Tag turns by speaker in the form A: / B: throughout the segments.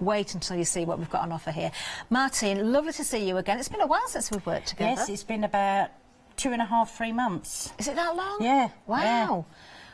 A: wait until you see what we've got on offer here. Martine, lovely to see you again. It's been a while since we've worked together.
B: Yes, it's been about 2.5, 3 months.
A: Is it that long?
B: Yeah.
A: Wow.
B: Yeah.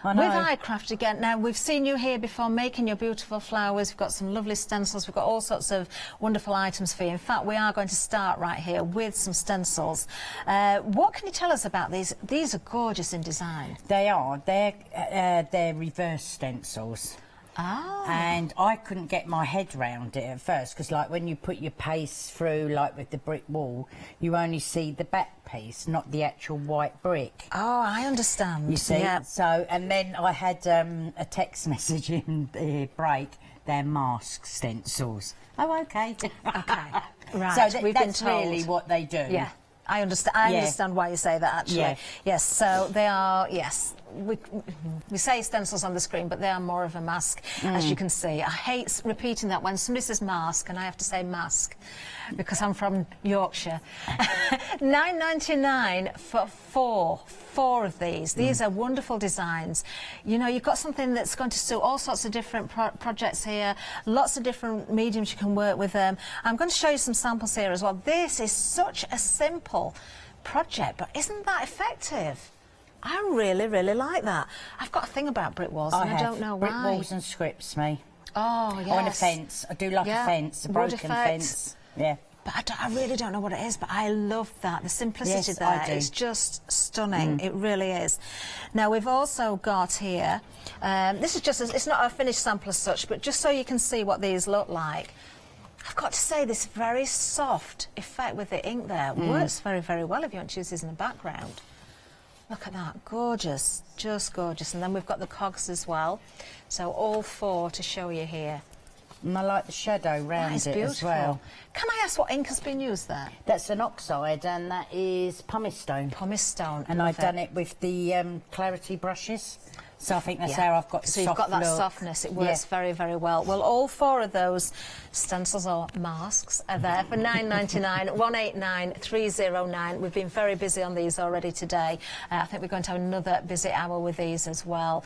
B: I know.
A: With iCraft again. Now, we've seen you here before making your beautiful flowers. We've got some lovely stencils. We've got all sorts of wonderful items for you. In fact, we are going to start right here with some stencils. What can you tell us about these? These are gorgeous in design.
B: They are. They're reverse stencils.
A: Oh.
B: And I couldn't get my head round it at first because, like, when you put your paste through, like with the brick wall, you only see the back piece, not the actual white brick.
A: Oh, I understand.
B: You see?
A: Yeah.
B: So, and then I had a text message in the break, they're mask stencils. Oh, okay.
A: Okay. Right.
B: So
A: We've
B: that's
A: been told.
B: really what they do.
A: Yeah. I understand. I understand why you say that. Actually,
B: Yeah.
A: Yes. So they are. Yes, we say stencils on the screen, but they are more of a mask, as you can see. I hate repeating that when somebody says mask, and I have to say mask, because I'm from Yorkshire. £9.99 for four of these. These are wonderful designs. You know, you've got something that's going to suit all sorts of different projects here. Lots of different mediums you can work with them. I'm going to show you some samples here as well. This is such a simple project, but isn't that effective? I really, really like that. I've got a thing about brick walls, and I don't know why.
B: Brick walls and scripts, me.
A: Oh, yes.
B: On a fence. I do like a fence, a broken fence. Yeah.
A: But I really don't know what it is, but I love that. The simplicity there.
B: I do.
A: It's just stunning. It really is. Now, we've also got here, this is just, it's not a finished sample as such, but just so you can see what these look like. I've got to say, this very soft effect with the ink there works very, very well if you want to use this in the background. Look at that, gorgeous, just gorgeous. And then we've got the cogs as well. So all four to show you here.
B: And I like the shadow round it as well.
A: Can I ask what ink has been used there?
B: That's an oxide, and that is pumice stone.
A: Pumice stone.
B: And I've done it with the clarity brushes. So I think that's how I've got the
A: So you've got that
B: look.
A: softness. It works very, very well. Well, all four of those stencils or masks are there for £9.99, 189309. We've been very busy on these already today. I think we're going to have another busy hour with these as well.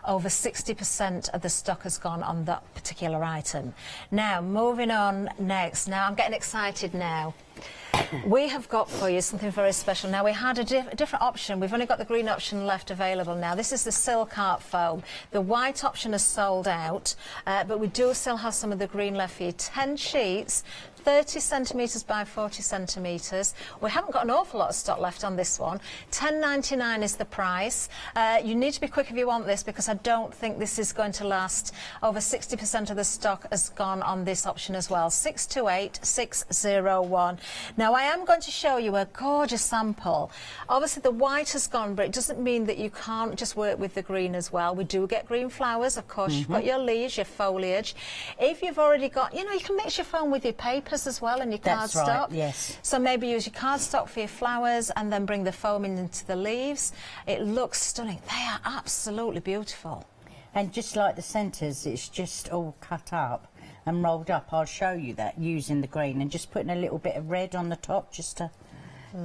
A: Over 60% of the stock has gone on that particular item. Now, moving on next. Now, I'm getting excited now. We have got for you something very special. Now, we had a different option. We've only got the green option left available now. This is the silk art foam. The white option is sold out, but we do still have some of the green left for you. 10 sheets, 30 centimetres by 40 centimetres. We haven't got an awful lot of stock left on this one. £10.99 is the price. You need to be quick if you want this, because I don't think this is going to last. Over 60% of the stock has gone on this option as well. 628601. Now, I am going to show you a gorgeous sample. Obviously, the white has gone, but it doesn't mean that you can't just work with the green as well. We do get green flowers, of course. You've got your leaves, your foliage. If you've already got, you know, you can mix your foam with your paper as well, and your cardstock.
B: That's right, yes.
A: So maybe use your cardstock for your flowers and then bring the foam into the leaves. It looks stunning. They are absolutely beautiful.
B: And just like the centres, it's just all cut up and rolled up. I'll show you that using the green and just putting a little bit of red on the top just to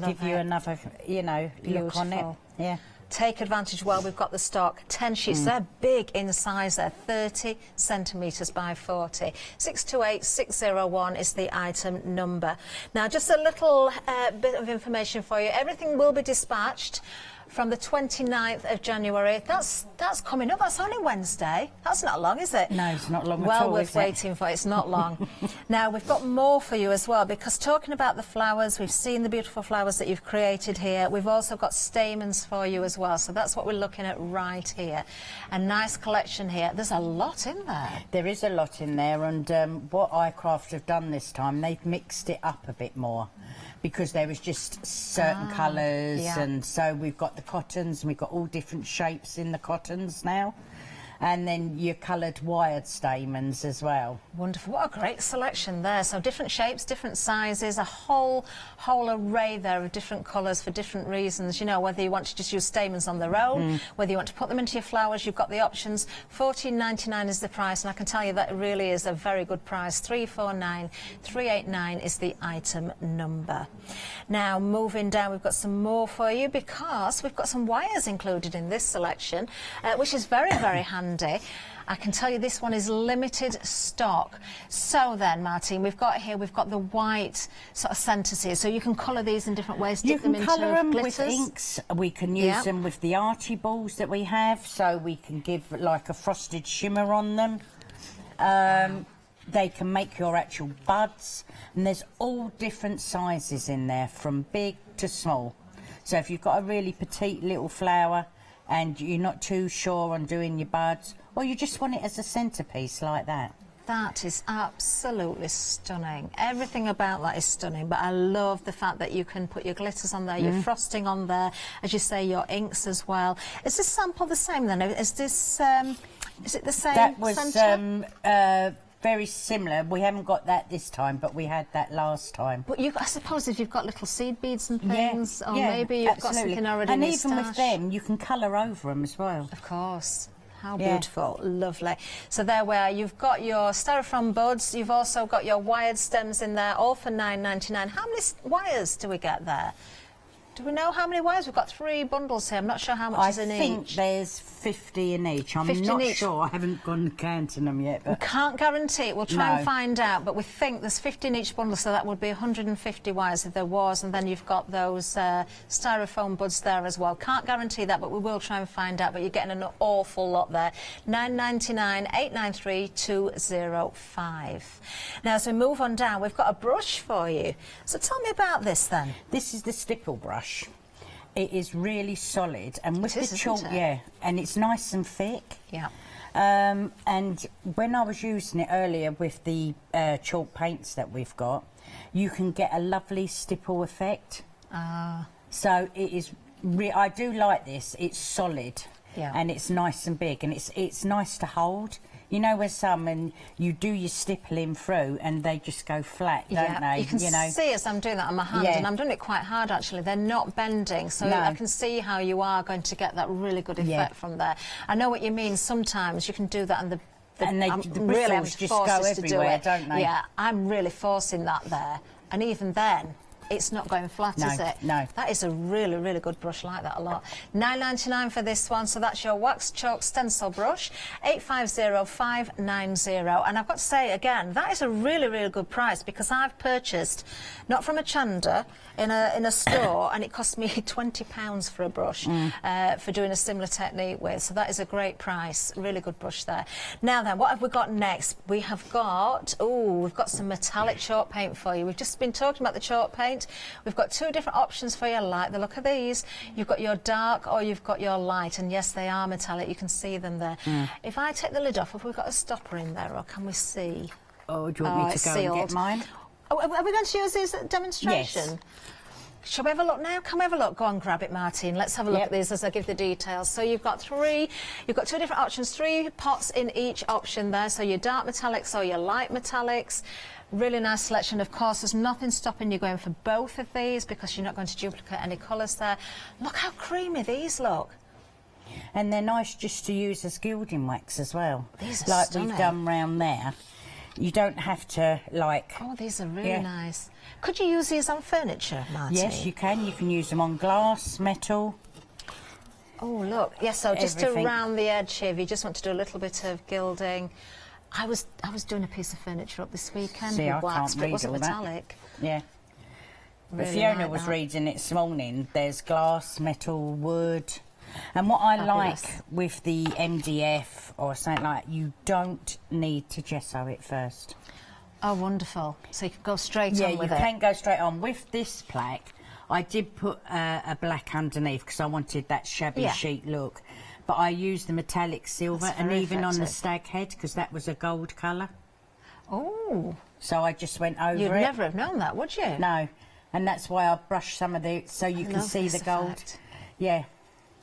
B: give you another, you know, look on it. Yeah.
A: Take advantage while we've got the stock. 10 sheets, they're big in size. They're 30 centimetres by 40. 628601 is the item number. Now, just a little bit of information for you. Everything will be dispatched from the 29th of January. That's coming up. That's only Wednesday. That's not long, is it?
B: No, it's not long at all.
A: Well worth waiting for. It's not long. Now, we've got more for you as well, because talking about the flowers, we've seen the beautiful flowers that you've created here. We've also got stamens for you as well. So that's what we're looking at right here. A nice collection here. There's a lot in there.
B: There is a lot in there, and what iCraft have done this time, they've mixed it up a bit more, because there was just certain colours, and so we've got the cottons, and we've got all different shapes in the cottons now, and then your coloured wired stamens as well.
A: Wonderful. What a great selection there. So different shapes, different sizes, a whole array there of different colours for different reasons. You know, whether you want to just use stamens on their own, whether you want to put them into your flowers, you've got the options. £14.99 is the price, and I can tell you that it really is a very good price. 349389 is the item number. Now, moving down, we've got some more for you, because we've got some wires included in this selection, which is very, very handy. I can tell you this one is limited stock. So then, Martine, we've got the white sort of centres here, so you can colour these in different ways.
B: You
A: Dip them
B: can
A: into
B: colour them
A: glitters.
B: with inks. We can use them with the arty balls that we have, so we can give like a frosted shimmer on them. They can make your actual buds, and there's all different sizes in there, from big to small. So if you've got a really petite little flower and you're not too sure on doing your buds, or you just want it as a centrepiece like that.
A: That is absolutely stunning. Everything about that is stunning, but I love the fact that you can put your glitters on there, your frosting on there, as you say, your inks as well. Is this sample the same then? Is this, is it the same
B: That was
A: centre?
B: very similar. We haven't got that this time, but we had that last time.
A: But I suppose if you've got little seed beads and things, or maybe you've got something already
B: and
A: in your
B: even with
A: stash.
B: them, you can colour over them as well.
A: Of course. How beautiful. Lovely. So there we are. You've got your styrofoam buds. You've also got your wired stems in there, all for £9.99. How many wires do we get there? Do we know how many wires? We've got 3 bundles here. I'm not sure how much is in each.
B: I think there's 50 in each. I'm not sure. I haven't gone counting them yet. But
A: we can't guarantee it. We'll try and find out. But we think there's 50 in each bundle, so that would be 150 wires if there was. And then you've got those styrofoam buds there as well. Can't guarantee that, but we will try and find out. But you're getting an awful lot there. £9.99, 893 205. Now, as we move on down, we've got a brush for you. So tell me about this then.
B: This is the stipple brush. It is really solid, and with
A: it
B: the
A: is,
B: chalk,
A: isn't it?
B: and it's nice and thick.
A: Yeah.
B: And when I was using it earlier with the chalk paints that we've got, you can get a lovely stipple effect. So it is. I do like this. It's solid, and it's nice and big, and it's nice to hold. You know, where some and you do your stippling through and they just go flat, don't they?
A: You can see as I'm doing that on my hand, and I'm doing it quite hard actually. They're not bending, so I can see how you are going to get that really good effect from there. I know what you mean. Sometimes you can do that and the bristles
B: just go everywhere, don't they?
A: Yeah, I'm really forcing that there, and even then, it's not going flat, is it?
B: No.
A: That is a really, really good brush. Like that a lot. £9.99 for this one. So that's your wax chalk stencil brush. 850590. And I've got to say again, that is a really, really good price, because I've purchased, not from Hochanda, in a store, and it cost me £20 for a brush for doing a similar technique with. So that is a great price. Really good brush there. Now then, what have we got next? We have got, we've got some metallic chalk paint for you. We've just been talking about the chalk paint. We've got 2 different options for you. I like the look of these. You've got your dark or you've got your light, and yes, they are metallic. You can see them there. If I take the lid off, have we got a stopper in there, or can we see?
B: Oh, do you want me to go and get mine?
A: Oh, are we going to use these at demonstration?
B: Yes.
A: Shall we have a look now? Can we have a look? Go on, grab it, Martine. Let's have a look at these as I give the details. So you've got 2 different options, 3 pots in each option there. So your dark metallics or your light metallics. Really nice selection. Of course, there's nothing stopping you going for both of these, because you're not going to duplicate any colours there. Look how creamy these look.
B: And they're nice just to use as gilding wax as well.
A: These are
B: like
A: stunning.
B: we've done round there. You don't have to, like...
A: Oh, these are really nice. Could you use these on furniture, Martine?
B: Yes, you can. You can use them on glass, metal.
A: Oh, look. Yes, so just around the edge here, if you just want to do a little bit of gilding. I was doing a piece of furniture up this weekend with wax, but it wasn't metallic.
B: Yeah. But
A: Really
B: Fiona
A: like
B: was
A: that.
B: reading it this morning. There's glass, metal, wood. And what I
A: Fabulous.
B: like with the MDF or something like that, you don't need to gesso it first.
A: Oh, wonderful. So you can go straight on with it.
B: Yeah, you can go straight on. With this plaque, I did put a black underneath because I wanted that shabby chic look. But I used the metallic silver, and even on the stag head, because that was a gold colour.
A: Oh.
B: So I just went over it.
A: You'd never have known that, would you?
B: No. And that's why I brushed some of the... So you can see the gold.
A: Effect.
B: Yeah.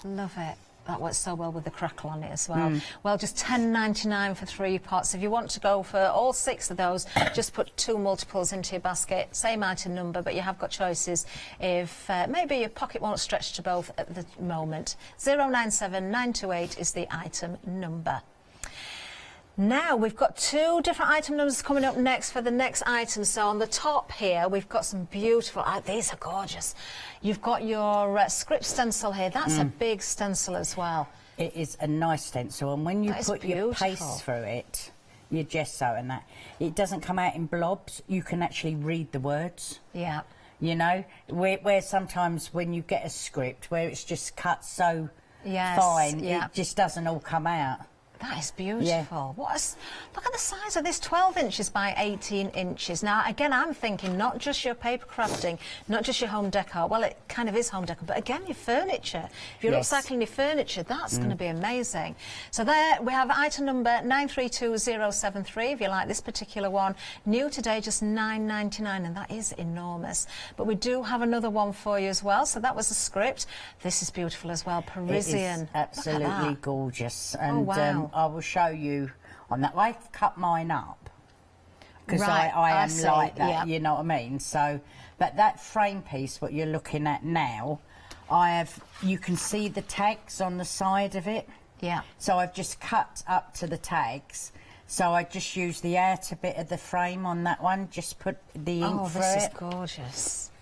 A: Love it. That works so well with the crackle on it as well. Well, just £10.99 for 3 pots. If you want to go for all 6 of those, just put 2 multiples into your basket. Same item number, but you have got choices if maybe your pocket won't stretch to both at the moment. 097928 is the item number. Now, we've got 2 different item numbers coming up next for the next item. So on the top here, we've got some beautiful... these are gorgeous. You've got your script stencil here. That's a big stencil as well.
B: It is a nice stencil, and when you put your
A: beautiful.
B: paste through it, your gesso and that, it doesn't come out in blobs. You can actually read the words.
A: Yeah.
B: You know, where sometimes when you get a script where it's just cut so fine, it just doesn't all come out.
A: That is beautiful. Look at the size of this, 12 inches by 18 inches. Now, again, I'm thinking not just your paper crafting, not just your home decor. Well, it kind of is home decor, but again, your furniture. If you're upcycling your furniture, that's going to be amazing. So there, we have item number 932073, if you like this particular one. New today, just $9.99, and that is enormous. But we do have another one for you as well. So that was the script. This is beautiful as well, Parisian.
B: It is absolutely gorgeous. And,
A: oh, wow.
B: I will show you on that. I've cut mine up because
A: right,
B: I am
A: see.
B: like that, you know what I mean? So, but that frame piece, what you're looking at now, you can see the tags on the side of it.
A: Yeah.
B: So I've just cut up to the tags. So I just use the outer bit of the frame on that one, just put the ink through it.
A: Oh, this is gorgeous.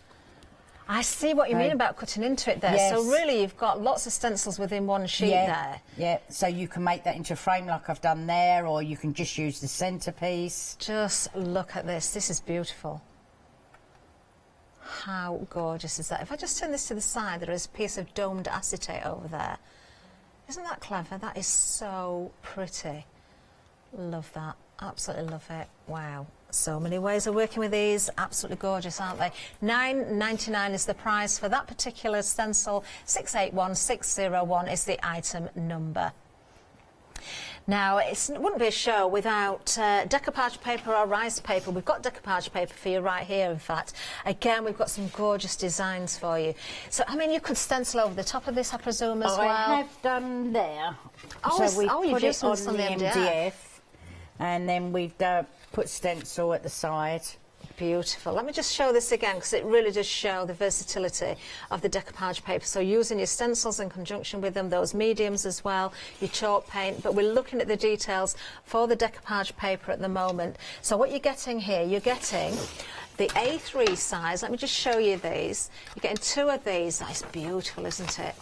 A: I see what you mean about cutting into it there.
B: Yes.
A: So really you've got lots of stencils within one sheet there.
B: Yeah, so you can make that into a frame like I've done there, or you can just use the centrepiece.
A: Just look at this. This is beautiful. How gorgeous is that? If I just turn this to the side, there is a piece of domed acetate over there. Isn't that clever? That is so pretty. Love that. Absolutely love it. Wow. So many ways of working with these. Absolutely gorgeous, aren't they? $9.99 is the price for that particular stencil. 681601 is the item number. Now, it wouldn't be a show without decoupage paper or rice paper. We've got decoupage paper for you right here, in fact. Again, we've got some gorgeous designs for you. So, I mean, you could stencil over the top of this, I presume, as well.
B: I have done there.
A: Oh,
B: so we
A: you've
B: put
A: used
B: it
A: on the MDF.
B: And then we've put stencil at the side.
A: Beautiful. Let me just show this again, because it really does show the versatility of the decoupage paper. So using your stencils in conjunction with them, those mediums as well, your chalk paint, but we're looking at the details for the decoupage paper at the moment. So what you're getting here, you're getting the A3 size. Let me just show you these. You're getting 2 of these. That's beautiful, isn't it?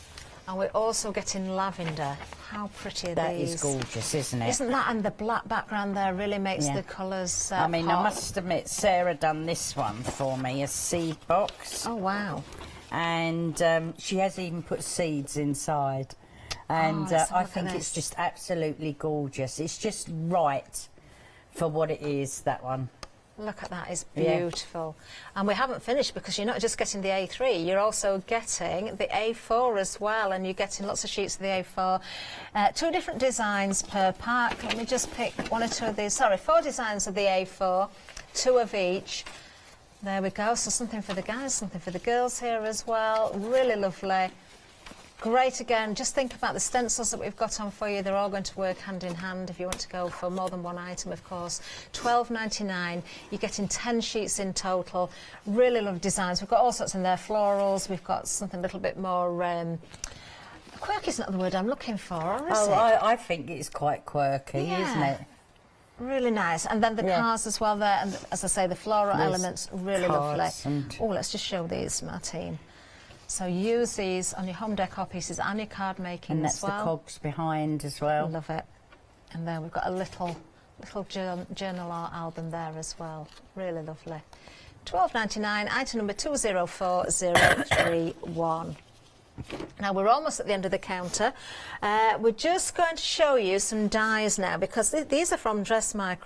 A: And we're also getting lavender. How pretty are
B: that
A: these?
B: That is gorgeous, isn't it?
A: Isn't that? And the black background there really makes the colours
B: I mean,
A: pop.
B: I must admit, Sarah done this one for me, a seed box.
A: Oh, wow.
B: And she has even put seeds inside. And I think it's just absolutely gorgeous. It's just right for what it is, that one.
A: Look at that, it's beautiful. And we haven't finished, because you're not just getting the A3, you're also getting the A4 as well, and you're getting lots of sheets of the A4. 2 different designs per pack. Let me just pick 1 or 2 of these. Sorry, 4 designs of the A4, 2 of each. There we go. So something for the guys, something for the girls here as well. Really lovely. Great again. Just think about the stencils that we've got on for you. They're all going to work hand in hand if you want to go for more than one item, of course. $12.99. You're getting 10 sheets in total. Really lovely designs. We've got all sorts in there. Florals. We've got something a little bit more... quirky is not the word I'm looking for, or is it?
B: I think it's quite quirky, isn't it?
A: Really nice. And then the cars as well there. And as I say, the floral elements, really lovely. Oh, let's just show these, Martine. So use these on your home decor pieces and your card making as well.
B: And that's the cogs behind as well.
A: Love it. And then we've got a little journal art album there as well. Really lovely. $12.99, item number 204031. Now, we're almost at the end of the counter. We're just going to show you some dies now, because these are from Dress My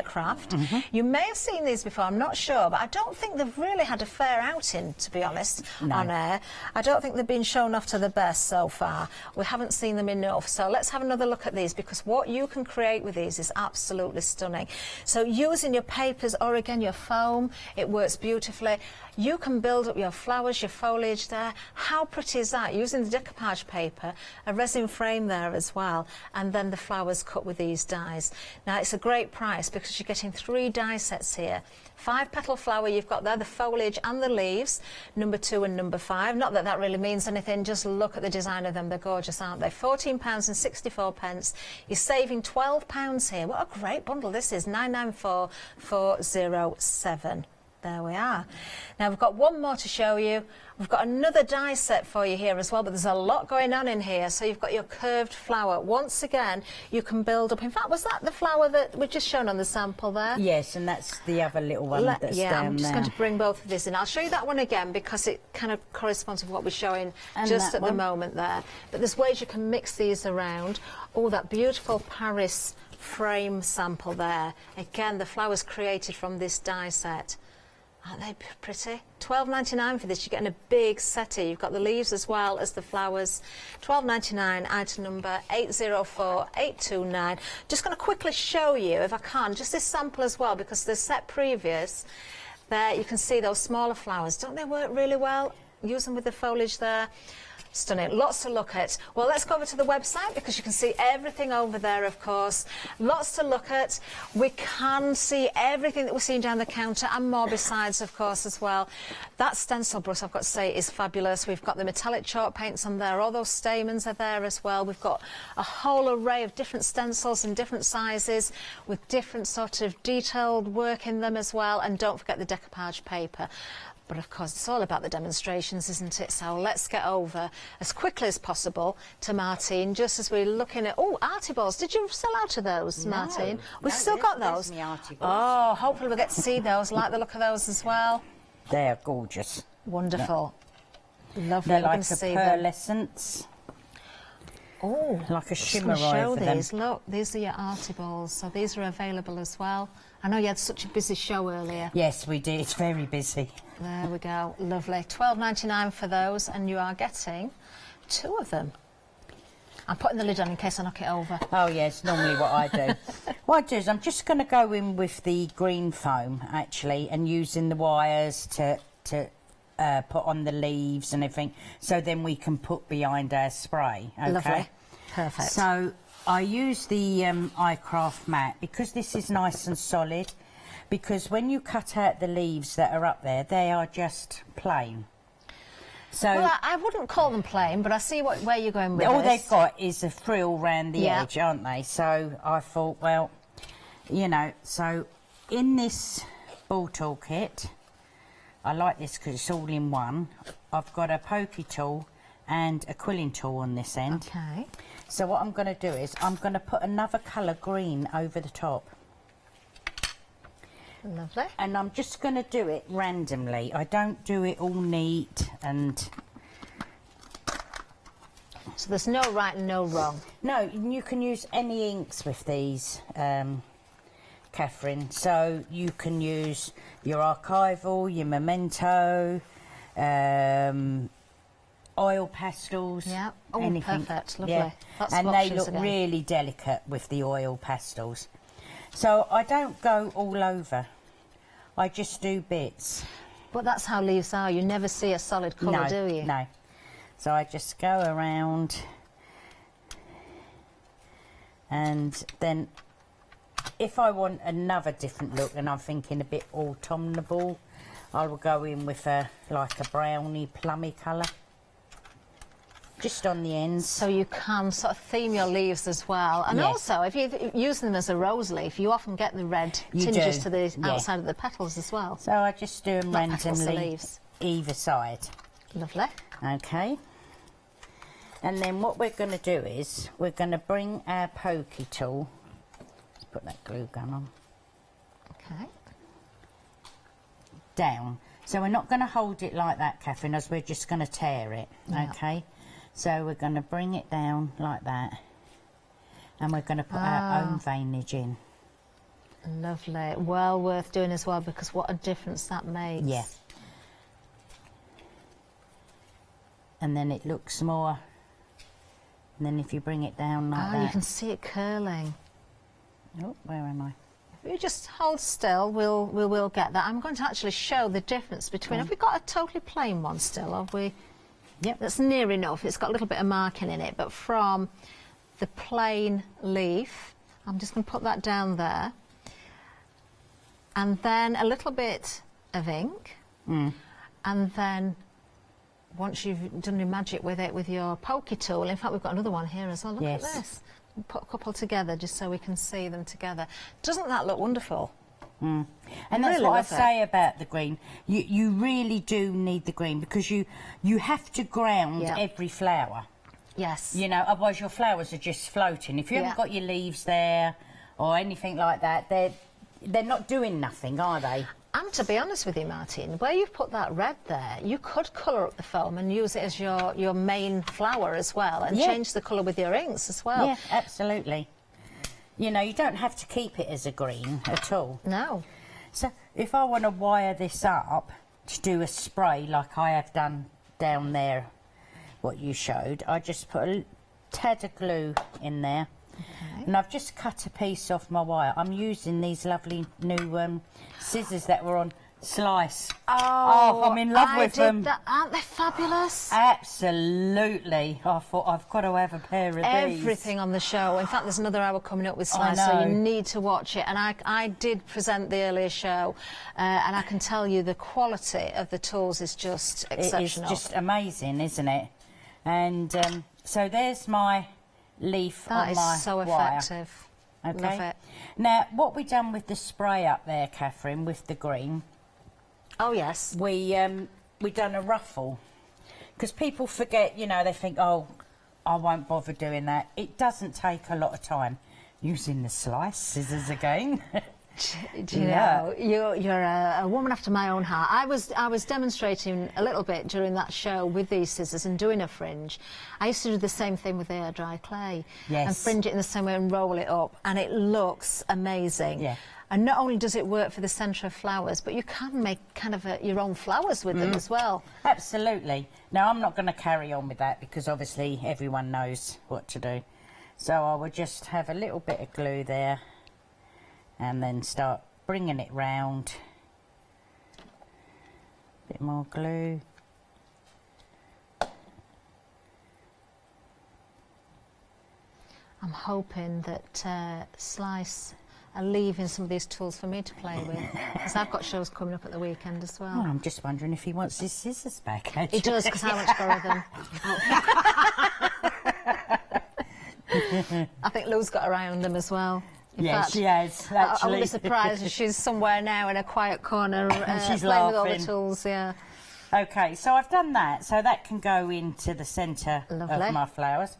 A: Craft. You may have seen these before, I'm not sure, but I don't think they've really had a fair outing, to be honest, on air. I don't think they've been shown off to the best so far. We haven't seen them enough. So let's have another look at these, because what you can create with these is absolutely stunning. So using your papers, or again your foam, it works beautifully. You can build up your flowers, your foliage there. How pretty is that? Using the decoupage paper, a resin frame there as well, and then the flowers cut with these dies. Now, it's a great price, because you're getting 3 die sets here. 5-petal flower you've got there, the foliage and the leaves, number 2 and number 5. Not that that really means anything, just look at the design of them. They're gorgeous, aren't they? £14.64. You're saving £12 here. What a great bundle this is. 994407. There we are. Now we've got one more to show you. We've got another die set for you here as well, but there's a lot going on in here. So you've got your curved flower. Once again, you can build up. In fact, was that the flower that we've just shown on the sample there?
B: Yes, and that's the other little one that's down there.
A: I'm just going to bring both of these in. I'll show you that one again because it kind of corresponds with what we're showing just at the moment there. But there's ways you can mix these around. Oh, that beautiful Paris frame sample there. Again, the flowers created from this die set. Aren't they pretty? £12.99 for this. You're getting a big settee. You've got the leaves as well as the flowers. £12.99, item number 804829. Just going to quickly show you, if I can, just this sample as well, because the set previous, there you can see those smaller flowers. Don't they work really well? Use them with the foliage there. Stunning. Lots to look at. Well, let's go over to the website because you can see everything over there, of course. Lots to look at. We can see everything that we're seeing down the counter and more besides, of course, as well. That stencil brush, I've got to say, is fabulous. We've got the metallic chalk paints on there. All those stamens are there as well. We've got a whole array of different stencils in different sizes with different sort of detailed work in them as well. And don't forget the decoupage paper. But of course, it's all about the demonstrations, isn't it? So let's get over as quickly as possible to Martine, just as we're looking at... Oh, arty balls. Did you sell out of those, Martine? We've still got those. Oh, hopefully we'll get to see those. Like the look of those as well.
B: They're gorgeous.
A: Wonderful. Lovely.
B: They're like a pearlescence.
A: Oh,
B: like a shimmer
A: show
B: over
A: these.
B: them.
A: Look, these are your arty balls. So these are available as well. I know you had such a busy show earlier.
B: Yes, we did. It's very busy.
A: There we go. Lovely. £12.99 for those, and you are getting 2 of them. I'm putting the lid on in case I knock it over.
B: Oh, yes, normally what I do. What I do is I'm just going to go in with the green foam, actually, and using the wires to put on the leaves and everything, so then we can put behind our spray. Okay?
A: Lovely. Perfect.
B: So I use the iCraft mat because this is nice and solid, because when you cut out the leaves that are up there, they are just plain. So
A: well, I wouldn't call them plain, but I see where you're going with
B: all
A: this.
B: they've got is a frill round the edge, aren't they? So I thought, well, you know, so in this ball tool kit, I like this because it's all in one. I've got a pokey tool and a quilling tool on this end.
A: Okay.
B: So what I'm going to do is I'm going to put another colour green over the top.
A: Lovely.
B: And I'm just going to do it randomly. I don't do it all neat and...
A: So there's no right and no wrong?
B: No, you can use any inks with these, Catherine. So you can use your archival, your memento, oil pastels.
A: Yeah. Oh,
B: anything.
A: perfect. Lovely.
B: Yeah. And they look really delicate with the oil pastels. So I don't go all over. I just do bits.
A: But that's how leaves are. You never see a solid colour, do you?
B: No. So I just go around, and then if I want another different look and I'm thinking a bit autumnal, I will go in with like a browny plummy colour. Just on the ends.
A: So you can sort of theme your leaves as well. And also, if you use them as a rose leaf, you often get the red tinges to the outside of the petals as well.
B: So I just do them randomly either side.
A: Lovely.
B: Okay. And then what we're going to do is we're going to bring our pokey tool. Let's put that glue gun on.
A: Okay.
B: Down. So we're not going to hold it like that, Catherine, as we're just going to tear it.
A: Yeah.
B: Okay. So we're going to bring it down like that, and we're going to put our own veinage in.
A: Lovely. Well worth doing as well, because what a difference that makes.
B: Yeah. And then it looks more, and then if you bring it down like that.
A: You can see it curling.
B: Oh, where am I?
A: If you just hold still, we'll get that. I'm going to actually show the difference between... Have we got a totally plain one still, have we?
B: Yep.
A: That's near enough. It's got a little bit of marking in it, but from the plain leaf, I'm just going to put that down there. And then a little bit of ink. And then once you've done your magic with it with your pokey tool, in fact, we've got another one here as well. Look at this. We'll put a couple together just so we can see them together. Doesn't that look wonderful?
B: And that's
A: really
B: what I
A: love
B: say about the green. You really do need the green because you have to ground every flower.
A: Yes.
B: You know, otherwise your flowers are just floating. If you haven't got your leaves there or anything like that, they're not doing nothing, are they?
A: And to be honest with you, Martin, where you've put that red there, you could colour up the foam and use it as your main flower as well, and change the colour with your inks as well.
B: Yeah, absolutely. You know, you don't have to keep it as a green at all.
A: No.
B: So if I want to wire this up to do a spray like I have done down there, what you showed, I just put a tad of glue in there. Okay. And I've just cut a piece off my wire. I'm using these lovely new scissors that were on Slice. Oh, I'm in love with them.
A: Aren't they fabulous?
B: Absolutely. I thought I've got to have a pair of these.
A: Everything on the show. In fact, there's another hour coming up with Slice, so you need to watch it. And I did present the earlier show, and I can tell you the quality of the tools is just exceptional.
B: It's just amazing, isn't it? And so there's my leaf on my wire.
A: That is so effective.
B: Okay.
A: Love it.
B: Now, what we done with the spray up there, Catherine, with the green?
A: Oh yes.
B: We done a ruffle because people forget. You know, they think, oh, I won't bother doing that. It doesn't take a lot of time. Using the Slice scissors again.
A: Do you know, you're a woman after my own heart. I was demonstrating a little bit during that show with these scissors and doing a fringe. I used to do the same thing with air dry clay.
B: Yes.
A: And fringe it in the same way and roll it up, and it looks amazing.
B: Yeah.
A: And not only does it work for the centre of flowers, but you can make kind of your own flowers with them as well.
B: Absolutely. Now, I'm not going to carry on with that because obviously everyone knows what to do. So I will just have a little bit of glue there and then start bringing it round. A bit more glue.
A: I'm hoping that Slice are leaving some of these tools for me to play with, because I've got shows coming up at the weekend as well.
B: Oh, I'm just wondering if he wants his scissors back, actually.
A: He does, because I want to borrow them. I think Lou's got her eye on them as well. In fact,
B: she has, actually.
A: I wouldn't be surprised if she's somewhere now in a quiet corner
B: she's
A: playing with all the
B: laughing.
A: tools, yeah.
B: Okay, so I've done that, so that can go into the centre of my flowers.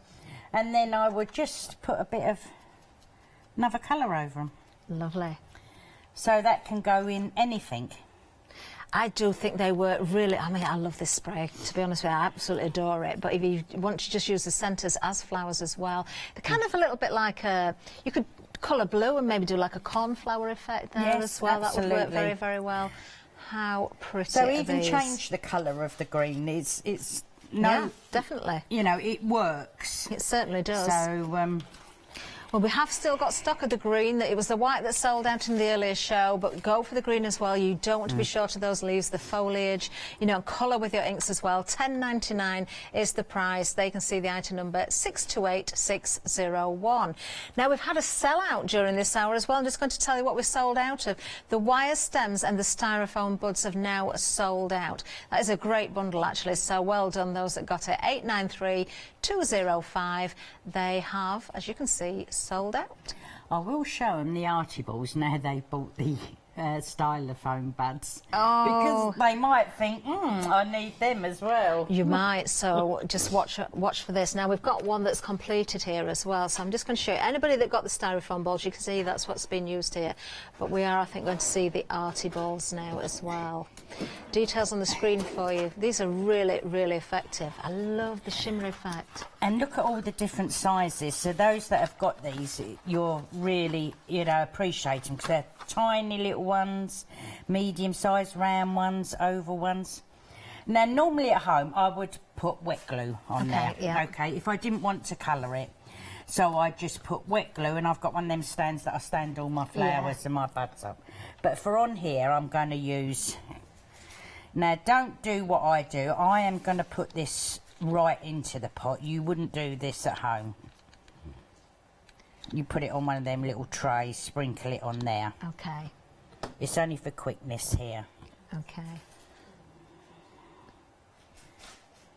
B: And then I would just put a bit of another colour over them. Lovely. So that can go in anything.
A: I do think they work really. I mean, I love this spray, to be honest with you. I absolutely adore it. But if you want to just use the centres as flowers as well, they're kind of a little bit like a. You could colour blue and maybe do like a cornflower effect there as well.
B: Absolutely.
A: That would work very, very well. How pretty.
B: So even change the colour of the green. It's no.
A: Yeah, definitely.
B: You know, it works.
A: It certainly does.
B: So.
A: Well, we have still got stock of the green. It was the white that sold out in the earlier show, but go for the green as well. You don't want to be short of those leaves, the foliage, you know, colour with your inks as well. $10.99 is the price. They can see the item number 628601. Now, we've had a sellout during this hour as well. I'm just going to tell you what we sold out of. The wire stems and the styrofoam buds have now sold out. That is a great bundle, actually, so well done those that got it. 893205. They have, as you can see, sold out.
B: I will show them the artibles now they bought the styrofoam buds.
A: Oh.
B: Because they might think, I need them as well.
A: You might, so just watch for this. Now, we've got one that's completed here as well, so I'm just going to show you. Anybody that got the styrofoam balls, you can see that's what's been used here. But we are, I think, going to see the arty balls now as well. Details on the screen for you. These are really, really effective. I love the shimmer effect.
B: And look at all the different sizes. So those that have got these, you're really, you know, appreciating because they're tiny little ones, medium-sized round ones, oval ones. Now, normally at home, I would put wet glue on there.
A: Yeah.
B: Okay, if I didn't want to colour it. So I just put wet glue, and I've got one of them stands that I stand all my flowers and my buds up. But for on here, I'm going to use... Now, don't do what I do. I am going to put this right into the pot. You wouldn't do this at home. You put it on one of them little trays, sprinkle it on there.
A: Okay.
B: It's only for quickness here.
A: Okay.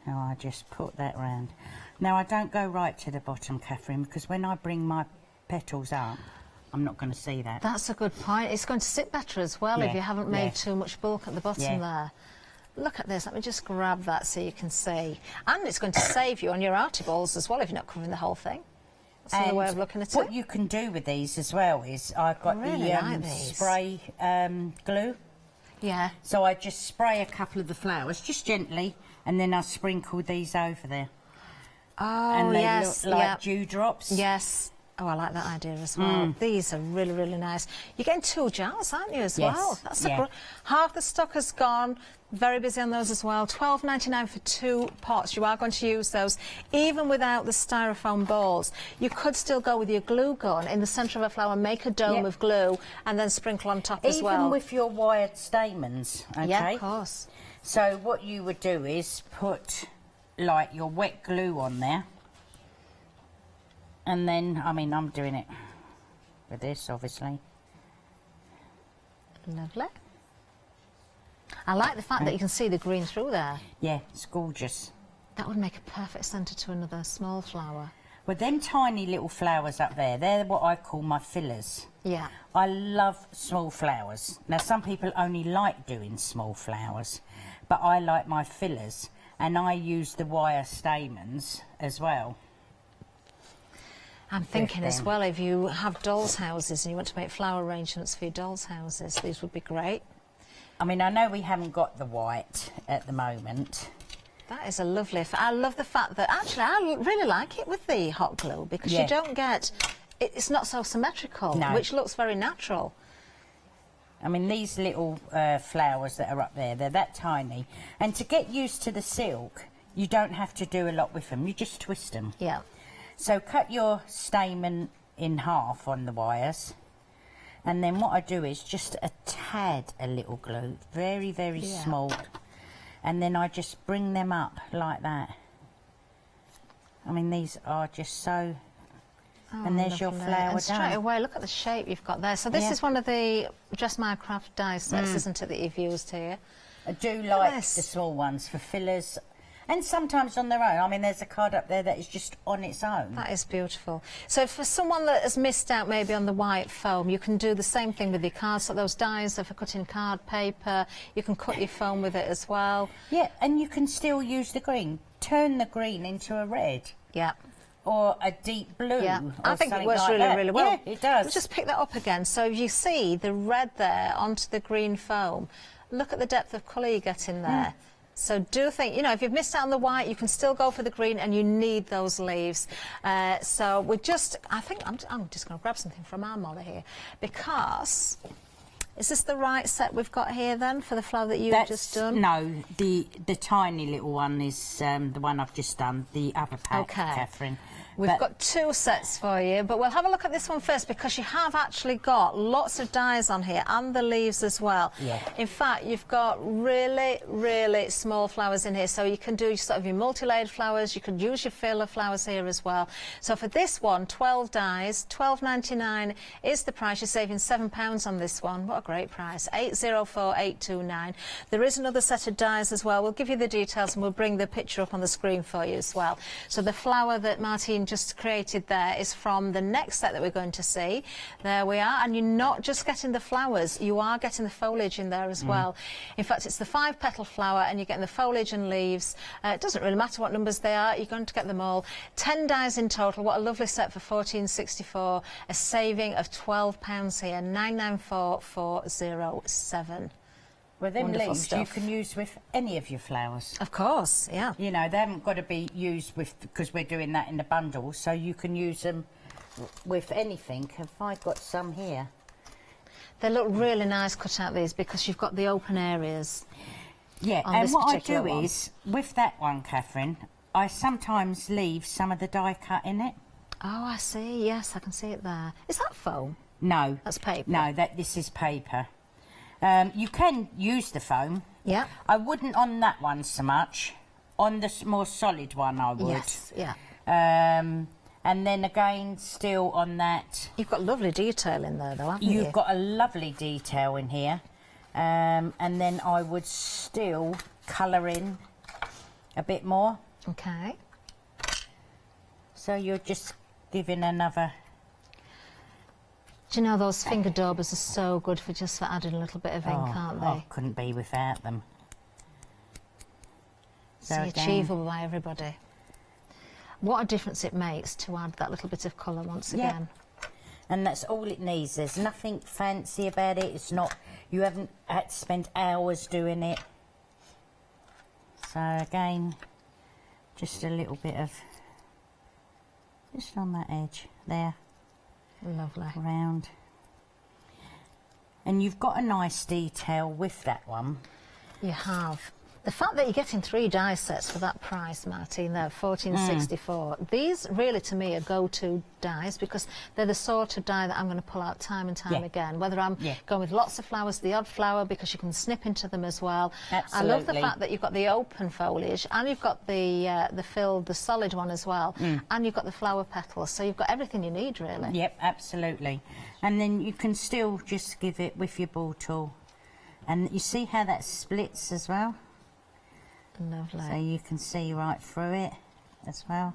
B: Now I just put that round. Now I don't go right to the bottom, Catherine, because when I bring my petals up... I'm not going to see that.
A: That's a good point. It's going to sit better as well if you haven't made too much bulk at the bottom there. Look at this. Let me just grab that so you can see. And it's going to save you on your arty balls as well if you're not covering the whole thing. That's another way of looking at it.
B: What you can do with these as well is I've got the spray glue.
A: Yeah.
B: So I just spray a couple of the flowers, just gently, and then I sprinkle these over there.
A: Oh,
B: and they look like dewdrops.
A: Yes. Oh, I like that idea as well. These are really, really nice. You're getting 2 jars, aren't you, as well? That's half the stock has gone. Very busy on those as well. $12.99 for 2 pots. You are going to use those even without the styrofoam balls. You could still go with your glue gun in the centre of a flower, make a dome of glue, and then sprinkle on top as well.
B: Even with your wired stamens, okay?
A: Yeah, of course.
B: So what you would do is put, like, your wet glue on there. And then, I mean, I'm doing it with this, obviously.
A: Lovely. I like the fact that you can see the green through there.
B: Yeah, it's gorgeous.
A: That would make a perfect centre to another small flower.
B: Well, them tiny little flowers up there, they're what I call my fillers.
A: Yeah.
B: I love small flowers. Now, some people only like doing small flowers, but I like my fillers, and I use the wire stamens as well.
A: I'm thinking as well, if you have dolls' houses and you want to make flower arrangements for your dolls' houses, these would be great.
B: I mean, I know we haven't got the white at the moment.
A: That is a lovely... I love the fact that... Actually, I really like it with the hot glue because you don't get... It's not so symmetrical, which looks very natural.
B: I mean, these little flowers that are up there, they're that tiny. And to get used to the silk, you don't have to do a lot with them. You just twist them.
A: Yeah.
B: So cut your stamen in half on the wires, and then what I do is just a tad a little glue, very, very small, and then I just bring them up like that. I mean, these are just so... and there's your flower
A: and straight away, look at the shape you've got there. So this is one of the Just My Craft die sets, isn't it, that you've used here?
B: I do like the small ones for fillers. And sometimes on their own. I mean, there's a card up there that is just on its own.
A: That is beautiful. So for someone that has missed out maybe on the white foam, you can do the same thing with your cards. So those dies are for cutting card paper. You can cut your foam with it as well.
B: Yeah, and you can still use the green. Turn the green into a red.
A: Yeah.
B: Or a deep blue.
A: Yeah, I think it works
B: like
A: really, really well.
B: Yeah, it does.
A: We'll just pick that up again. So you see the red there onto the green foam. Look at the depth of colour you get in there. So do think, you know, if you've missed out on the white, you can still go for the green, and you need those leaves. So we just, I think I'm just going to grab something from our Molly here, because is this the right set we've got here then for the flower that you've just done?
B: No, the tiny little one is the one I've just done, the upper pack, Catherine.
A: We've got 2 sets for you, but we'll have a look at this one first because you have actually got lots of dies on here and the leaves as well.
B: Yeah.
A: In fact, you've got really, really small flowers in here, so you can do sort of your multi-layered flowers. You can use your filler flowers here as well. So for this one, 12 dies, $12.99 is the price. You're saving £7 on this one. What a great price, 804829. There is another set of dies as well. We'll give you the details and we'll bring the picture up on the screen for you as well. So the flower that Martine just created there is from the next set that we're going to see. There we are, and you're not just getting the flowers, you are getting the foliage in there as well. In fact, it's the 5-petal flower and you're getting the foliage and leaves. It doesn't really matter what numbers they are, you're going to get them all. 10 dies in total. What a lovely set for $14.64, a saving of £12 here, 994407.
B: Well, them leaves you can use with any of your flowers.
A: Of course, yeah.
B: You know, they haven't got to be used with, because we're doing that in the bundle, so you can use them with anything. Have I got some here?
A: They look really nice cut out, these, because you've got the open areas.
B: Yeah, and what I do is, with that one, Catherine, I sometimes leave some of the die cut in it.
A: Oh, I see. Yes, I can see it there. Is that foam?
B: No.
A: That's paper?
B: No, this is paper. You can use the foam.
A: Yeah.
B: I wouldn't on that one so much. On the more solid one, I would.
A: Yes, yeah.
B: And then again, still on that.
A: You've got lovely detail in there, though, haven't you?
B: You've got a lovely detail in here. And then I would still colour in a bit more.
A: Okay.
B: So you're just giving another...
A: Do you know those finger daubers are so good for adding a little bit of ink, aren't they?
B: Oh, couldn't be without them.
A: So achievable by everybody. What a difference it makes to add that little bit of colour once again.
B: And that's all it needs. There's nothing fancy about it. It's not, you haven't had to spend hours doing it. So again, just a little bit of, just on that edge there.
A: Lovely.
B: Round. And you've got a nice detail with that one.
A: You have. The fact that you're getting 3 die sets for that price, Martine, they're $14.64. These really, to me, are go-to dies because they're the sort of die that I'm going to pull out time and time again. Whether I'm going with lots of flowers, the odd flower, because you can snip into them as well.
B: Absolutely.
A: I love the fact that you've got the open foliage and you've got the filled, the solid one as well, and you've got the flower petals. So you've got everything you need, really.
B: Yep, absolutely. And then you can still just give it with your ball tool. And you see how that splits as well?
A: Lovely.
B: So you can see right through it as well.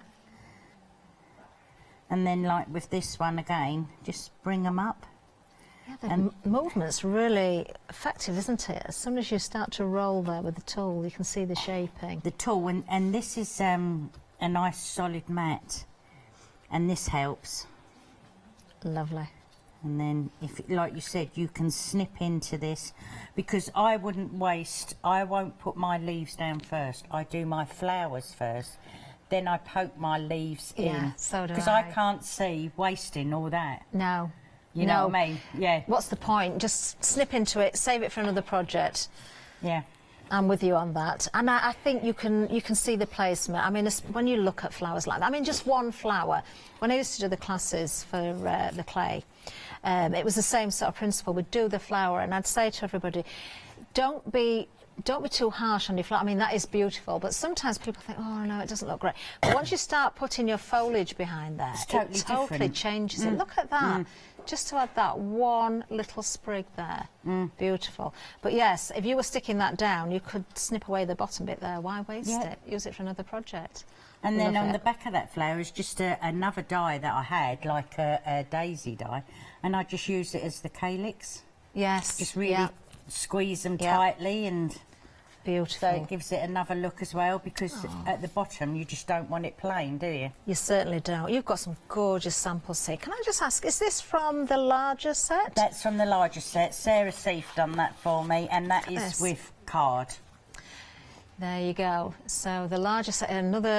B: And then like with this one again, just bring them up.
A: Yeah, the movement's really effective, isn't it? As soon as you start to roll there with the tool, you can see the shaping.
B: The tool, and this is a nice solid mat, and this helps.
A: Lovely.
B: And then, if, like you said, you can snip into this, because I wouldn't waste, I won't put my leaves down first. I do my flowers first, then I poke my leaves in.
A: Yeah, so do I.
B: Because I can't see wasting all that.
A: No.
B: You know what I mean? Yeah.
A: What's the point? Just snip into it, save it for another project.
B: Yeah.
A: I'm with you on that. And I think you can see the placement. I mean, when you look at flowers like that, I mean, just one flower. When I used to do the classes for the clay, it was the same sort of principle. We'd do the flower, and I'd say to everybody, don't be too harsh on your flower. I mean, that is beautiful, but sometimes people think, oh, no, it doesn't look great. But once you start putting your foliage behind there, it totally changes it. Look at that. Just to add that one little sprig there. Beautiful. But yes, if you were sticking that down, you could snip away the bottom bit there. Why waste it? Use it for another project.
B: And then on the back of that flower is just another die that I had, like a daisy die, and I just used it as the calyx.
A: Yes.
B: Just really squeeze them tightly, and
A: beautiful.
B: so it gives it another look as well, because at the bottom you just don't want it plain, do you?
A: You certainly don't. You've got some gorgeous samples here. Can I just ask, is this from the larger set?
B: That's from the larger set. Sarah Seif done that for me, and that is with card.
A: There you go. So the larger set,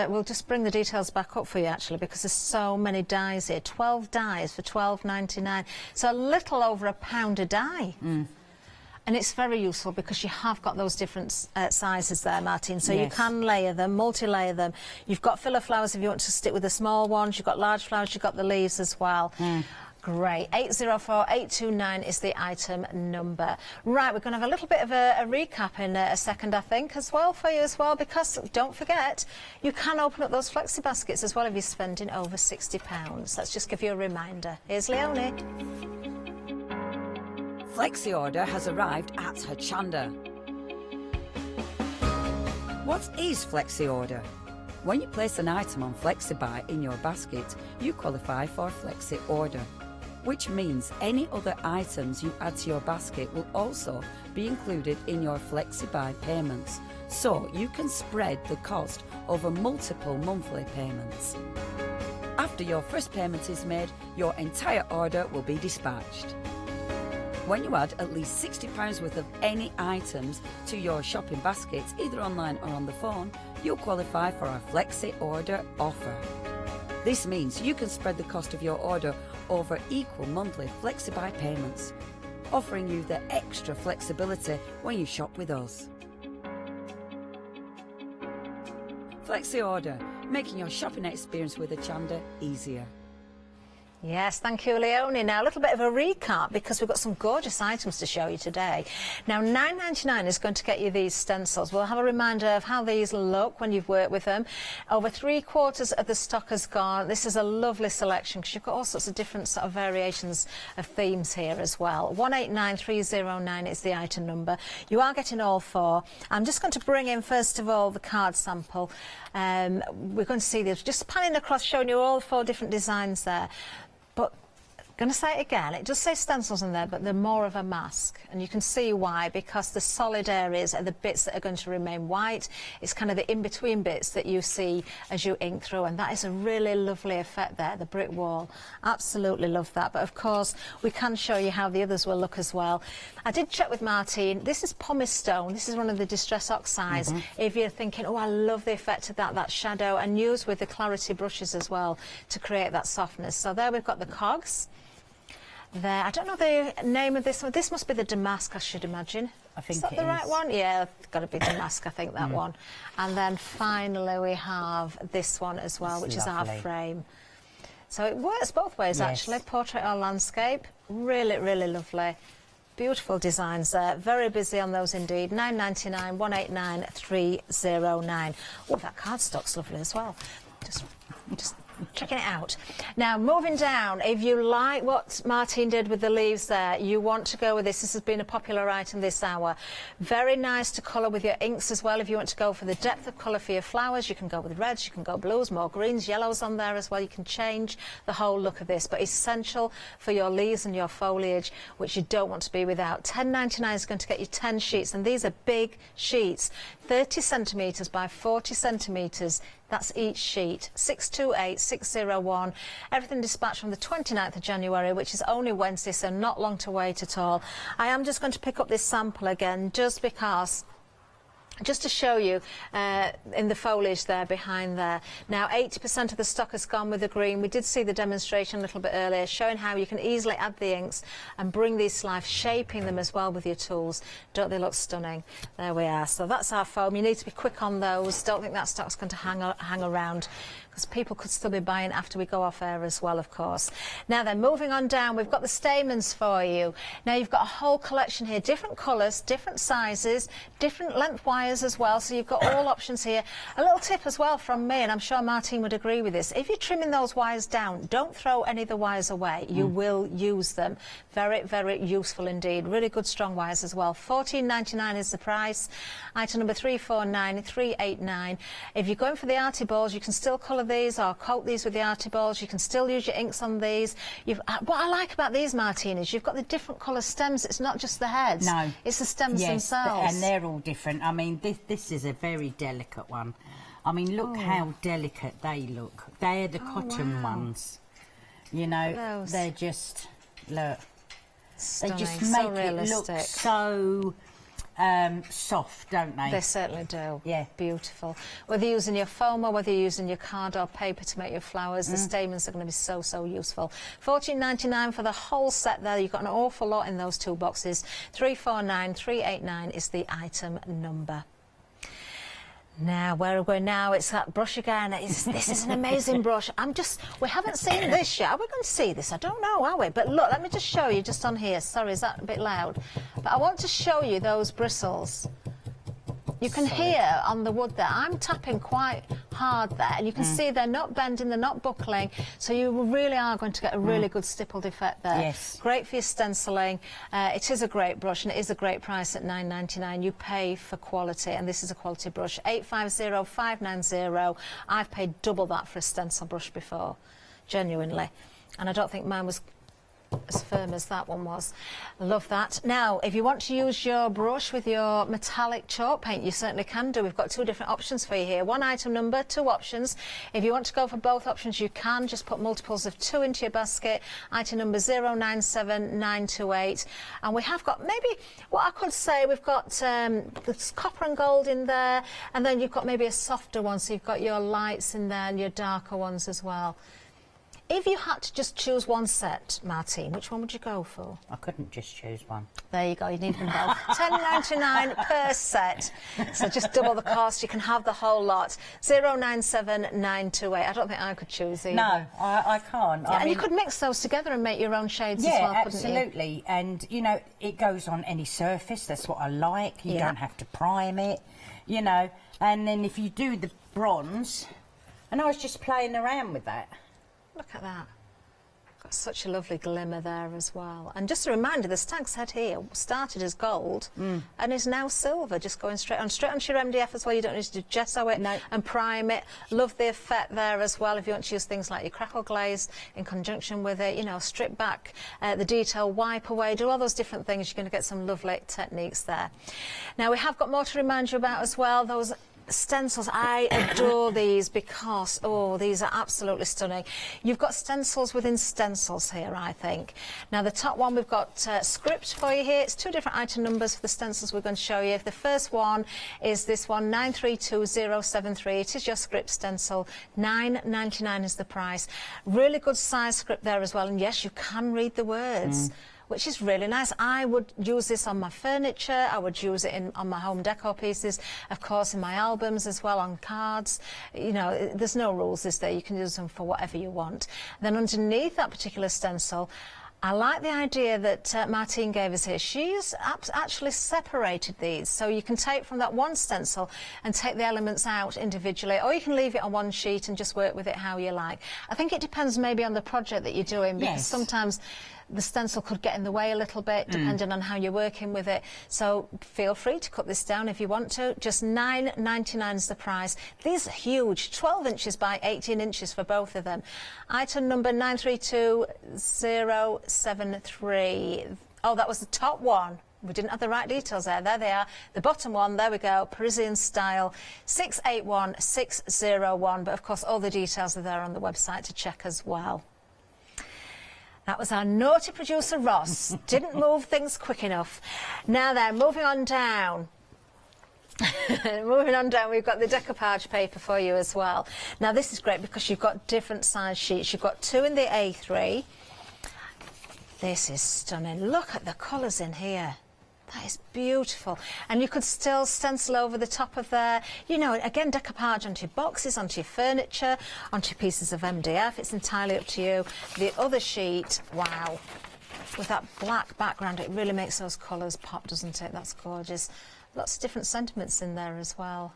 A: we'll just bring the details back up for you actually, because there's so many dies here. 12 dies for $12.99. So a little over £1 a die. And it's very useful because you have got those different sizes there, Martine. So you can layer them, multi-layer them. You've got filler flowers if you want to stick with the small ones. You've got large flowers, you've got the leaves as well. Great. 804-829 is the item number. Right, we're going to have a little bit of a recap in a second, I think, as well for you as well, because don't forget, you can open up those flexi baskets as well if you're spending over £60. Let's just give you a reminder. Here's Leonie.
C: Flexi order has arrived at Hochanda. What is Flexi order? When you place an item on FlexiBuy in your basket, you qualify for Flexi order, which means any other items you add to your basket will also be included in your FlexiBuy payments, so you can spread the cost over multiple monthly payments. After your first payment is made, your entire order will be dispatched. When you add at least £60 worth of any items to your shopping baskets, either online or on the phone, you'll qualify for our Flexi Order offer. This means you can spread the cost of your order over equal monthly FlexiBuy payments, offering you the extra flexibility when you shop with us. Flexi Order, making your shopping experience with Hochanda easier.
A: Yes, thank you, Leonie. Now, a little bit of a recap, because we've got some gorgeous items to show you today. Now, $9.99 is going to get you these stencils. We'll have a reminder of how these look when you've worked with them. Over 3/4 of the stock has gone. This is a lovely selection, because you've got all sorts of different sort of variations of themes here as well. 189309 is the item number. You are getting all 4. I'm just going to bring in, first of all, the card sample. We're going to see this, just panning across, showing you all 4 different designs there. But Going to say it again. It does say stencils in there, but they're more of a mask, and you can see why, because the solid areas are the bits that are going to remain white. It's kind of the in-between bits that you see as you ink through, and that is a really lovely effect there, the brick wall. Absolutely love that. But of course, we can show you how the others will look as well. I did check with Martine. This is pumice stone. This is one of the distress oxides. If you're thinking, oh, I love the effect of that shadow, and use with the clarity brushes as well to create that softness. So there we've got the cogs. There, I don't know the name of this one. This must be the damask, I should imagine.
B: I think
A: is that the right one? Yeah, it's got to be damask, I think, that one. And then finally we have this one as well, which is our frame. So it works both ways, actually, portrait or landscape. Really, really lovely. Beautiful designs there. Very busy on those indeed. £9.99, 189 309. Oh, that cardstock's lovely as well. Just checking it out. Now, moving down, if you like what Martine did with the leaves there, you want to go with this. This has been a popular item this hour. Very nice to colour with your inks as well. If you want to go for the depth of colour for your flowers, you can go with reds, you can go blues, more greens, yellows on there as well. You can change the whole look of this, but essential for your leaves and your foliage, which you don't want to be without. £10.99 is going to get you 10 sheets, and these are big sheets, 30 centimetres by 40 centimetres. That's each sheet. 628601. Everything dispatched from the 29th of January, which is only Wednesday, so not long to wait at all. I am just going to pick up this sample again, just because, just to show you in the foliage there behind there. Now 80% of the stock has gone with the green. We did see the demonstration a little bit earlier showing how you can easily add the inks and bring these to life, shaping them as well with your tools. Don't they look stunning? There we are. So that's our foam. You need to be quick on those. Don't think that stock's going to hang around, because people could still be buying after we go off air as well, of course. Now then, moving on down, we've got the stamens for you. Now you've got a whole collection here, different colours, different sizes, different length wires as well, so you've got all options here. A little tip as well from me, and I'm sure Martine would agree with this: if you're trimming those wires down, don't throw any of the wires away. You will use them. Very, very useful indeed. Really good strong wires as well. £14.99 is the price. Item number 349389. If you're going for the arty balls, you can still colour these or coat these with the arty balls. You can still use your inks on these. What I like about these, Martine, is you've got the different colour stems. It's not just the heads. No. It's the stems themselves.
B: And they're all different. I mean, this is a very delicate one. I mean, look how delicate they look. They're the cotton ones. You know, they're just, look.
A: Stunning.
B: They just make it look so soft, don't they?
A: They certainly do.
B: Yeah.
A: Beautiful. Whether you're using your foam or whether you're using your card or paper to make your flowers, the stamens are going to be so, so useful. £14.99 for the whole set there. You've got an awful lot in those two boxes. 349389 is the item number. Now, where are we going now? It's that brush again. This is an amazing brush. We haven't seen this yet. Are we going to see this? I don't know, are we? But look, let me just show you just on here. Sorry, is that a bit loud? But I want to show you those bristles. You can hear on the wood there, I'm tapping quite hard there, and you can see they're not bending, they're not buckling, so you really are going to get a really good stippled effect there. Yes. Great for your stenciling. It is a great brush, and it is a great price at £9.99. You pay for quality, and this is a quality brush. 850590. I've paid double that for a stencil brush before, genuinely, and I don't think mine was as firm as that one was. Love that. Now, if you want to use your brush with your metallic chalk paint, you certainly can do. We've got two different options for you here. One item number, two options. If you want to go for both options, you can. Just put multiples of 2 into your basket. Item number 097928. And we have got maybe, what I could say, we've got the copper and gold in there, and then you've got maybe a softer one, so you've got your lights in there and your darker ones as well. If you had to just choose one set, Martine, which one would you go for?
B: I couldn't just choose one.
A: There you go, you need them both. £10.99 per set. So just double the cost, you can have the whole lot. 097928. I don't think I could choose either.
B: No, I can't.
A: Yeah, and you could mix those together and make your own shades as well, couldn't you?
B: Yeah, absolutely. And, you know, it goes on any surface. That's what I like. You don't have to prime it, you know. And then if you do the bronze, and I was just playing around with that.
A: Look at that. Got such a lovely glimmer there as well. And just a reminder, the stag's head here started as gold and is now silver, just going straight onto your MDF as well. You don't need to gesso it and prime it. Love the effect there as well. If you want to use things like your crackle glaze in conjunction with it, you know, strip back the detail, wipe away, do all those different things. You're going to get some lovely techniques there. Now, we have got more to remind you about as well, those stencils. I adore these because, oh, these are absolutely stunning. You've got stencils within stencils here, I think. Now, the top one, we've got script for you here. It's 2 different item numbers for the stencils we're going to show you. The first one is this one, 932073. It is your script stencil. $9.99 is the price. Really good size script there as well. And yes, you can read the words. Which is really nice. I would use this on my furniture. I would use it on my home decor pieces, of course, in my albums as well, on cards. You know, there's no rules, is there? You can use them for whatever you want. Then underneath that particular stencil, I like the idea that Martine gave us here. She's actually separated these, so you can take from that one stencil and take the elements out individually, or you can leave it on one sheet and just work with it how you like. I think it depends maybe on the project that you're doing, because sometimes the stencil could get in the way a little bit, depending on how you're working with it. So feel free to cut this down if you want to. Just $9.99 is the price. These are huge, 12 inches by 18 inches for both of them. Item number 932073. Oh, that was the top one. We didn't have the right details there. There they are. The bottom one, there we go, Parisian style, 681601. But of course, all the details are there on the website to check as well. That was our naughty producer, Ross. Didn't move things quick enough. Now then, moving on down. Moving on down, we've got the decoupage paper for you as well. Now, this is great because you've got different size sheets. You've got 2 in the A3. This is stunning. Look at the colours in here. That is beautiful. And you could still stencil over the top of there. You know, again, decoupage onto your boxes, onto your furniture, onto pieces of MDF. It's entirely up to you. The other sheet, wow. With that black background, it really makes those colours pop, doesn't it? That's gorgeous. Lots of different sentiments in there as well.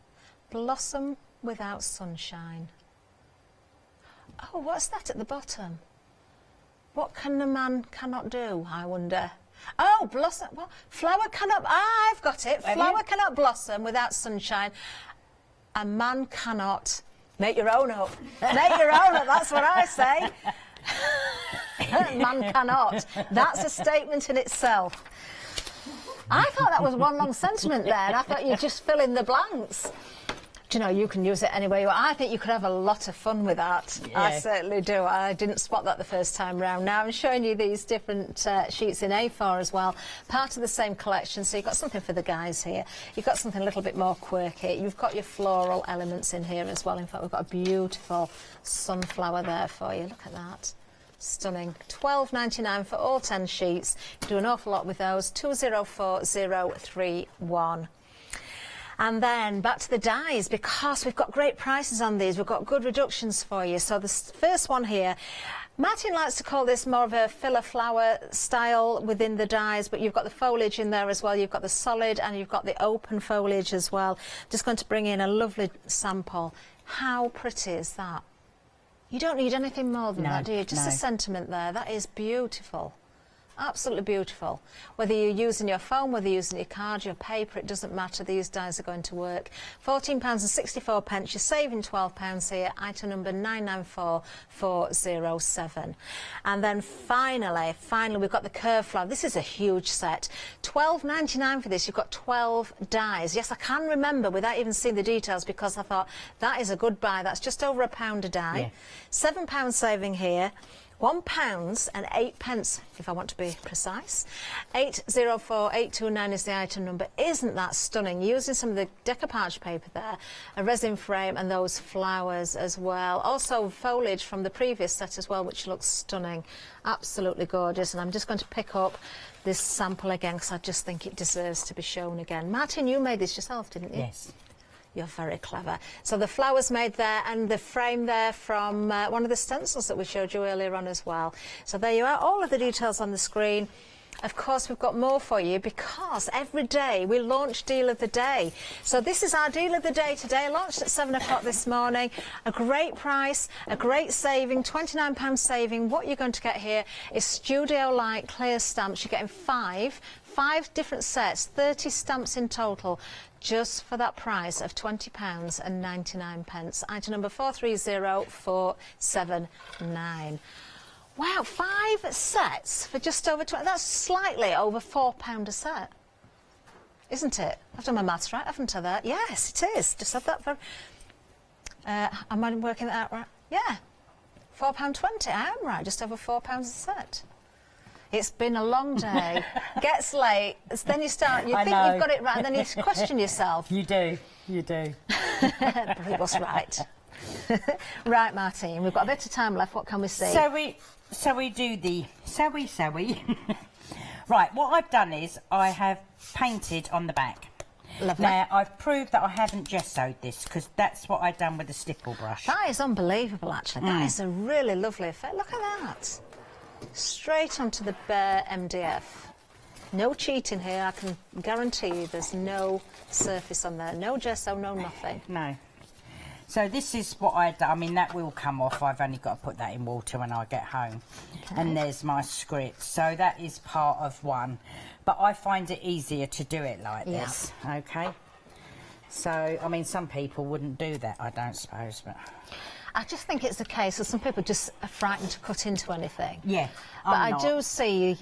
A: Blossom without sunshine. Oh, what's that at the bottom? What can a man cannot do, I wonder? Oh, blossom. What? Flower cannot. Ah, I've got it. Flower cannot blossom without sunshine. A man cannot. Make your own up. Make your own up. That's what I say. Man cannot. That's a statement in itself. I thought that was one long sentiment there, and I thought you'd just fill in the blanks. Do you know, you can use it anyway. I think you could have a lot of fun with that. Yeah. I certainly do. I didn't spot that the first time round. Now I'm showing you these different sheets in A4 as well, part of the same collection. So you've got something for the guys here. You've got something a little bit more quirky. You've got your floral elements in here as well. In fact, we've got a beautiful sunflower there for you. Look at that. Stunning. $12.99 for all 10 sheets. You do an awful lot with those. 204031. And then back to the dies, because we've got great prices on these. We've got good reductions for you. So the first one here, Martin likes to call this more of a filler flower style within the dies, but you've got the foliage in there as well. You've got the solid and you've got the open foliage as well. Just going to bring in a lovely sample. How pretty is that? You don't need anything more than that, do you? Just a sentiment there. That is beautiful. Absolutely beautiful. Whether you're using your phone, whether you're using your card, your paper, it doesn't matter. These dies are going to work. £14.64. You're saving £12 here. Item number 994407. And then finally, we've got the curved flower. This is a huge set. £12.99 for this. You've got 12 dies. Yes, I can remember without even seeing the details, because I thought that is a good buy. That's just over £1 a die. Yeah. £7 saving here. £1.08, if I want to be precise. 804829 is the item number. Isn't that stunning? Using some of the decoupage paper there, a resin frame, and those flowers as well. Also foliage from the previous set as well, which looks stunning. Absolutely gorgeous. And I'm just going to pick up this sample again, because I just think it deserves to be shown again. Martin, you made this yourself, didn't you?
B: Yes.
A: You're very clever. So the flowers made there, and the frame there from one of the stencils that we showed you earlier on as well. So there you are, all of the details on the screen. Of course, we've got more for you because every day we launch Deal of the Day. So this is our Deal of the Day today, launched at 7 o'clock this morning. A great price, a great saving, £29 saving. What you're going to get here is Studio Light clear stamps. You're getting five different sets, 30 stamps in total, just for that price of £20.99. Item number 430479. Wow, 5 sets for just over 20. That's slightly over £4 a set, isn't it? I've done my maths right, haven't I? There, yes, it is. Just had that for. Am I working that out right? Yeah, £4.20. I am right. Just over £4 a set. It's been a long day. Gets late. Then you start. You think you've got it right, and then you question yourself.
B: You do. You do.
A: But it was right. Right, Martine. We've got a bit of time left. What can we see?
B: So we do the sewy. Right, what I've done is I have painted on the back.
A: Lovely.
B: Now, I've proved that I haven't gessoed this because that's what I've done with the stipple brush.
A: That is unbelievable, actually. That is a really lovely effect. Look at that. Straight onto the bare MDF. No cheating here. I can guarantee you there's no surface on there. No gesso, no nothing.
B: No. So this is what I've done. I mean, that will come off. I've only got to put that in water when I get home. Okay. And there's my script. So that is part of one. But I find it easier to do it like this, okay? So, I mean, some people wouldn't do that, I don't suppose, but...
A: I just think it's a case of some people just are frightened to cut into anything.
B: Yeah,
A: but I do see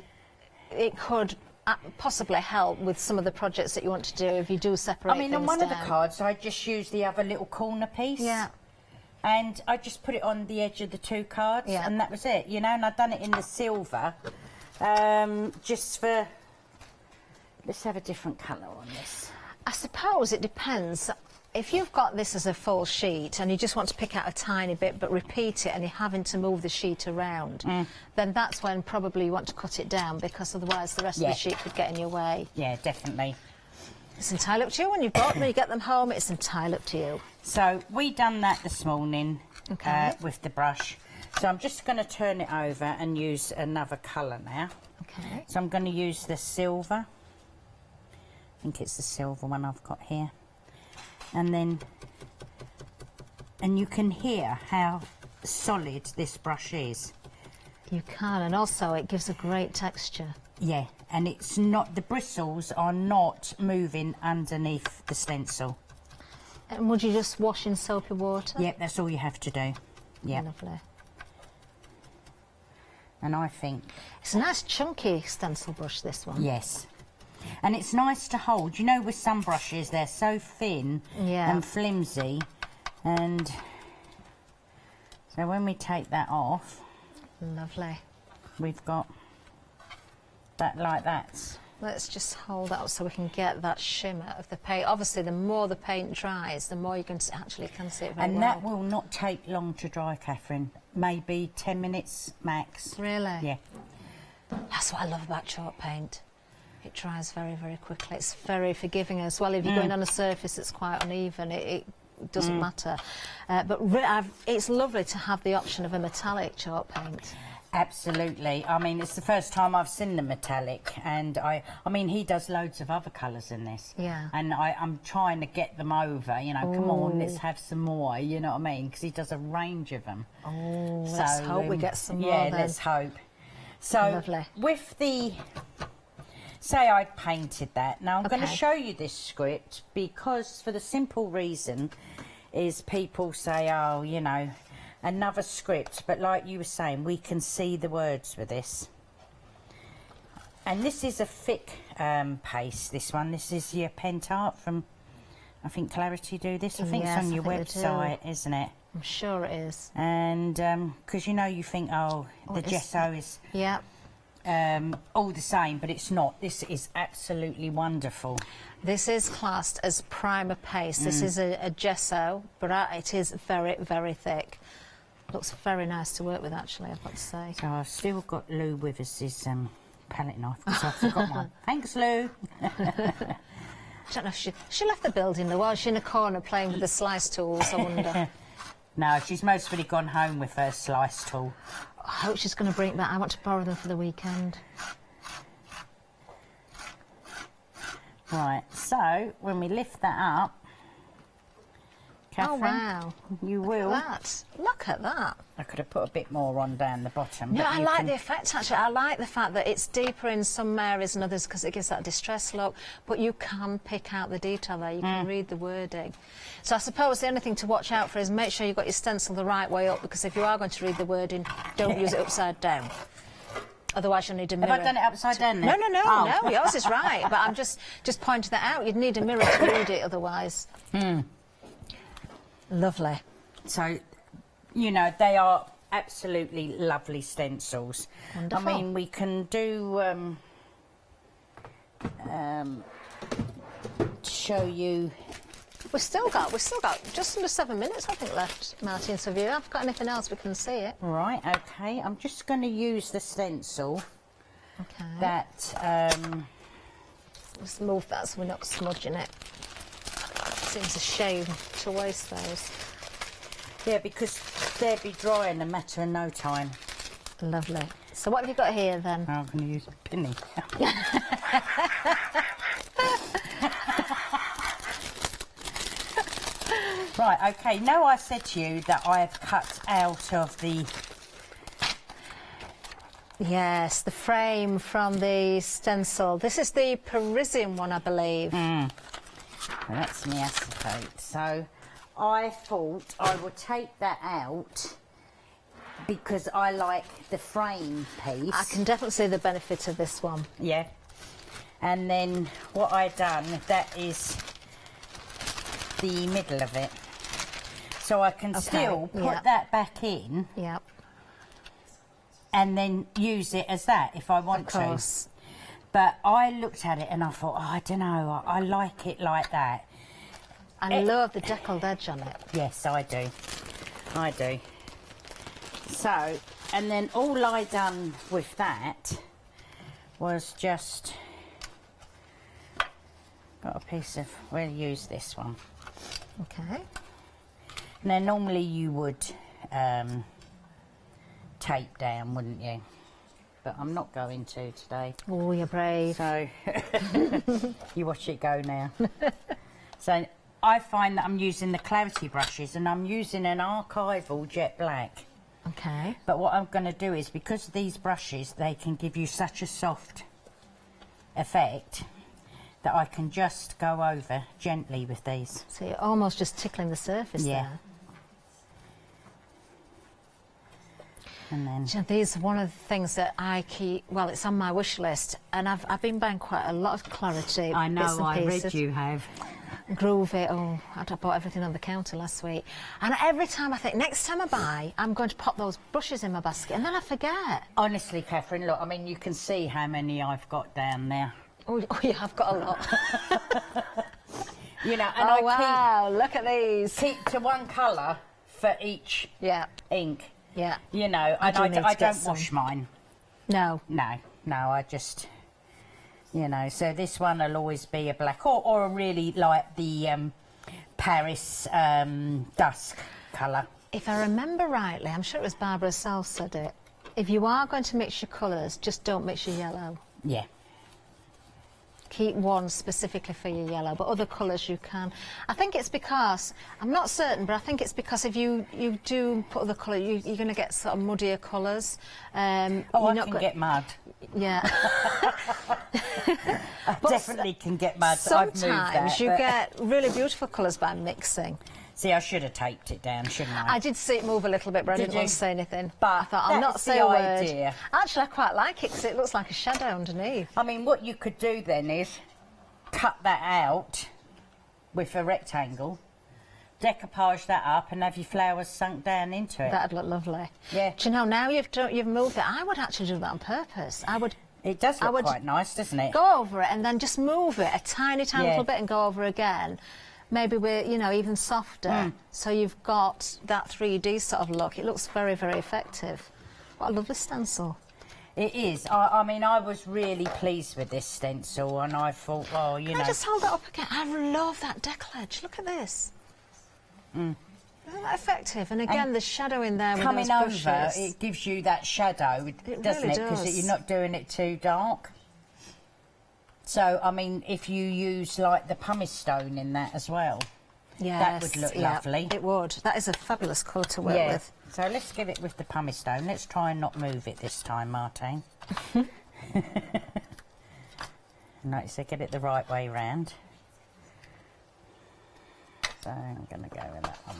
A: it could possibly help with some of the projects that you want to do if you do separate things down.
B: On one of the cards, I just used the other little corner piece.
A: Yeah.
B: And I just put it on the edge of the 2 cards, and that was it, you know, and I've done it in the silver, just for... Let's have a different colour on this.
A: I suppose it depends. If you've got this as a full sheet and you just want to pick out a tiny bit but repeat it and you're having to move the sheet around, then that's when probably you want to cut it down because otherwise the rest of the sheet could get in your way. Yeah,
B: definitely.
A: It's entirely up to you. When you've bought them, you get them home, it's entirely up to you.
B: So we done that this morning with the brush. So I'm just going to turn it over and use another colour now.
A: Okay.
B: So I'm going to use the silver. I think it's the silver one I've got here. And then, and you can hear how solid this brush is.
A: You can, and also it gives a great texture.
B: Yeah, and it's not, the bristles are not moving underneath the stencil.
A: And would you just wash in soapy water?
B: Yep, that's all you have to do. Yeah.
A: Lovely.
B: And I think...
A: It's a nice chunky stencil brush, this one.
B: Yes. And it's nice to hold. You know, with some brushes, they're so thin and flimsy. And so when we take that off...
A: Lovely.
B: We've got that like that.
A: Let's just hold that up so we can get that shimmer of the paint. Obviously, the more the paint dries, the more you can actually see it very well.
B: And that will not take long to dry, Catherine. Maybe 10 minutes max.
A: Really?
B: Yeah.
A: That's what I love about chalk paint. It dries very, very quickly. It's very forgiving as well. If you're going on a surface that's quite uneven, it doesn't matter. But it's lovely to have the option of a metallic chalk paint.
B: Absolutely. I mean, it's the first time I've seen the metallic, and I mean, he does loads of other colours in this.
A: Yeah.
B: And I'm trying to get them over, you know, come on, let's have some more, you know what I mean? Because he does a range of them.
A: Oh, so, let's hope we get some more then.
B: Yeah, let's hope. So,
A: lovely.
B: With the... Say I painted that. Now I'm going to show you this script because for the simple reason is people say, oh, you know, another script. But like you were saying, we can see the words with this. And this is a thick paste, this one. This is your Pent Art from, I think Clarity do this. I think it's on your website, isn't it?
A: I'm sure it is.
B: And because, you know, you think, oh the gesso is...
A: Yeah.
B: All the same, but it's not. This is absolutely wonderful.
A: This is classed as primer paste. This is a gesso, but it is very, very thick. Looks very nice to work with, actually, I've got to say.
B: So I've still got Lou Withers' palette knife because I forgot mine. Thanks, Lou.
A: I don't know if she left the building, Lou, while she's in a corner playing with the slice tools, I wonder.
B: No, she's mostly gone home with her slice tool.
A: I hope she's going to bring it back. I want to borrow them for the weekend.
B: Right, so when we lift that up, Catherine,
A: Oh, wow.
B: you will.
A: Look at that.
B: I could have put a bit more on down the bottom.
A: No,
B: but
A: I
B: you
A: like
B: can...
A: the effect, actually. I like the fact that it's deeper in some areas than others because it gives that distressed look, but you can pick out the detail there. You can read the wording. So I suppose the only thing to watch out for is make sure you've got your stencil the right way up, because if you are going to read the wording, don't use it upside down. Otherwise, you'll need a mirror.
B: Have I done it upside down then?
A: No, yours is right. But I'm just pointing that out. You'd need a mirror to read it otherwise. Lovely.
B: So, you know, they are absolutely lovely stencils.
A: Wonderful.
B: I mean, we can do, show you...
A: We've still got just under 7 minutes, I think, left, Martin. So if you have got anything else, we can see it.
B: Right, okay. I'm just going to use the stencil.
A: Okay.
B: That,
A: Let's move that so we're not smudging it. Seems a shame to waste those.
B: yeah, because they'll be dry in a matter of no time.
A: Lovely. So what have you got here then?
B: I'm going to use a penny. Right, okay. Now I said to you that I have cut out of the...
A: Yes, the frame from the stencil. This is the Parisian one, I believe.
B: Well, that's my acetate. So I thought I would take that out because I like the frame piece.
A: I can definitely see the benefit of this one.
B: Yeah. And then what I done, that is the middle of it. So I can still put that back in.
A: Yep.
B: And then use it as that if I want to. But I looked at it and I thought, oh, I don't know, I like it like that.
A: I love the deckled edge on it.
B: Yes, I do. I do. So, and then all I done with that was just got a piece of, we'll use this one.
A: Okay.
B: Now normally you would tape down, wouldn't you? But I'm not going to today.
A: Oh, you're brave.
B: So you watch it go now. So I find that I'm using the clarity brushes and I'm using an archival jet black.
A: Okay.
B: But what I'm going to do is, because these brushes, they can give you such a soft effect that I can just go over gently with these.
A: So you're almost just tickling the surface there.
B: And then...
A: You know, these are one of the things that I keep, well, it's on my wish list, and I've been buying quite a lot of clarity.
B: I know,
A: bits and
B: I
A: pieces.
B: read you have.
A: Groovy, oh, I bought everything on the counter last week. And every time I think, next time I buy, I'm going to pop those brushes in my basket, and then I forget.
B: Honestly, Catherine, look, I mean, you can see how many I've got down there.
A: Oh yeah, I've got a lot.
B: You know, and
A: wow, look at these.
B: Keep to one colour for each ink.
A: Yeah.
B: You know, and I don't wash mine.
A: No.
B: No, I just, you know, so this one will always be a black or a really like the Paris dusk colour.
A: If I remember rightly, I'm sure it was Barbara herself said it, if you are going to mix your colours, just don't mix your yellow.
B: Yeah.
A: Keep one specifically for your yellow, but other colours you can. I think it's because, I'm not certain, but I think it's because if you do put other colour, you're going to get sort of muddier colours.
B: I can get mud.
A: Yeah.
B: I definitely can get mud.
A: Sometimes you get really beautiful colours by mixing.
B: See, I should have taped it down, shouldn't I?
A: I did see it move a little bit, but I didn't want to say anything.
B: But
A: I thought, I'll not say a
B: idea.
A: word. Actually, I quite like it because it looks like a shadow underneath.
B: I mean, what you could do then is cut that out with a rectangle, decoupage that up and have your flowers sunk down into it.
A: That'd look lovely.
B: Yeah.
A: Do you know, now you've moved it, I would actually do that on purpose.
B: It does look quite nice, doesn't it?
A: Go over it and then just move it a tiny little bit and go over again. Maybe we're, you know, even softer. So you've got that 3D sort of look. It looks very, very effective. What a lovely stencil.
B: It is. I mean, I was really pleased with this stencil and I thought, well, you know...
A: Can I just hold that up again? I love that decal edge. Look at this. Isn't that effective? And again, the shadow in there with those brushes.
B: Coming over, it gives you that shadow, doesn't it? Because you're not doing it too dark. So, I mean, if you use like the pumice stone in that as well, that would look lovely.
A: It would. That is a fabulous colour to work with.
B: So let's get it with the pumice stone. Let's try and not move it this time, Martine. Right, so get it the right way round. So I'm going to go with that one.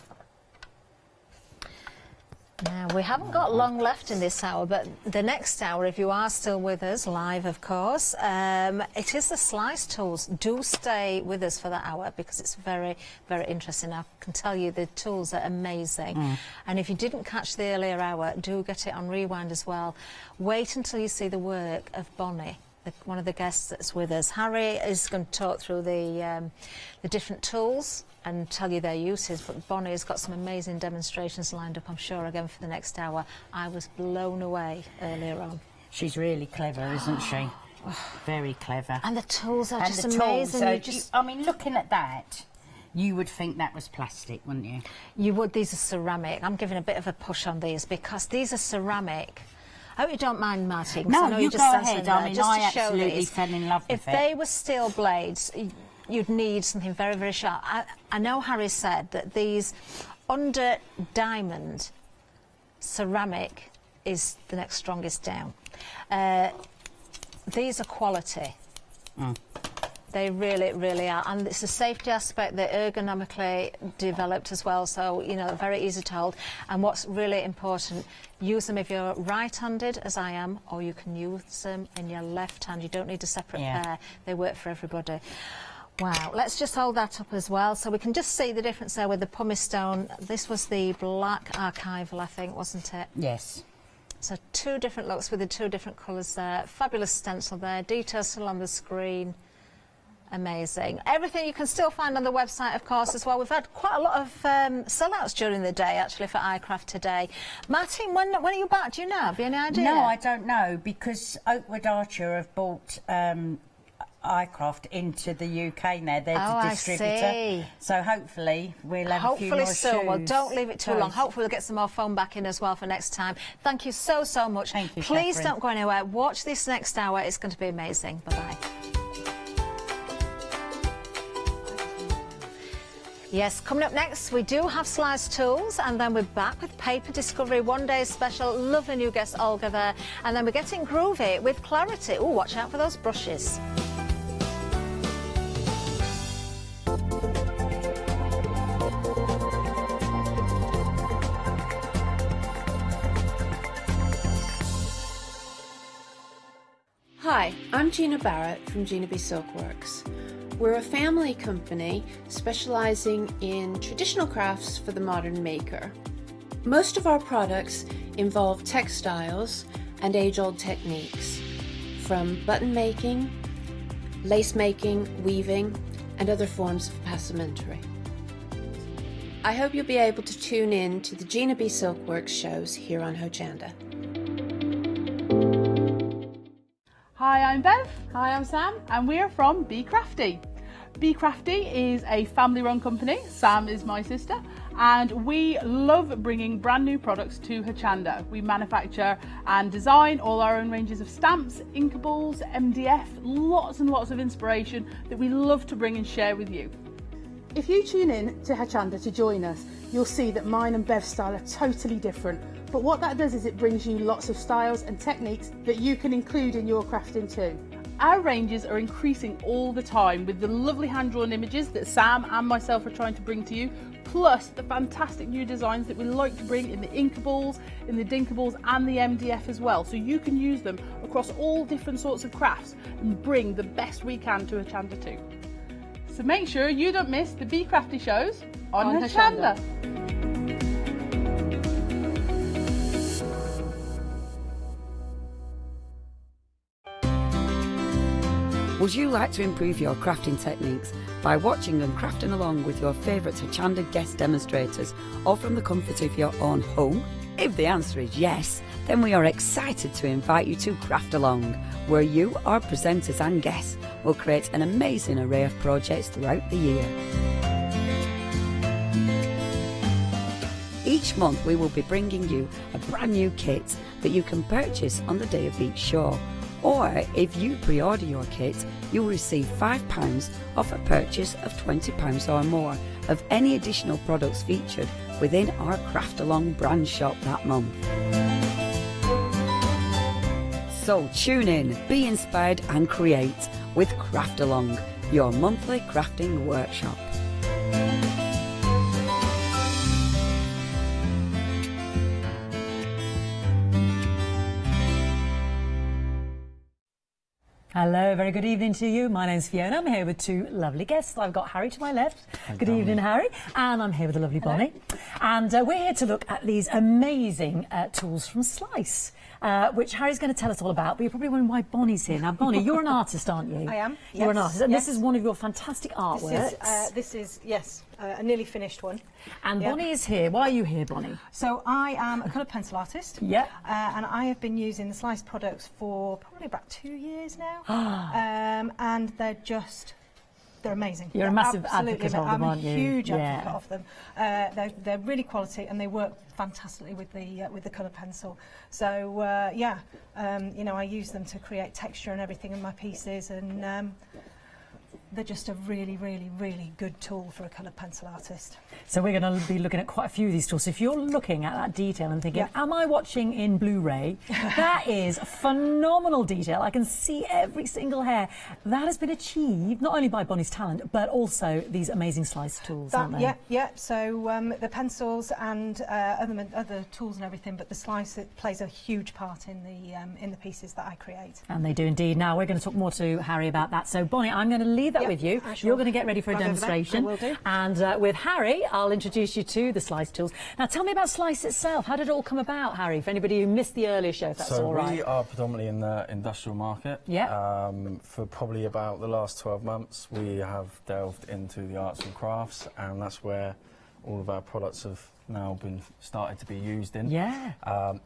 A: Now, we haven't got long left in this hour, but the next hour, if you are still with us, live of course, it is the slice tools. Do stay with us for that hour because it's very, very interesting. I can tell you the tools are amazing. And if you didn't catch the earlier hour, do get it on rewind as well. Wait until you see the work of Bonnie, one of the guests that's with us. Harry is going to talk through the different tools and tell you their uses, but Bonnie has got some amazing demonstrations lined up, I'm sure, again for the next hour. I was blown away earlier on.
B: She's really clever, isn't she? Very clever.
A: And the tools are
B: and
A: just
B: the
A: amazing.
B: Tools, I mean, looking at that, you would think that was plastic, wouldn't you?
A: You would. These are ceramic. I'm giving a bit of a push on these because these are ceramic. I hope you don't mind, Martin.
B: No,
A: I know
B: you
A: just
B: go ahead. I mean, I absolutely fell in love with
A: it. If they were steel blades, you'd need something very, very sharp. I know Harry said that these under diamond ceramic is the next strongest down. These are quality. They really, really are. And it's a safety aspect. They're ergonomically developed as well, so, you know, very easy to hold. And what's really important, use them if you're right-handed, as I am, or you can use them in your left hand. You don't need a separate pair. They work for everybody. Wow, let's just hold that up as well, so we can just see the difference there with the pumice stone. This was the black archival, I think, wasn't it?
B: Yes.
A: So two different looks with the two different colours there. Fabulous stencil there, details still on the screen. Amazing. Everything you can still find on the website, of course, as well. We've had quite a lot of sellouts during the day, actually, for iCraft today. Martin, when are you back? Do you know? Have you any idea?
B: No, I don't know, because Oakwood Archer have bought iCraft into the UK now. They're the distributor.
A: I see.
B: So hopefully we'll have a few more
A: Hopefully soon. Well, don't leave it too long.
B: Toes.
A: Hopefully we'll get some more phone back in as well for next time. Thank you so, so much.
B: Thank you,
A: Please
B: Catherine.
A: don't go anywhere. Watch this next hour. It's going to be amazing. Bye-bye. Yes, coming up next, we do have slice tools, and then we're back with Paper Discovery One Day Special. Lovely new guest, Olga, there. And then we're getting groovy with Clarity. Oh, watch out for those brushes.
D: Hi, I'm Gina Barrett from Gina B Silkworks. We're a family company specializing in traditional crafts for the modern maker. Most of our products involve textiles and age-old techniques, from button making, lace making, weaving, and other forms of passementerie. I hope you'll be able to tune in to the Gina B Silkworks shows here on Hochanda.
E: Hi, I'm Bev. Hi, I'm Sam. And we're from Be Crafty. Be Crafty is a family-run company. Sam is my sister. And we love bringing brand new products to Hochanda. We manufacture and design all our own ranges of stamps, inkables, MDF, lots and lots of inspiration that we love to bring and share with you. If you tune in to Hochanda to join us, you'll see that mine and Bev's style are totally different. But what that does is it brings you lots of styles and techniques that you can include in your crafting too. Our ranges are increasing all the time with the lovely hand-drawn images that Sam and myself are trying to bring to you, plus the fantastic new designs that we like to bring in the inkables, in the dinkables and the MDF as well, so you can use them across all different sorts of crafts and bring the best we can to Hochanda too. So make sure you don't miss the Be Crafty shows on Hochanda.
C: Would you like to improve your crafting techniques by watching and crafting along with your favourite Hochanda guest demonstrators, or from the comfort of your own home? If the answer is yes, then we are excited to invite you to Craft Along, where you, our presenters and guests, will create an amazing array of projects throughout the year. Each month we will be bringing you a brand new kit that you can purchase on the day of each show, Or if you pre-order your kit, you'll receive £5 off a purchase of £20 or more of any additional products featured within our Craft Along brand shop that month. So tune in, be inspired and create with Craft Along, your monthly crafting workshop.
F: Hello, very good evening to you. My name's Fiona. I'm here with two lovely guests. I've got Harry to my left. Good evening, Harry. And I'm here with the lovely Bonnie. And we're here to look at these amazing tools from Slice, which Harry's going to tell us all about. But you're probably wondering why Bonnie's here. Now, Bonnie, you're an artist, aren't you?
G: I am.
F: You're an
G: yes,
F: artist. And
G: yes.
F: this is one of your fantastic artworks.
G: This is yes, a nearly finished one.
F: And Bonnie is here. Why are you here, Bonnie?
G: So I am a coloured pencil artist.
F: Yeah.
G: And I have been using the Slice products for probably about 2 years now. And they're amazing.
F: You're a massive advocate of them, aren't you?
G: I'm a huge advocate of them. They're really quality and they work fantastically with the colour pencil. So you know, I use them to create texture and everything in my pieces, and they're just a really, really, really good tool for a coloured pencil artist.
F: So we're going to be looking at quite a few of these tools. So if you're looking at that detail and thinking, am I watching in Blu-ray? That is phenomenal detail. I can see every single hair. That has been achieved not only by Bonnie's talent, but also these amazing Slice tools, aren't they?
G: Yeah. So the pencils and other tools and everything, but the Slice, it plays a huge part in the pieces that I create.
F: And they do indeed. Now we're going to talk more to Harry about that. So Bonnie, I'm going to leave that with you. You're going to get ready for a demonstration.
G: I will do.
F: And with Harry, I'll introduce you to the Slice tools. Now tell me about Slice itself. How did it all come about, Harry, for anybody who missed the earlier show, if that's all right?
H: So we are predominantly in the industrial market.
F: Yeah.
H: For probably about the last 12 months, we have delved into the arts and crafts, and that's where all of our products have now been started to be used in.
F: Yeah.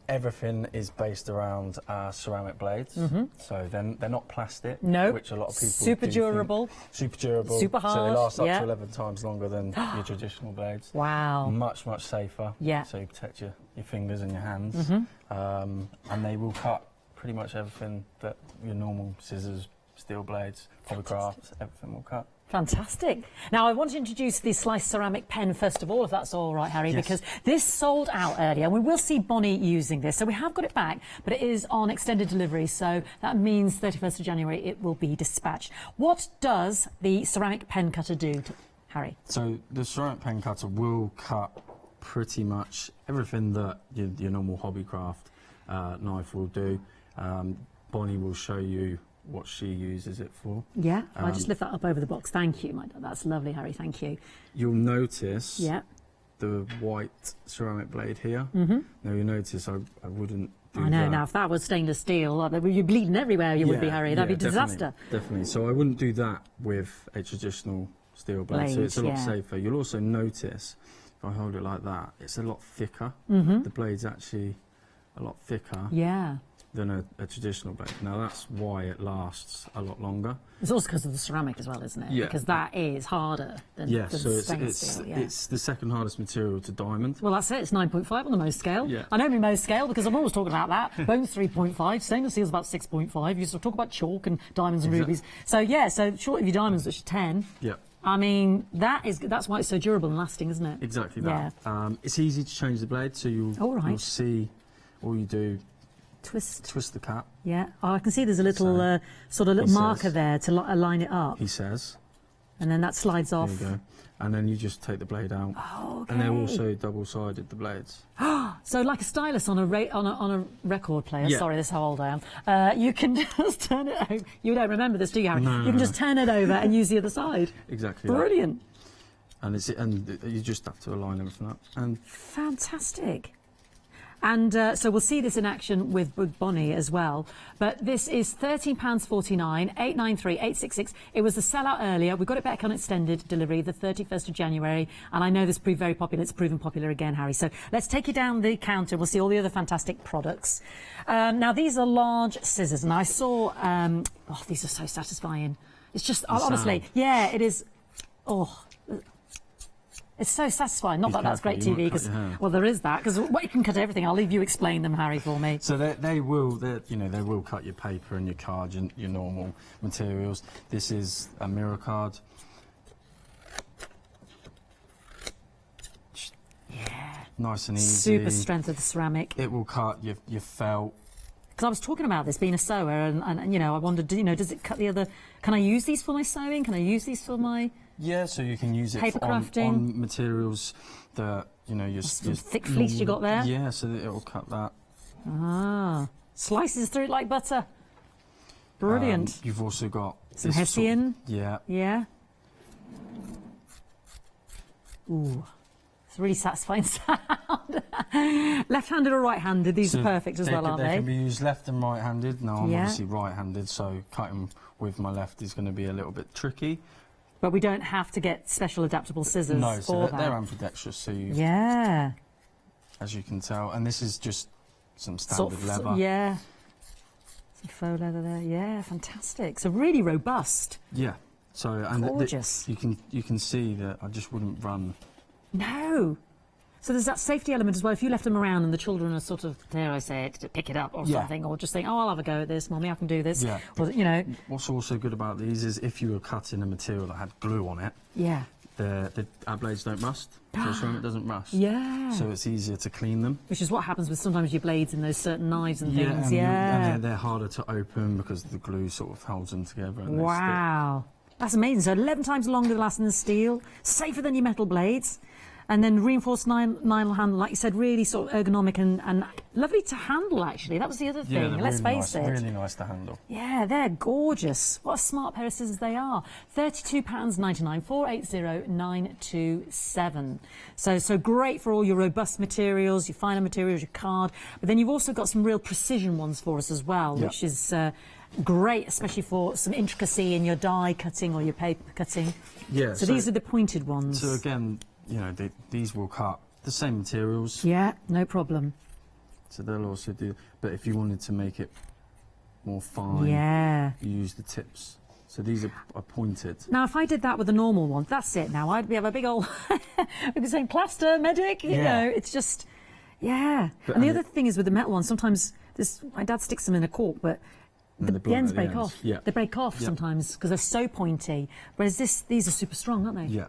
H: Everything is based around ceramic blades, so then they're not plastic,
F: no,
H: which a lot of people
F: super durable,
H: super durable,
F: super hard,
H: so they last up to 11 times longer than your traditional blades.
F: Wow.
H: Much safer.
F: Yeah.
H: So you protect your fingers and your hands, and they will cut pretty much everything that your normal scissors, steel blades, papercraft, everything will cut.
F: Fantastic. Now, I want to introduce the Slice ceramic pen first of all, if that's all right, Harry, because this sold out earlier. We will see Bonnie using this. So we have got it back, but it is on extended delivery. So that means 31st of January it will be dispatched. What does the ceramic pen cutter do, Harry?
H: So the ceramic pen cutter will cut pretty much everything that your normal hobbycraft knife will do. Bonnie will show you what she uses it for.
F: Yeah, I'll just lift that up over the box. Thank you. That's lovely, Harry. Thank you.
H: You'll notice
F: the
H: white ceramic blade here. Now you'll notice I wouldn't do
F: I know,
H: that.
F: now if that was stainless steel, you're bleeding everywhere, you would be, Harry. That'd be a disaster.
H: Definitely. So I wouldn't do that with a traditional steel blade. So it's a lot safer. You'll also notice, if I hold it like that, it's a lot thicker. The blade's actually a lot thicker.
F: Yeah.
H: Than a traditional blade. Now that's why it lasts a lot longer.
F: It's also because of the ceramic as well, isn't it?
H: Yeah.
F: Because that is harder than,
H: so
F: stainless steel. Yeah.
H: It's the second hardest material to diamond.
F: Well, that's it. It's 9.5 on the Mohs scale.
H: Yeah.
F: I know my Mohs scale because I'm always talking about that. Bone's 3.5. Stainless steel's about 6.5. You used to talk about chalk and diamonds and rubies. So yeah. So short of your diamonds, which are 10.
H: Yeah.
F: I mean, that's why it's so durable and lasting, isn't it?
H: Exactly that.
F: Yeah.
H: It's easy to change the blade, so you'll see all you do. Twist the cap.
F: Yeah. Oh, I can see there's a little sort of little marker there to line it up.
H: He says.
F: And then that slides off.
H: There you go. And then you just take the blade out.
F: Oh, okay.
H: And they're also double-sided, the blades.
F: So like a stylus on a record player. Yeah. Sorry, this is how old I am. You can just turn it over. You don't remember this, do you, Harry?
H: No.
F: You can just turn it over and use the other side.
H: Exactly.
F: Brilliant.
H: And you just have to align everything up. And
F: fantastic. And so we'll see this in action with Bonnie as well. But this is £13.49, 893 866. It was the sellout earlier. We got it back on extended delivery the 31st of January. And I know this proved very popular. It's proven popular again, Harry. So let's take you down the counter. We'll see all the other fantastic products. Now, these are large scissors. And I saw... oh, these are so satisfying. It's just... honestly, yeah, it is... Oh... It's so satisfying. Not
H: Be
F: that that's great
H: careful,
F: TV,
H: you might cut
F: because,
H: your hair.
F: well, there is that, because you can cut everything. I'll leave you explain them, Harry, for me.
H: So they will cut your paper and your card, your normal materials. This is a mirror card.
F: Yeah.
H: Nice and easy.
F: Super strength of the ceramic.
H: It will cut your felt.
F: Because I was talking about this being a sewer, and you know, I wondered, you know, does it cut the other? Can I use these for my sewing? Can I use these for my?
H: Yeah, so you can use it
F: Paper
H: on
F: crafting.
H: materials that, you know, your
F: Thick fleece you got there.
H: Yeah, so that it will cut that.
F: Ah, slices through it like butter. Brilliant.
H: You've also got
F: Some
H: this sort of-
F: Hessian.
H: yeah.
F: Yeah. Ooh, it's a really satisfying sound. Left-handed or right-handed? These
H: So
F: are perfect as well, aren't
H: they
F: they?
H: can be used left and right-handed. Now, I'm
F: Yeah.
H: obviously right-handed, so cutting with my left is going to be a little bit tricky.
F: But we don't have to get special adaptable scissors
H: No,
F: for
H: so
F: that.
H: they're ambidextrous, so you,
F: Yeah.
H: as you can tell. And this is just some standard leather.
F: Yeah. Some faux leather there. Yeah, fantastic. So really robust.
H: Yeah. So and
F: Gorgeous.
H: you can see that I just wouldn't run.
F: No. So there's that safety element as well. If you left them around and the children are sort of, dare I say it, to pick it up or
H: Yeah.
F: something, or just think, oh, I'll have a go at this, Mummy, I can do this.
H: Yeah.
F: Or, you know,
H: What's also good about these is if you were cutting a material that had glue on it,
F: yeah.
H: our blades don't rust. So ceramic doesn't rust.
F: Yeah.
H: So it's easier to clean them.
F: Which is what happens with sometimes your blades and those certain knives and
H: Yeah,
F: things.
H: and,
F: Yeah.
H: and they're harder to open because the glue sort of holds them together. And they
F: Wow. That's amazing. So 11 times longer lasting than steel, safer than your metal blades, and then reinforced nylon handle, like you said, really sort of ergonomic and lovely to handle, actually. That was the other
H: stick. Yeah,
F: thing.
H: they're
F: Let's
H: really
F: face
H: nice,
F: it.
H: really nice to handle.
F: Yeah, they're gorgeous. What a smart pair of scissors they are. £32.99, 480927. So great for all your robust materials, your finer materials, your card. But then you've also got some real precision ones for us as well,
H: Yeah.
F: which is great, especially for some intricacy in your die cutting or your paper cutting.
H: Yeah.
F: So these are the pointed ones.
H: So again, you know, these will cut the same materials.
F: Yeah, no problem.
H: So they'll also do. But if you wanted to make it more fine,
F: Yeah.
H: you use the tips. So these are pointed.
F: Now, if I did that with a normal one, that's it now. I'd have a big old, we could say plaster, medic, you
H: Yeah.
F: know, it's just, yeah.
H: But-
F: and the
H: and
F: other thing is with the metal ones, sometimes my dad sticks them in a cork, but
H: And
F: the
H: they're blunt
F: ends
H: at the
F: break
H: ends.
F: off.
H: Yeah.
F: They break off
H: Yeah.
F: sometimes because they're so pointy. Whereas these are super strong, aren't they?
H: Yeah.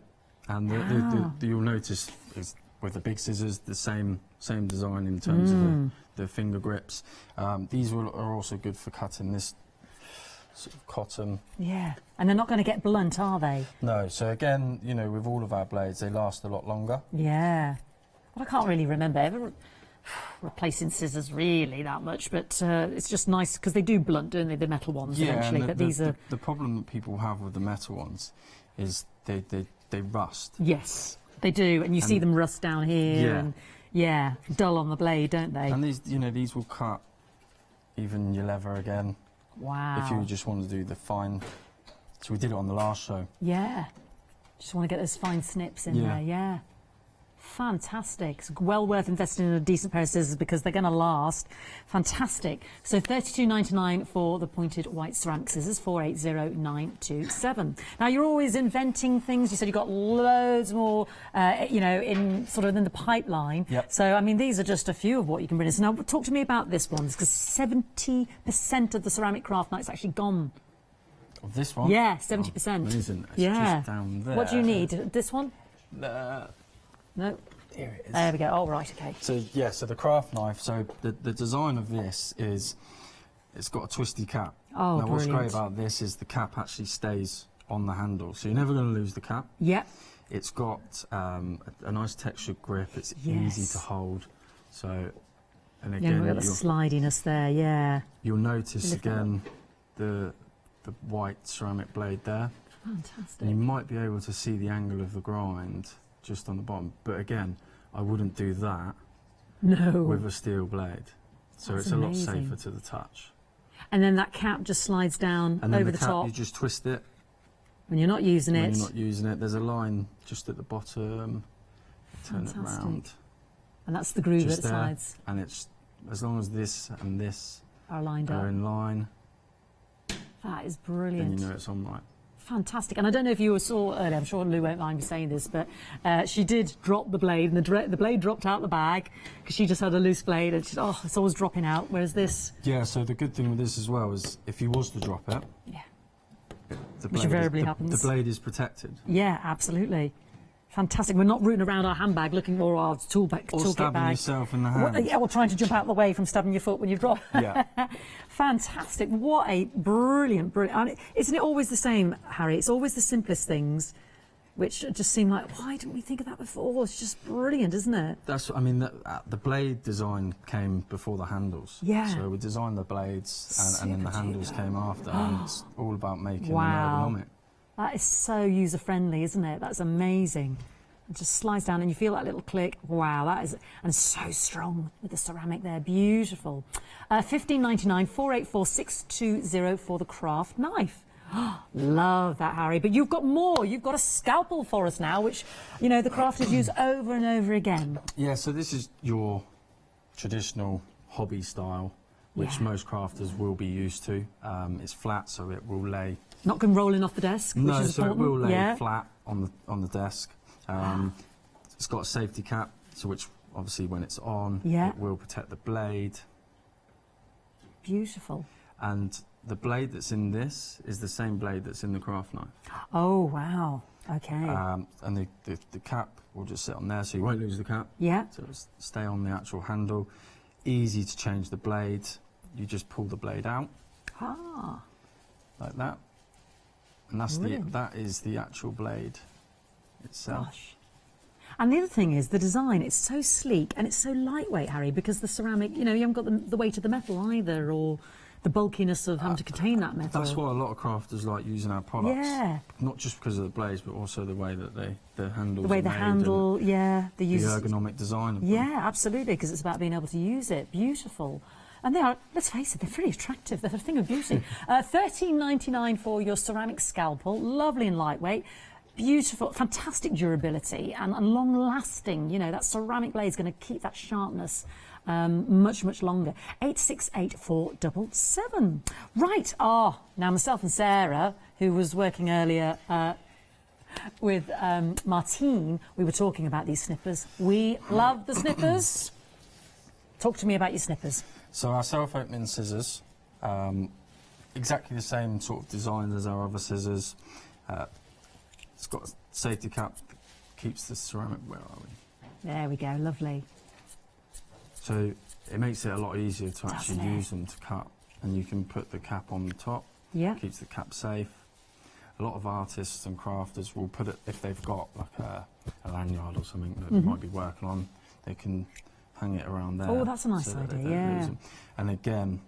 H: And you'll notice is with the big scissors, the same design in terms of the finger grips. These are also good for cutting this sort of cotton.
F: Yeah. And they're not going to get blunt, are they?
H: No, so again, you know, with all of our blades, they last a lot longer.
F: Yeah. Well, I can't really remember ever replacing scissors really that much, but it's just nice because they do blunt, don't they, the metal ones eventually.
H: and
F: But these are...
H: the problem that people have with the metal ones is they rust.
F: Yes, they do, and you see them rust down here,
H: Yeah.
F: and yeah, dull on the blade, don't they?
H: And these will cut even your leather again
F: Wow.
H: if you just want to do the fine. So we did it on the last show.
F: Yeah, just want to get those fine snips in
H: Yeah.
F: there. Yeah, fantastic. It's well worth investing in a decent pair of scissors because they're going to last. Fantastic. So £32.99 for the pointed white ceramic scissors, 480927. Now you're always inventing things. You said you've got loads more, you know, in the pipeline.
H: Yep.
F: So I mean, these are just a few of what you can bring us. Now talk to me about this one because 70% of the ceramic craft night's actually gone.
H: Of this one?
F: Yeah, 70%.
H: Oh, amazing. It's
F: Yeah.
H: just down there.
F: What do you need? This one?
H: Uh,
F: No.
H: Here it is.
F: There we go. Oh, right, okay.
H: So yeah, so the craft knife. So the design of this is, it's got a twisty cap.
F: Oh,
H: now what's great
F: brilliant.
H: about this is the cap actually stays on the handle, so you're never going to lose the cap.
F: Yep.
H: It's got a nice textured grip. It's
F: Yes.
H: easy to hold. So, and
F: Yeah,
H: again,
F: we've got the slidiness there, yeah.
H: you'll notice
F: Lift that
H: again the white ceramic blade there.
F: Fantastic.
H: And you might be able to see the angle of the grind just on the bottom, but again, I wouldn't do that
F: No.
H: with a steel blade. So
F: That's
H: it's a lot
F: amazing.
H: safer to the touch.
F: And then that cap just slides down
H: And then
F: over
H: the
F: the
H: cap,
F: top
H: you just twist it
F: when you're not using
H: when
F: it.
H: you're not using it. There's a line just at the bottom. Turn it
F: Fantastic.
H: round.
F: And that's the groove
H: Just
F: that
H: there.
F: slides
H: And it's, as long as this and this
F: are lined
H: are
F: up.
H: in line,
F: That is
H: then
F: brilliant.
H: you know it's on right.
F: fantastic. And I don't know if you saw earlier, I'm sure Lou won't mind me saying this, but she did drop the blade, and the blade dropped out the bag because she just had a loose blade, and she's, oh, it's always dropping out, whereas this...
H: Yeah, so the good thing with this as well is if you was to drop it,
F: Yeah.
H: the
F: Which
H: blade
F: invariably
H: is,
F: happens.
H: the blade is protected.
F: Yeah, absolutely. Fantastic. We're not rooting around our handbag looking for our toolkit
H: Or stabbing
F: bag.
H: yourself in the hand.
F: Yeah, or trying to jump out of the way from stabbing your foot when you drop.
H: Yeah.
F: Fantastic. What a brilliant. And isn't it always the same, Harry? It's always the simplest things which just seem like, why didn't we think of that before? It's just brilliant, isn't it?
H: That's, I mean, the blade design came before the handles.
F: Yeah.
H: So we designed the blades, and then the
F: Super
H: handles
F: duper.
H: came after, and it's all about making
F: Wow.
H: them ergonomic.
F: That is so user-friendly, isn't it? That's amazing. It just slides down and you feel that little click. Wow, that is... And so strong with the ceramic there. Beautiful. $15.99, 484-620 for the craft knife. Love that, Harry. But you've got more. You've got a scalpel for us now, which, you know, the crafters use over and over again.
H: Yeah, so this is your traditional hobby style, which
F: Yeah.
H: most crafters will be used to. It's flat, so it will lay...
F: Not going rolling off the desk, which
H: No,
F: is
H: so
F: important.
H: it will lay
F: Yeah.
H: flat on the desk. It's got a safety cap, so which obviously when it's on,
F: Yeah.
H: it will protect the blade.
F: Beautiful.
H: And the blade that's in this is the same blade that's in the craft knife.
F: Oh, wow. Okay.
H: And the cap will just sit on there, so you won't lose the cap.
F: Yeah.
H: So it'll stay on the actual handle. Easy to change the blade. You just pull the blade out
F: Ah.
H: like that, and that's
F: Brilliant.
H: that is the actual blade itself.
F: Gosh. And the other thing is the design. It's so sleek and it's so lightweight, Harry, because the ceramic, you know, you haven't got the weight of the metal either, or the bulkiness of having to contain that metal.
H: That's why a lot of crafters like using our products.
F: Yeah.
H: Not just because of the blades, but also the way that the handles
F: The way
H: are
F: the
H: made
F: handle, yeah. The
H: and
F: use.
H: the ergonomic design of them.
F: Yeah, absolutely, because it's about being able to use it. Beautiful. And they are, let's face it, they're very attractive. They're a thing of beauty. $13.99 for your ceramic scalpel. Lovely and lightweight. Beautiful, fantastic durability and long-lasting. You know, that ceramic blade is going to keep that sharpness much, much longer. 868-477. Right. Now myself and Sarah, who was working earlier with Martine, we were talking about these snippers. We love the snippers. Talk to me about your snippers.
H: So our self-opening scissors, exactly the same sort of design as our other scissors. It's got a safety cap that keeps the ceramic. Where are we?
F: There we go. Lovely.
H: So it makes it a lot easier to actually
F: Doesn't it?
H: use them to cut, and you can put the cap on the top.
F: Yeah.
H: Keeps the cap safe. A lot of artists and crafters will put it, if they've got like a lanyard or something that they might be working on, they can hang it around there.
F: Oh, that's a nice
H: so that they
F: idea,
H: don't
F: yeah.
H: lose them. And again,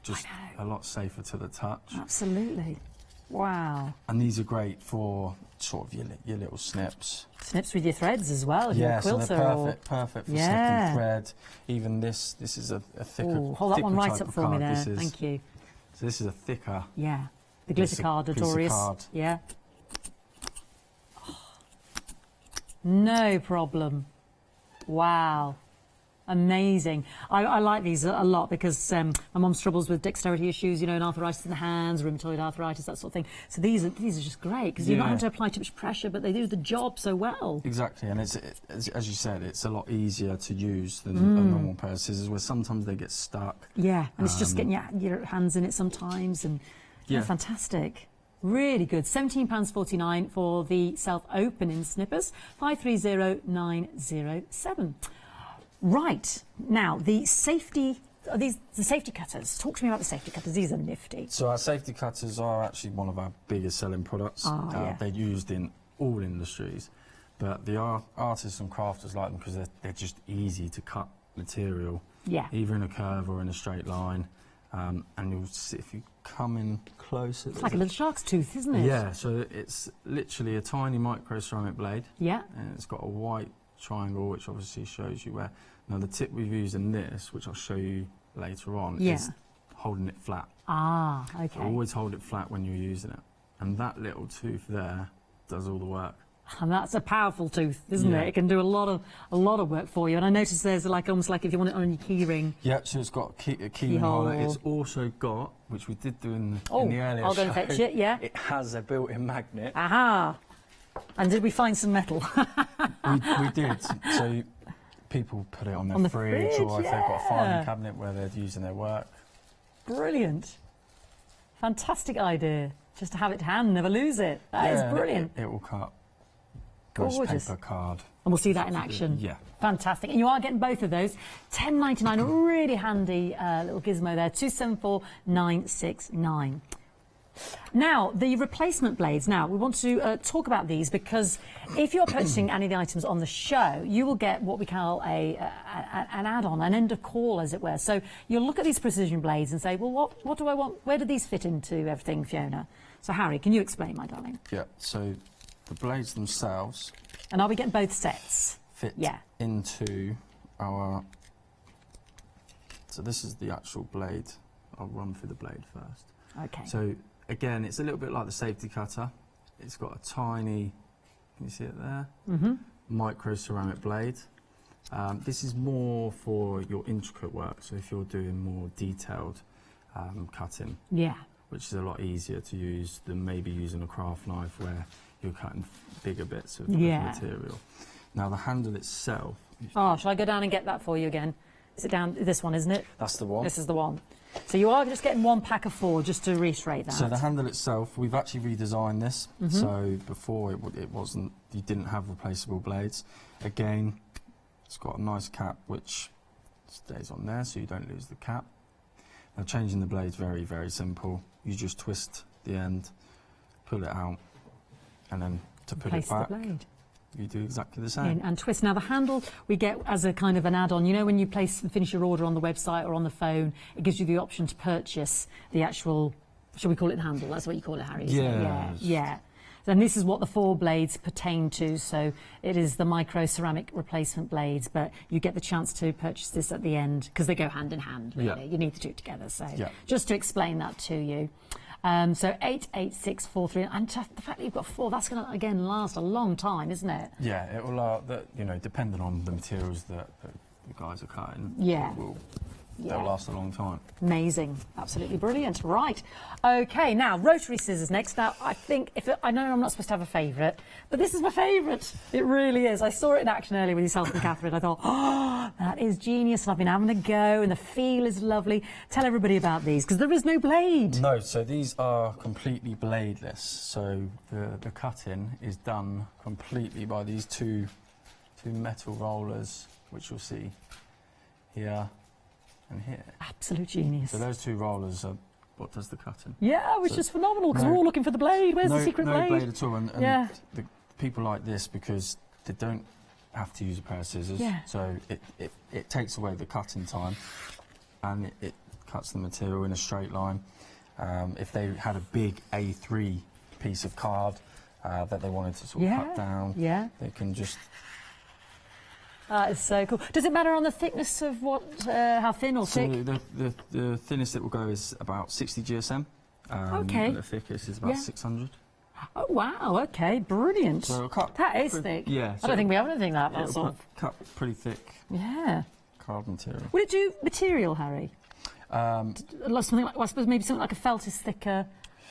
H: just
F: I
H: a lot safer to the touch.
F: Absolutely. Wow.
H: And these are great for sort of your little snips.
F: Snips with your threads as well, if
H: Yeah,
F: you're
H: so
F: a
H: they're
F: quilter.
H: perfect for
F: Yeah.
H: snipping thread. Even this is a thicker.
F: Ooh, hold that one
H: thicker
F: right
H: type
F: up
H: of
F: for me
H: card.
F: there.
H: This is-
F: Thank you.
H: So this is a thicker.
F: Yeah. The
H: Piece
F: glitter
H: of-
F: card,
H: piece of
F: Notorious.
H: card.
F: Yeah. No problem. Wow. Amazing. I like these a lot because my mum struggles with dexterity issues, you know, and arthritis in the hands, rheumatoid arthritis, that sort of thing. So these are just great because you're not
H: Yeah.
F: having to apply too much pressure, but they do the job so well.
H: Exactly, and as you said, it's a lot easier to use than a normal pair of scissors, where sometimes they get stuck.
F: Yeah, and it's just getting your hands in it sometimes, and
H: Yeah.
F: fantastic. Really good. £17.49 for the self-opening snippers. 530907. Right, now the safety cutters. Talk to me about the safety cutters. These are nifty.
H: So our safety cutters are actually one of our biggest selling products.
F: Yeah.
H: They're used in all industries, but the artists and crafters like them because they're just easy to cut material,
F: Yeah.
H: either in a curve or in a straight line. And you'll see if you come in closer.
F: It's like a little shark's tooth, isn't it?
H: Yeah, so it's literally a tiny micro ceramic blade.
F: Yeah.
H: And it's got a white triangle, which obviously shows you where. Now the tip we've used in this, which I'll show you later on,
F: Yeah.
H: is holding it flat.
F: Ah,
H: So
F: okay.
H: always hold it flat when you're using it. And that little tooth there does all the work.
F: And that's a powerful tooth, isn't it? It can do a lot of work for you. And I noticed there's like almost like if you want it on your key ring.
H: Yeah, so it's got a key holder. It's also got, which we did do in the earlier
F: I'll go and
H: show,
F: fetch it, yeah.
H: It has a built-in magnet.
F: Aha! And did we find some metal?
H: we did. So people put it on their fridge, or if they've got a filing cabinet where they're using their work.
F: Brilliant. Fantastic idea. Just to have it to hand, never lose it. That is brilliant.
H: It will cut.
F: Gorgeous.
H: Paper card.
F: And we'll see that in action.
H: Yeah.
F: Fantastic. And you are getting both of those. £10.99, a really handy little gizmo there. 274969. Now, the replacement blades. Now, we want to talk about these because if you're purchasing any of the items on the show, you will get what we call an add-on, an end of call, as it were. So you'll look at these precision blades and say, well, what do I want? Where do these fit into everything, Fiona? So, Harry, can you explain, my darling?
H: Yeah, so the blades themselves...
F: And are we getting both sets?
H: Fit into our... So this is the actual blade. I'll run through the blade first.
F: Okay.
H: So, again, it's a little bit like the safety cutter. It's got a tiny, can you see it there? Micro ceramic blade. This is more for your intricate work, so if you're doing more detailed cutting, which is a lot easier to use than maybe using a craft knife where you're cutting bigger bits of material. Now the handle itself...
F: Oh, shall I go down and get that for you again? Is it down, this one, isn't it?
H: That's the one.
F: This is the one. So you are just getting one pack of 4, just to reiterate that.
H: So the handle itself, we've actually redesigned this. So before it wasn't, you didn't have replaceable blades. Again, it's got a nice cap which stays on there so you don't lose the cap. Now changing the blade's very, very simple. You just twist the end, pull it out, and then to put it back,
F: the blade.
H: You do exactly the same.
F: And twist. Now the handle we get as a kind of an add-on. You know, when you finish your order on the website or on the phone, it gives you the option to purchase the actual, shall we call it the handle? That's what you call it, Harry. Yeah. And this is what the 4 blades pertain to. So it is the micro ceramic replacement blades, but you get the chance to purchase this at the end because they go hand in hand, really.
H: Yeah.
F: You need to do it together. So just to explain that to you. So 88643, and the fact that you've got 4, that's going to, again, last a long time, isn't it?
H: Yeah, it will, you know, depending on the materials that the guys are cutting, they'll last a long time.
F: Amazing. Absolutely brilliant. Right. OK, now, rotary scissors next. Now, I think, I know I'm not supposed to have a favourite, but this is my favourite. It really is. I saw it in action earlier with yourself and Catherine. I thought, oh, that is genius. And I've been having a go, and the feel is lovely. Tell everybody about these, because there is no blade.
H: No, so these are completely bladeless. So the cutting is done completely by these two metal rollers, which you'll see here and here.
F: Absolute genius.
H: So those 2 rollers are what does the cutting.
F: Yeah, which is phenomenal, because we're all looking for the blade. Where's the secret blade?
H: No blade at all. And the people like this, because they don't have to use a pair of scissors, so it takes away the cutting time, and it cuts the material in a straight line. If they had a big A3 piece of card that they wanted to sort of cut down, they can just...
F: That is so cool. Does it matter on the thickness of how thin or thick?
H: So the thinnest it will go is about 60 GSM.
F: Okay.
H: And the thickest is about 600.
F: Oh, wow, OK, brilliant.
H: So it'll cut
F: that is thick.
H: Yeah.
F: I don't think we have anything like that.
H: It'll cut pretty thick card material.
F: Would it do material, Harry? Something like, well, I suppose maybe something like a felt is thicker,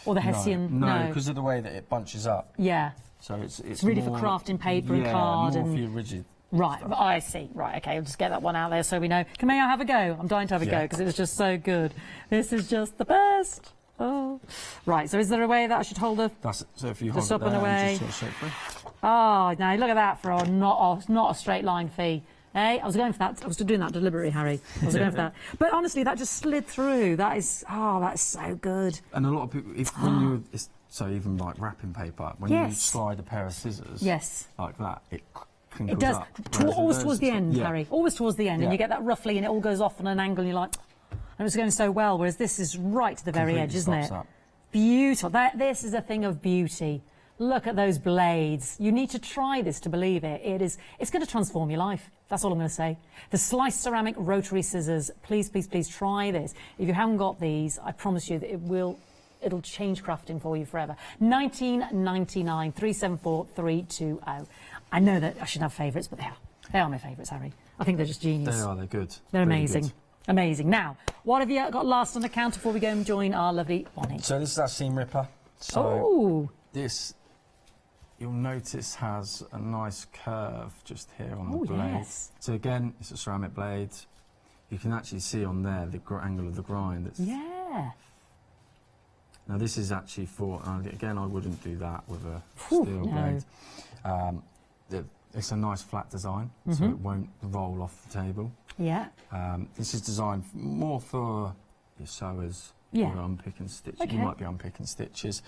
F: or the Hessian?
H: No, because of the way that it bunches up.
F: Yeah.
H: So it's
F: really
H: more,
F: for crafting paper and card.
H: more
F: and
H: for your rigid.
F: Right, I see. Right, OK, I'll just get that one out there so we know. May I have a go? I'm dying to have a go because it was just so good. This is just the best. Oh. Right, so is there a way that I should hold
H: That's it. So if you
F: just
H: hold
F: up
H: it there
F: and away.
H: And just sort of shake free.
F: Oh, now look at that for not a straight line fee. Hey, I was going for that. I was doing that deliberately, Harry. I was going for that. But honestly, that just slid through. That is so good.
H: And a lot of people, so even like wrapping paper, when you slide a pair of scissors like that, it crinkles
F: does.
H: up.
F: Always towards the end, Harry. Always towards the end, and you get that roughly, and it all goes off on an angle, and you're like, and it was going so well, whereas this is right to the very edge, isn't it?
H: Up.
F: Beautiful. This is a thing of beauty. Look at those blades. You need to try this to believe it. It's going to transform your life. That's all I'm going to say. The sliced ceramic rotary scissors. Please, please, please try this. If you haven't got these, I promise you that it'll change crafting for you forever. 19.99, 374 320. I know that I should have favourites, but they are my favourites, Harry. I think they're just genius.
H: They're good.
F: They're
H: Really
F: amazing.
H: good.
F: Amazing. Now, what have you got last on the counter before we go and join our lovely Bonnie?
H: So this is our seam ripper. So
F: Oh,
H: this, you'll notice, has a nice curve just here on the
F: Oh,
H: blade.
F: yes.
H: So again, it's a ceramic blade. You can actually see on there the angle of the grind.
F: yeah.
H: Now this is actually for, again, I wouldn't do that with a
F: Whew,
H: steel
F: no.
H: blade. It's a nice flat design, so it won't roll off the table.
F: Yeah.
H: This is designed more for your sewers
F: Yeah.
H: who are unpicking stitches.
F: Okay.
H: You might be unpicking stitches.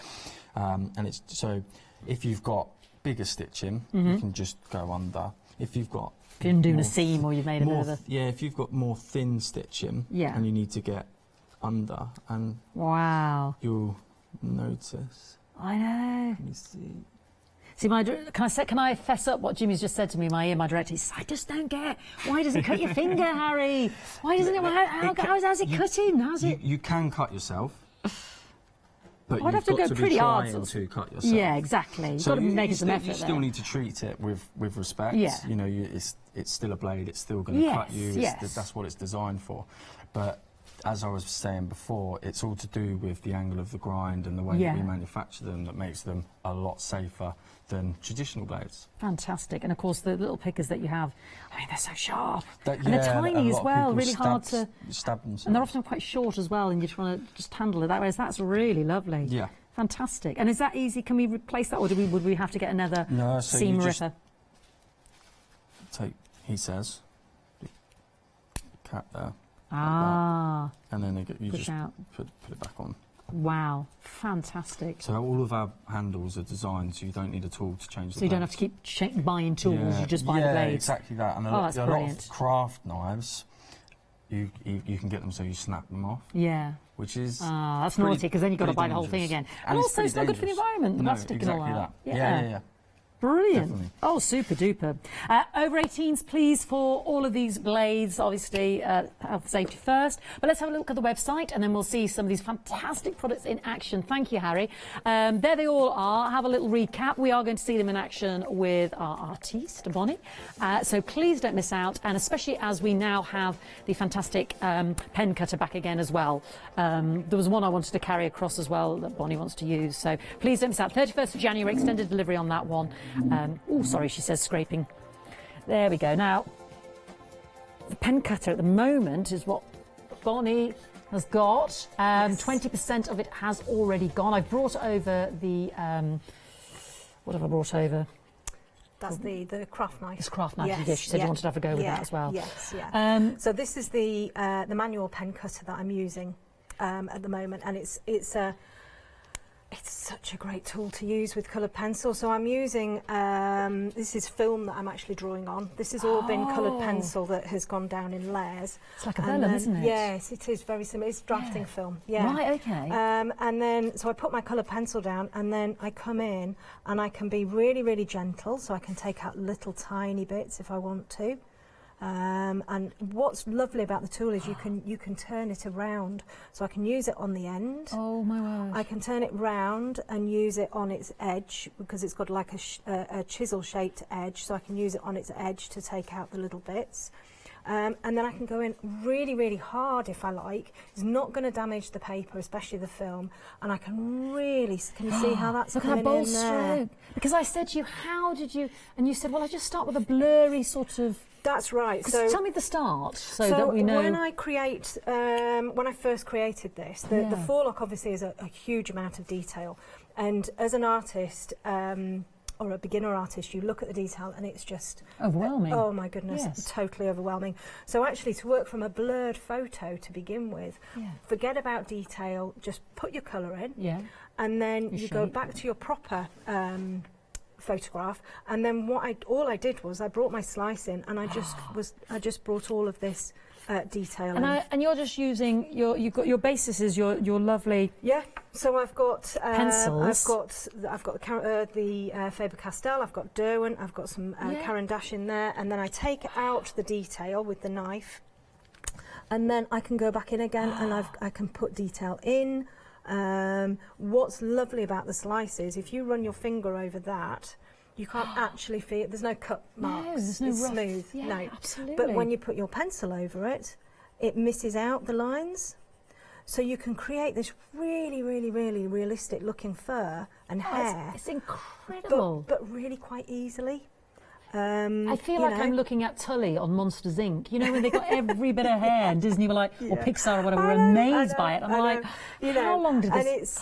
H: And it's so if you've got bigger stitching, you can just go under. If you've got
F: If you're doing
H: more
F: a seam or you've made a bit
H: more
F: of a...
H: yeah, if you've got more thin stitching,
F: Yeah.
H: and you need to get under, and
F: Wow.
H: you'll notice.
F: I know.
H: Let me see.
F: See, can I fess up what Jimmy's just said to me in my ear? My director, he says, I just don't get, why does it cut your finger, Harry? Why doesn't it, how's it cutting? How's it?
H: You can cut yourself, but
F: I'd have
H: you've
F: to
H: got
F: go
H: to be
F: pretty hard,
H: trying
F: sort
H: to cut yourself.
F: Yeah, exactly. You've got to make some effort
H: You still
F: there.
H: need to treat it with respect.
F: Yeah.
H: You know, it's still a blade. It's still going to cut you.
F: Yes.
H: That's what it's designed for. But as I was saying before, it's all to do with the angle of the grind and the way that we manufacture them that makes them a lot safer than traditional blades.
F: Fantastic. And of course, the little pickers that you have, I mean, they're so sharp.
H: That-
F: And they're
H: yeah,
F: tiny
H: a
F: as
H: lot of
F: well,
H: people
F: really hard to...
H: stab themselves.
F: And they're often quite short as well, and you're trying to just handle it that way. So that's really lovely.
H: Yeah.
F: Fantastic. And is that easy? Can we replace that, or would we have to get another
H: No, so
F: seam
H: you just
F: ripper?
H: take, he says, cat there,
F: Ah,
H: and then you
F: push
H: just
F: out.
H: put it back on.
F: Wow, fantastic.
H: So all of our handles are designed so you don't need a tool to change the
F: So you don't
H: blades.
F: have to keep buying tools,
H: Yeah,
F: you just buy the
H: yeah,
F: blades.
H: exactly that. And a
F: Oh,
H: lot,
F: that's
H: a lot
F: brilliant.
H: of craft knives, you can get them so you snap them off,
F: Yeah.
H: which is
F: Ah, that's
H: pretty-
F: naughty, because then you've got to
H: pretty
F: buy the whole thing
H: dangerous.
F: again. And also,
H: pretty
F: it's not good for the
H: dangerous.
F: environment, the
H: No,
F: plastic
H: exactly
F: and all that.
H: Yeah.
F: Brilliant.
H: Definitely.
F: Oh, super duper. Over 18s, please, for all of these blades. Obviously, health safety first. But let's have a look at the website, and then we'll see some of these fantastic products in action. Thank you, Harry. There they all are. Have a little recap. We are going to see them in action with our artiste, Bonnie. So please don't miss out, and especially as we now have the fantastic pen cutter back again as well. There was one I wanted to carry across as well that Bonnie wants to use. So please don't miss out. 31st of January, extended delivery on that one. Oh, sorry, she says scraping. There we go. Now, the pen cutter at the moment is what Bonnie has got. 20% of it has already gone. I've brought over the... what have I brought over?
G: That's the craft knife.
F: This craft knife.
G: Yes,
F: She said you wanted to have a go with that as well.
G: Yes, yeah. So this is the manual pen cutter that I'm using at the moment, and it's such a great tool to use with coloured pencil. So I'm using, this is film that I'm actually drawing on. This has all been coloured pencil that has gone down in layers.
F: It's like a vellum, isn't it?
G: Yes, it is very similar. It's drafting film, yeah.
F: Right, okay.
G: And then, so I put my coloured pencil down, and then I come in and I can be really, really gentle, so I can take out little tiny bits if I want to. And what's lovely about the tool is you can turn it around, so I can use it on the end.
F: Oh my word!
G: I can turn it round and use it on its edge, because it's got like a chisel shaped edge, so I can use it on its edge to take out the little bits. And then I can go in really, really hard if I like. It's not going to damage the paper, especially the film. And I can really, can you see how that's
F: Look at
G: coming
F: that bold
G: in there?
F: stroke. Because I said to you, how did you... And you said, well, I just start with a blurry sort of...
G: That's right. So
F: tell me the start, so that we know...
G: when I create, when I first created this, the forelock obviously is a huge amount of detail. And as an artist... or a beginner artist, you look at the detail and it's just...
F: Overwhelming.
G: Oh my goodness,
F: Yes.
G: totally overwhelming. So actually to work from a blurred photo to begin with, forget about detail, just put your colour in, and then you go back to your proper photograph, and then all I did was I brought my slice in, and I just brought all of this detail in.
F: And you're just using you've got your basis is your lovely
G: So I've got
F: pencils.
G: I've got the Faber-Castell. I've got Derwent. I've got some Caran d'Ache in there, and then I take out the detail with the knife, and then I can go back in again, and I can put detail in. What's lovely about the slices, if you run your finger over that, you can't actually feel, there's no cut marks.
F: No, there's no
G: it's
F: rough.
G: smooth.
F: Yeah,
G: no.
F: absolutely.
G: But when you put your pencil over it, it misses out the lines. So you can create this really, really, really realistic looking fur and hair.
F: It's incredible.
G: But really quite easily.
F: I feel like I'm looking at Tully on Monsters Inc. You know, when they got every bit of hair, and Disney were like, or Pixar or whatever, were amazed by it. I'm like, how long did this?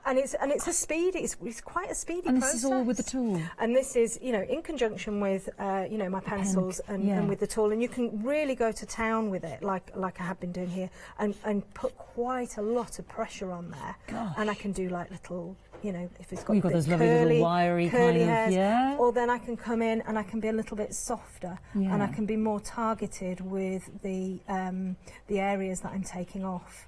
G: And it's and it's a speed. It's quite a speedy
F: And
G: process.
F: this is all with the tool.
G: And this is, you know, in conjunction with, you know, my pencils and with the tool, and you can really go to town with it, like I have been doing here, and put quite a lot of pressure on there.
F: Gosh.
G: And I can do like little, you know, if it's got
F: You've got those lovely
G: curly,
F: little wiry
G: curly
F: kind of,
G: hairs,
F: yeah.
G: or then I can come in and I can be a little bit softer, and I can be more targeted with the areas that I'm taking off.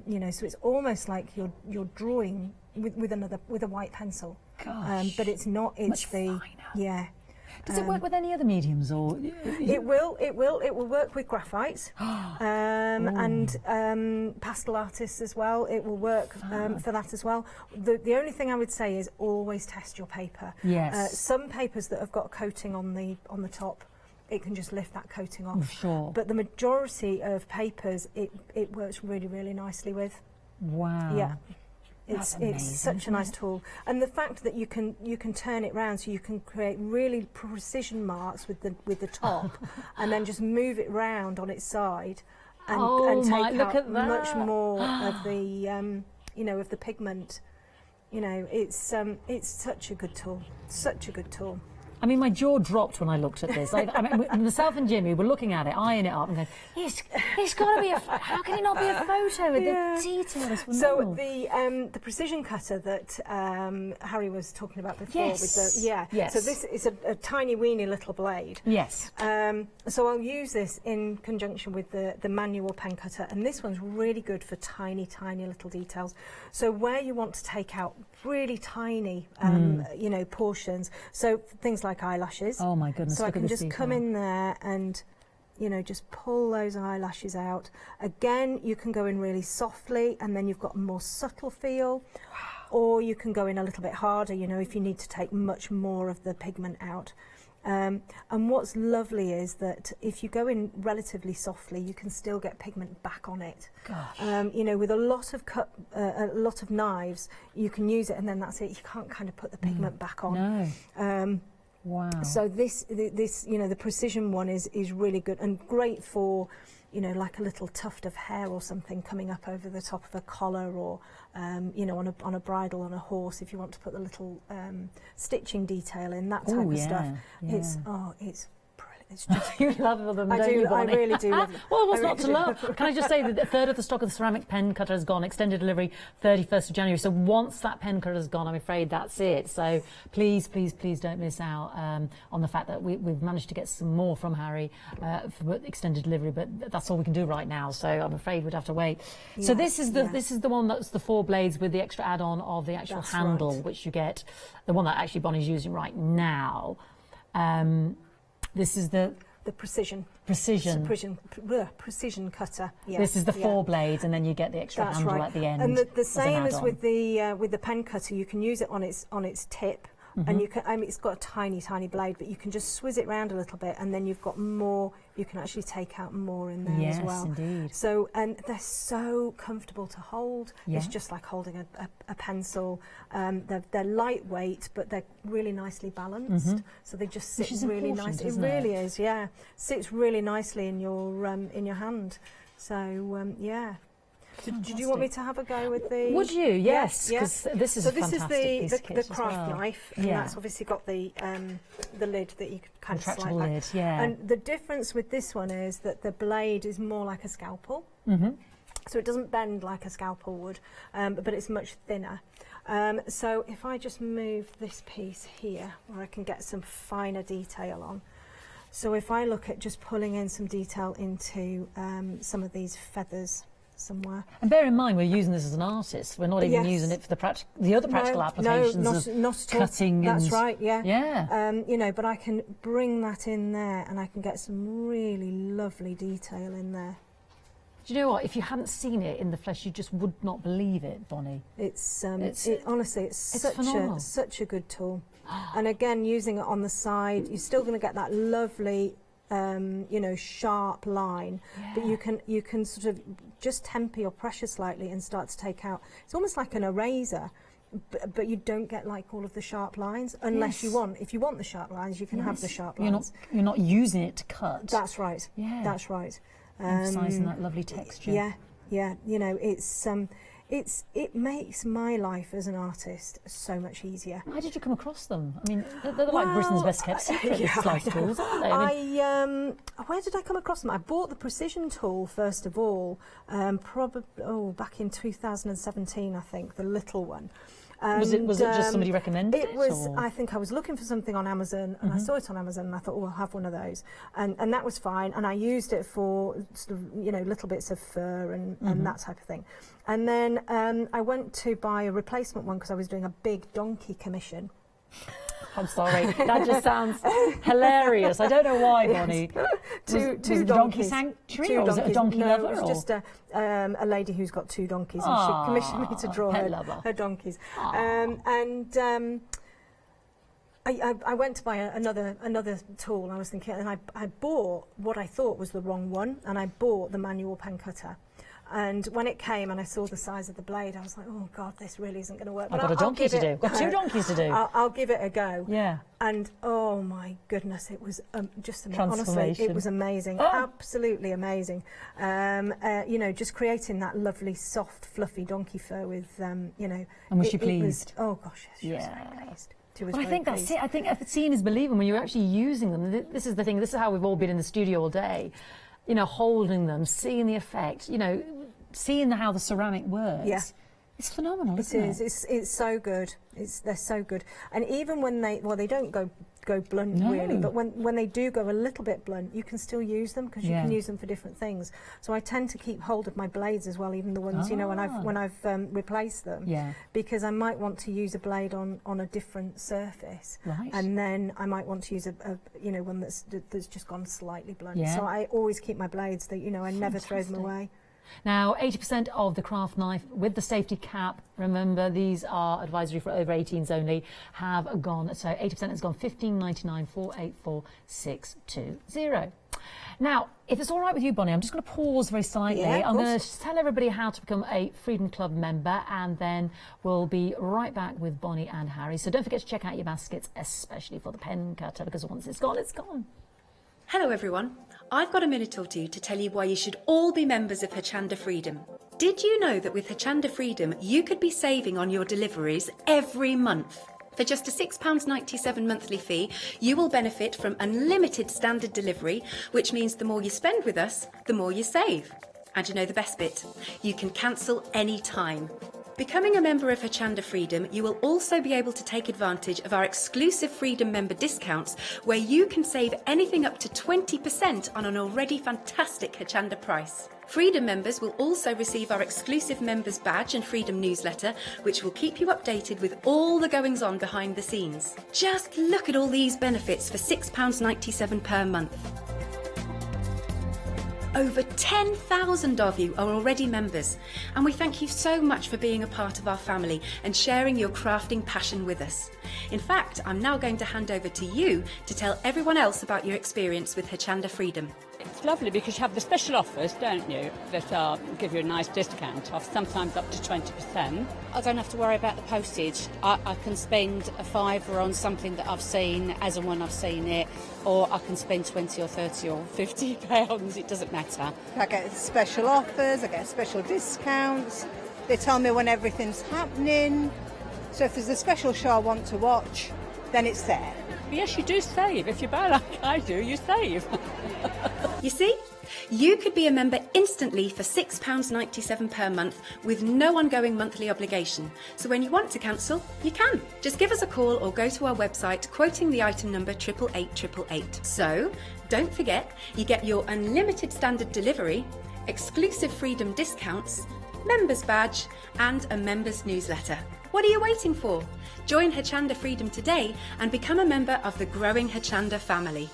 G: You know, so it's almost like you're drawing with a white pencil.
F: Gosh.
G: But it's not. It's
F: Much
G: the
F: finer. Does it work with any other mediums, or
G: it will work with graphite and pastel artists as well. It will work for that as well. The only thing I would say is always test your paper.
F: Yes.
G: Some papers that have got a coating on the top, it can just lift that coating off.
F: Sure.
G: But the majority of papers, it works really, really nicely with.
F: Wow.
G: Yeah.
F: That's
G: It's
F: amazing,
G: such a nice tool, and the fact that you can turn it round, so you can create really precision marks with the top, and then just move it round on its side, and take out much more of the you know, of the pigment. You know, it's such a good tool, such a good tool.
F: I mean, my jaw dropped when I looked at this. I mean, myself and Jimmy were looking at it, eyeing it up, and going, "It's got to be a. How can it not be a photo? With the detail is phenomenal."
G: So the precision cutter that Harry was talking about before, with the
F: yes.
G: So this is a tiny weeny little blade.
F: Yes.
G: So I'll use this in conjunction with the manual pen cutter, and this one's really good for tiny, tiny little details. So where you want to take out really tiny, you know, portions. So things like eyelashes.
F: Oh my goodness!
G: So I can just come in there and, you know, just pull those eyelashes out. Again, you can go in really softly, and then you've got a more subtle feel. Or you can go in a little bit harder, you know, if you need to take much more of the pigment out. And what's lovely is that if you go in relatively softly, you can still get pigment back on it.
F: Gosh.
G: You know, with a lot of knives, you can use it, and then that's it. You can't kind of put the pigment back on.
F: No. Wow.
G: So this, you know, the precision one is really good and great for, you know, like a little tuft of hair or something coming up over the top of a collar, or you know, on a bridle on a horse, if you want to put the little stitching detail in, that type of stuff.
F: Yeah.
G: It's brilliant. It's just
F: You love them,
G: I
F: don't you,
G: do. I
F: Bonnie?
G: really do love them.
F: Well, what's
G: I
F: not to
G: really
F: love? Can I just say that a third of the stock of the ceramic pen cutter has gone. Extended delivery 31st of January. So once that pen cutter has gone, I'm afraid that's it. So please, please, please don't miss out on the fact that we've managed to get some more from Harry for extended delivery, but that's all we can do right now. So I'm afraid we'd have to wait. So this is the one that's the 4 blades with the extra add-on of the actual handle, which you get. The one that actually Bonnie's using right now. This is the precision
G: cutter. Yeah,
F: this is the 4 blades, and then you get the extra handle at the end.
G: And the same as with the pen cutter, you can use it on its tip, and you can. I mean, it's got a tiny, tiny blade, but you can just swizz it around a little bit, and then you've got more. You can actually take out more in there as well.
F: Yes, indeed.
G: So, and they're so comfortable to hold.
F: Yeah.
G: It's just like holding a pencil. They're lightweight, but they're really nicely balanced. So they just sit really nicely. It really is, yeah. Sits really nicely in your hand. So yeah. Did you want me to have a go with the?
F: Would you? Yes, because this is
G: so
F: a
G: this is
F: fantastic piece of
G: the
F: kit
G: craft
F: as well.
G: knife, and that's obviously got the lid that you can kind of slide
F: Retractable
G: back.
F: lid, yeah.
G: And the difference with this one is that the blade is more like a scalpel, so it doesn't bend like a scalpel would, but it's much thinner. So if I just move this piece here, where I can get some finer detail on. So if I look at just pulling in some detail into some of these feathers somewhere.
F: And bear in mind, we're using this as an artist. We're not even using it for the other practical applications
G: not
F: of
G: at all.
F: cutting.
G: That's right, yeah.
F: Yeah.
G: You know, but I can bring that in there, and I can get some really lovely detail in there.
F: Do you know what? If you hadn't seen it in the flesh, you just would not believe it, Bonnie.
G: Honestly, it's such a good tool. And again, using it on the side, you're still going to get that lovely, you know, sharp line.
F: Yeah.
G: But you can sort of just temper your pressure slightly and start to take out. It's almost like an eraser. But you don't get like all of the sharp lines unless you want. If you want the sharp lines, you can have the sharp lines.
F: You're not using it to cut.
G: That's right.
F: Yeah.
G: That's right.
F: Emphasising that lovely texture.
G: Yeah. You know, it makes my life as an artist so much easier.
F: How did you come across them? I mean, they're like Britain's best kept secret, slice tools, aren't they? I mean,
G: where did I come across them? I bought the precision tool first of all, probably back in 2017, I think, the little one.
F: Was it just somebody recommended it?
G: It was. I think I was looking for something on Amazon, and I saw it on Amazon, and I thought, oh, I'll have one of those, and that was fine. And I used it for sort of, you know, little bits of fur and that type of thing. And then I went to buy a replacement one because I was doing a big donkey commission.
F: I'm sorry, that just sounds hilarious. I don't know why, Bonnie.
G: Two
F: was it
G: donkey
F: sanctuary, or was it a donkey lover?
G: No, it was just a lady who's got 2 donkeys, and she commissioned me to draw her donkeys. I went to buy another tool. I was thinking, and I bought what I thought was the wrong one, and I bought the manual pen cutter. And when it came and I saw the size of the blade, I was like, oh God, this really isn't going to work.
F: I've got a donkey to do. Got 2 donkeys to do.
G: I'll give it a go.
F: Yeah.
G: And oh my goodness, it was just amazing. Honestly, it was amazing. Absolutely amazing. You know, just creating that lovely, soft, fluffy donkey fur with, you know.
F: And was she pleased?
G: Oh gosh, she was very pleased.
F: Well, I think that's it. I think seeing is believing when you're actually using them. This is the thing. This is how we've all been in the studio all day. You know, holding them, seeing the effect, you know, seeing how the ceramic works.
G: Yeah.
F: It's phenomenal, isn't it?
G: It is. It's so good. They're so good. And even when they don't go blunt really, but when they do go a little bit blunt, you can still use them because you can use them for different things. So I tend to keep hold of my blades as well, even the ones you know when I've replaced them, because I might want to use a blade on a different surface, and then I might want to use a you know, one that's just gone slightly blunt. So I always keep my blades that, you know, I never throw them away.
F: Now, 80% of the craft knife with the safety cap, remember these are advisory for over 18s only, have gone. So 80% has gone $15.99 484-620. Now, if it's all right with you, Bonnie, I'm just going to pause very slightly. I'm going to tell everybody how to become a Freedom Club member, and then we'll be right back with Bonnie and Harry. So don't forget to check out your baskets, especially for the pen cutter, because once it's gone, it's gone.
I: Hello everyone, I've got a minute or two to tell you why you should all be members of Hochanda Freedom. Did you know that with Hochanda Freedom you could be saving on your deliveries every month? For just a £6.97 monthly fee, you will benefit from unlimited standard delivery, which means the more you spend with us, the more you save. And you know the best bit, you can cancel any time. Becoming a member of Hochanda Freedom, you will also be able to take advantage of our exclusive Freedom member discounts, where you can save anything up to 20% on an already fantastic Hochanda price. Freedom members will also receive our exclusive members badge and Freedom newsletter, which will keep you updated with all the goings on behind the scenes. Just look at all these benefits for £6.97 per month. Over 10,000 of you are already members, and we thank you so much for being a part of our family and sharing your crafting passion with us. In fact, I'm now going to hand over to you to tell everyone else about your experience with Hochanda Freedom.
J: It's lovely because you have the special offers, don't you, that give you a nice discount off, sometimes up to 20%.
K: I don't have to worry about the postage. I can spend a £5 on something that I've seen as and when I've seen it, or I can spend 20 or 30 or 50 pounds, it doesn't matter.
L: I get special offers, I get special discounts, they tell me when everything's happening, so if there's a special show I want to watch, then it's there.
J: Yes, you do save. If you buy like I do, you save.
I: You see? You could be a member instantly for £6.97 per month with no ongoing monthly obligation. So when you want to cancel, you can. Just give us a call or go to our website quoting the item number 88888. So don't forget, you get your unlimited standard delivery, exclusive Freedom discounts, members badge and a members newsletter. What are you waiting for? Join Hochanda Freedom today and become a member of the growing Hochanda family.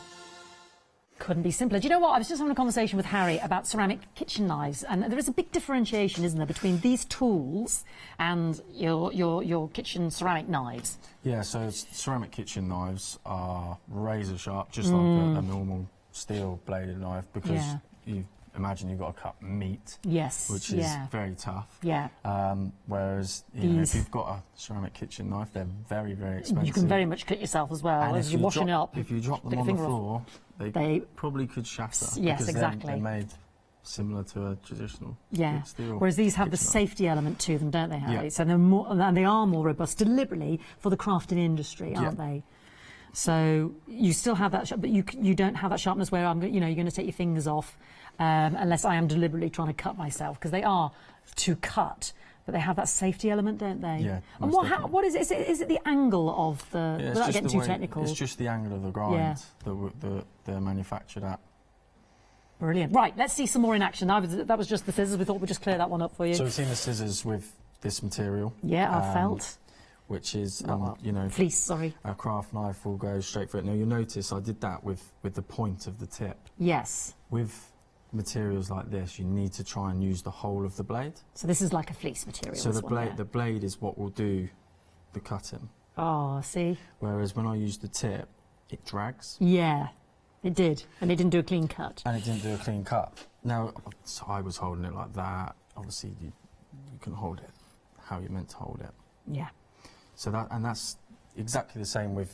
F: Couldn't be simpler. Do you know what? I was just having a conversation with Harry about ceramic kitchen knives, and there is a big differentiation, isn't there, between these tools and your kitchen ceramic knives?
H: Yeah, so ceramic kitchen knives are razor sharp, just like a normal steel bladed knife, because you imagine you've got to cut meat, which is very tough.
F: Yeah.
H: Whereas if you've got a ceramic kitchen knife, they're very, very expensive.
F: You can very much cut yourself as well,
H: and
F: as you're washing up.
H: If you drop them on the floor, they probably could shatter.
F: Yes,
H: because
F: exactly.
H: They're made similar to a traditional steel.
F: Whereas these have the safety element to them, don't they, Harry? So they're more, and they are more robust deliberately for the crafting industry, aren't they? So you still have that, but you don't have that sharpness where you're going to take your fingers off, unless I am deliberately trying to cut myself, because they are to cut, but they have that safety element, don't they?
H: Yeah.
F: And what is it? Is it the angle of the? Without getting too technical.
H: It's just the angle of the grind that they're manufactured at.
F: Brilliant. Right, let's see some more in action. That was just the scissors. We thought we'd just clear that one up for you.
H: So we've seen the scissors with this material.
F: Yeah, our felt.
H: Which is,
F: fleece, sorry.
H: A craft knife will go straight for it. Now, you'll notice I did that with the point of the tip.
F: Yes.
H: With materials like this, you need to try and use the whole of the blade.
F: So this is like a fleece material.
H: So the blade is what will do the cutting.
F: Oh, see?
H: Whereas when I use the tip, it drags.
F: Yeah, it did. And it didn't do a clean cut.
H: And it didn't do a clean cut. Now, so I was holding it like that. Obviously, you can hold it how you're meant to hold it.
F: Yeah.
H: So that's exactly the same with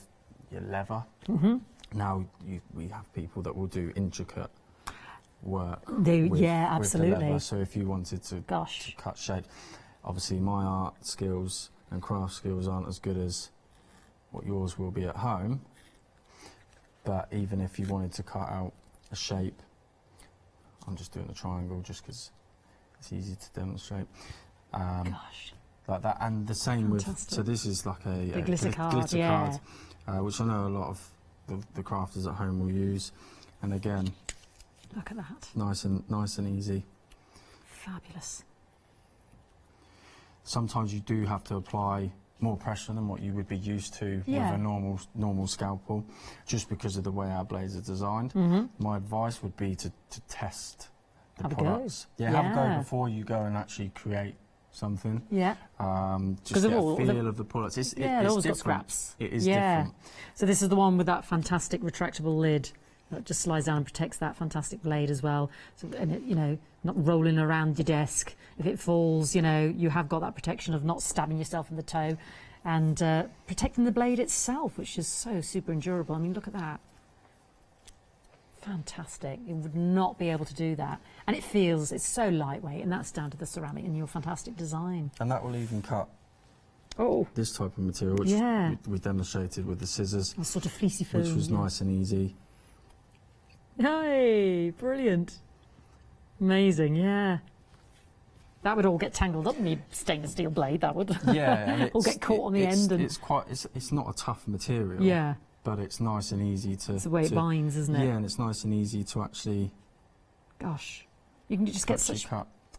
H: your leather. Now we have people that will do intricate work.
F: Absolutely.
H: With the leather. So if you wanted to cut shape, obviously my art skills and craft skills aren't as good as what yours will be at home. But even if you wanted to cut out a shape, I'm just doing a triangle just because it's easy to demonstrate. Like that, and the same with, so this is like a
F: glitter card,
H: which I know a lot of the crafters at home will use, and again,
F: look at that,
H: nice and easy.
F: Fabulous.
H: Sometimes you do have to apply more pressure than what you would be used to with a normal scalpel, just because of the way our blades are designed. My advice would be to test the products. Have a go before you go and actually create something. Just get a feel of the products. It's
F: always
H: different.
F: got scraps.
H: It is different.
F: So this is the one with that fantastic retractable lid that just slides down and protects that fantastic blade as well. So, and it, not rolling around your desk. If it falls, you have got that protection of not stabbing yourself in the toe, and protecting the blade itself, which is so super endurable. I mean, look at that. Fantastic. You would not be able to do that. And it's so lightweight, and that's down to the ceramic and your fantastic design.
H: And that will even cut this type of material, which we demonstrated with the scissors.
F: A sort of fleecy foam.
H: Which was nice and easy.
F: Hey, brilliant. Amazing, yeah. That would all get tangled up in the stainless steel blade, that would.
H: Yeah.
F: all get caught on the end. And
H: it's not a tough material.
F: Yeah.
H: But it's nice and easy to...
F: It's the way it binds, isn't it?
H: Yeah, and it's nice and easy to actually...
F: Gosh, you can just get such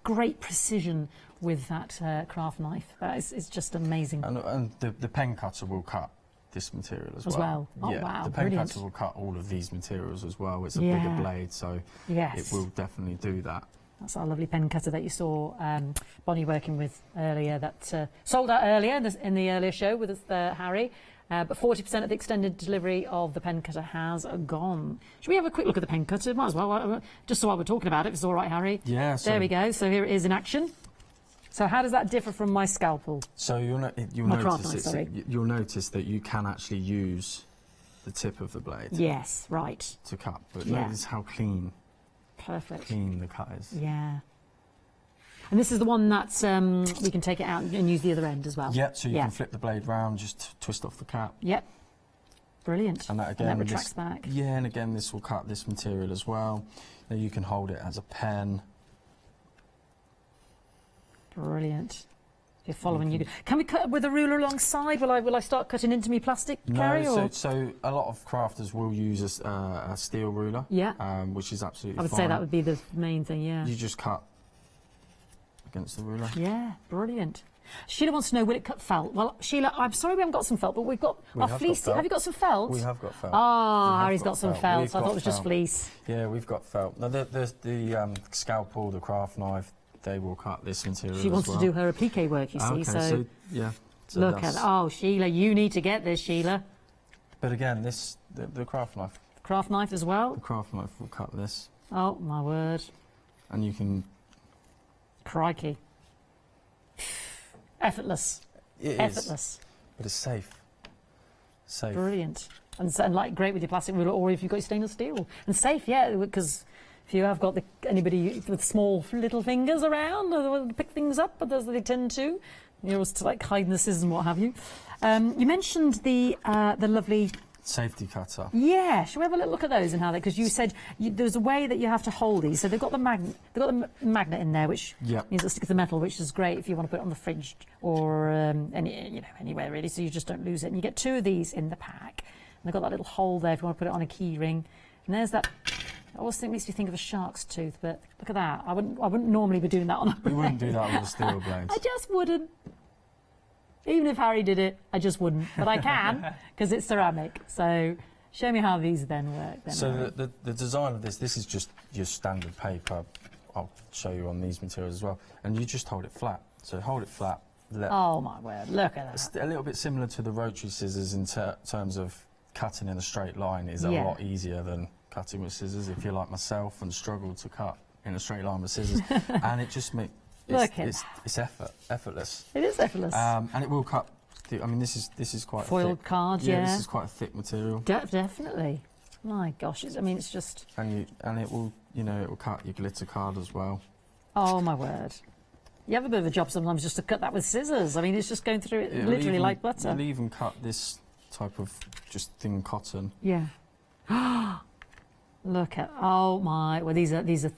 F: great precision with that craft knife. It's just amazing.
H: And the pen cutter will cut this material as well.
F: Oh, wow,
H: the pen cutter will cut all of these materials as well. It's a bigger blade, so it will definitely do that.
F: That's our lovely pen cutter that you saw Bonnie working with earlier, that sold out earlier in the earlier show with us, Harry. But 40% of the extended delivery of the pen cutter has gone. Should we have a quick look at the pen cutter? Might as well, just so while we're talking about it, if it's all right, Harry.
H: Yeah.
F: There we go. So here it is in action. So how does that differ from my scalpel?
H: So you'll notice that you can actually use the tip of the blade.
F: Yes, right.
H: To cut, but notice how clean.
F: Perfect.
H: Clean the cut is.
F: Yeah. And this is the one that we can take it out and use the other end as well.
H: Yep, so you can flip the blade round, just twist off the cap.
F: Yep. Brilliant.
H: And that again,
F: and that retracts back.
H: Yeah, and again, this will cut this material as well. Now you can hold it as a pen.
F: Brilliant. If you're following, you can we cut with a ruler alongside? Will I start cutting into me plastic, Carrie?
H: No, so a lot of crafters will use a steel ruler.
F: Yeah.
H: Which is absolutely fine.
F: I would say that would be the main thing. Yeah.
H: You just cut against the ruler.
F: Yeah, brilliant. Sheila wants to know, will it cut felt? Well, Sheila, I'm sorry we haven't got some felt, but we've got our fleece. Have you got some felt?
H: We have got felt.
F: Ah, Harry's got some felt. I thought it was just
H: felt.
F: fleece.
H: Yeah, we've got felt. Now, the scalpel, the craft knife, they will cut this material.
F: She wants
H: as well.
F: to do her appliqué work, you see.
H: Okay, so yeah. So
F: look at that. Oh, Sheila, you need to get this, Sheila.
H: But again, the craft knife.
F: Craft knife as well.
H: The craft knife will cut this.
F: Oh my word.
H: And you can.
F: Crikey. Effortless.
H: It is,
F: effortless.
H: but it's safe. Safe.
F: Brilliant. And like great with your plastic rule, or if you've got your stainless steel. And safe, yeah, because if you have got anybody with small little fingers around, or they pick things up, but as they tend to, you know, to like hiding the scissors and what have you. You mentioned the lovely
H: safety cutter.
F: Yeah, shall we have a little look at those and how they? Because you said there's a way that you have to hold these. So they've got the magnet in there, which means it'll stick to the metal, which is great if you want to put it on the fridge or anywhere really. So you just don't lose it. And you get 2 of these in the pack. And they've got that little hole there if you want to put it on a key ring. And there's that. I always think makes me think of a shark's tooth, but look at that. I wouldn't normally be doing that on a blade.
H: You wouldn't do that with a steel blade.
F: I just wouldn't. Even if Harry did it, I just wouldn't. But I can, because it's ceramic. So show me how these then work. Then,
H: so the design of this is just your standard paper. I'll show you on these materials as well. And you just hold it flat. So hold it flat.
F: Oh my word, look at that.
H: It's a little bit similar to the rotary scissors in terms of cutting in a straight line is a lot easier than cutting with scissors, if you're like myself and struggle to cut in a straight line with scissors. And it just makes... It's effortless.
F: It is effortless.
H: And it will cut. I mean, this is quite
F: foiled card. Yeah,
H: this is quite a thick material.
F: Definitely. My gosh, it's just.
H: And it will, it will cut your glitter card as well.
F: Oh my word! You have a bit of a job sometimes just to cut that with scissors. I mean, it's just going through it literally like butter.
H: You'll even cut this type of just thin cotton.
F: Yeah. Look at well, these are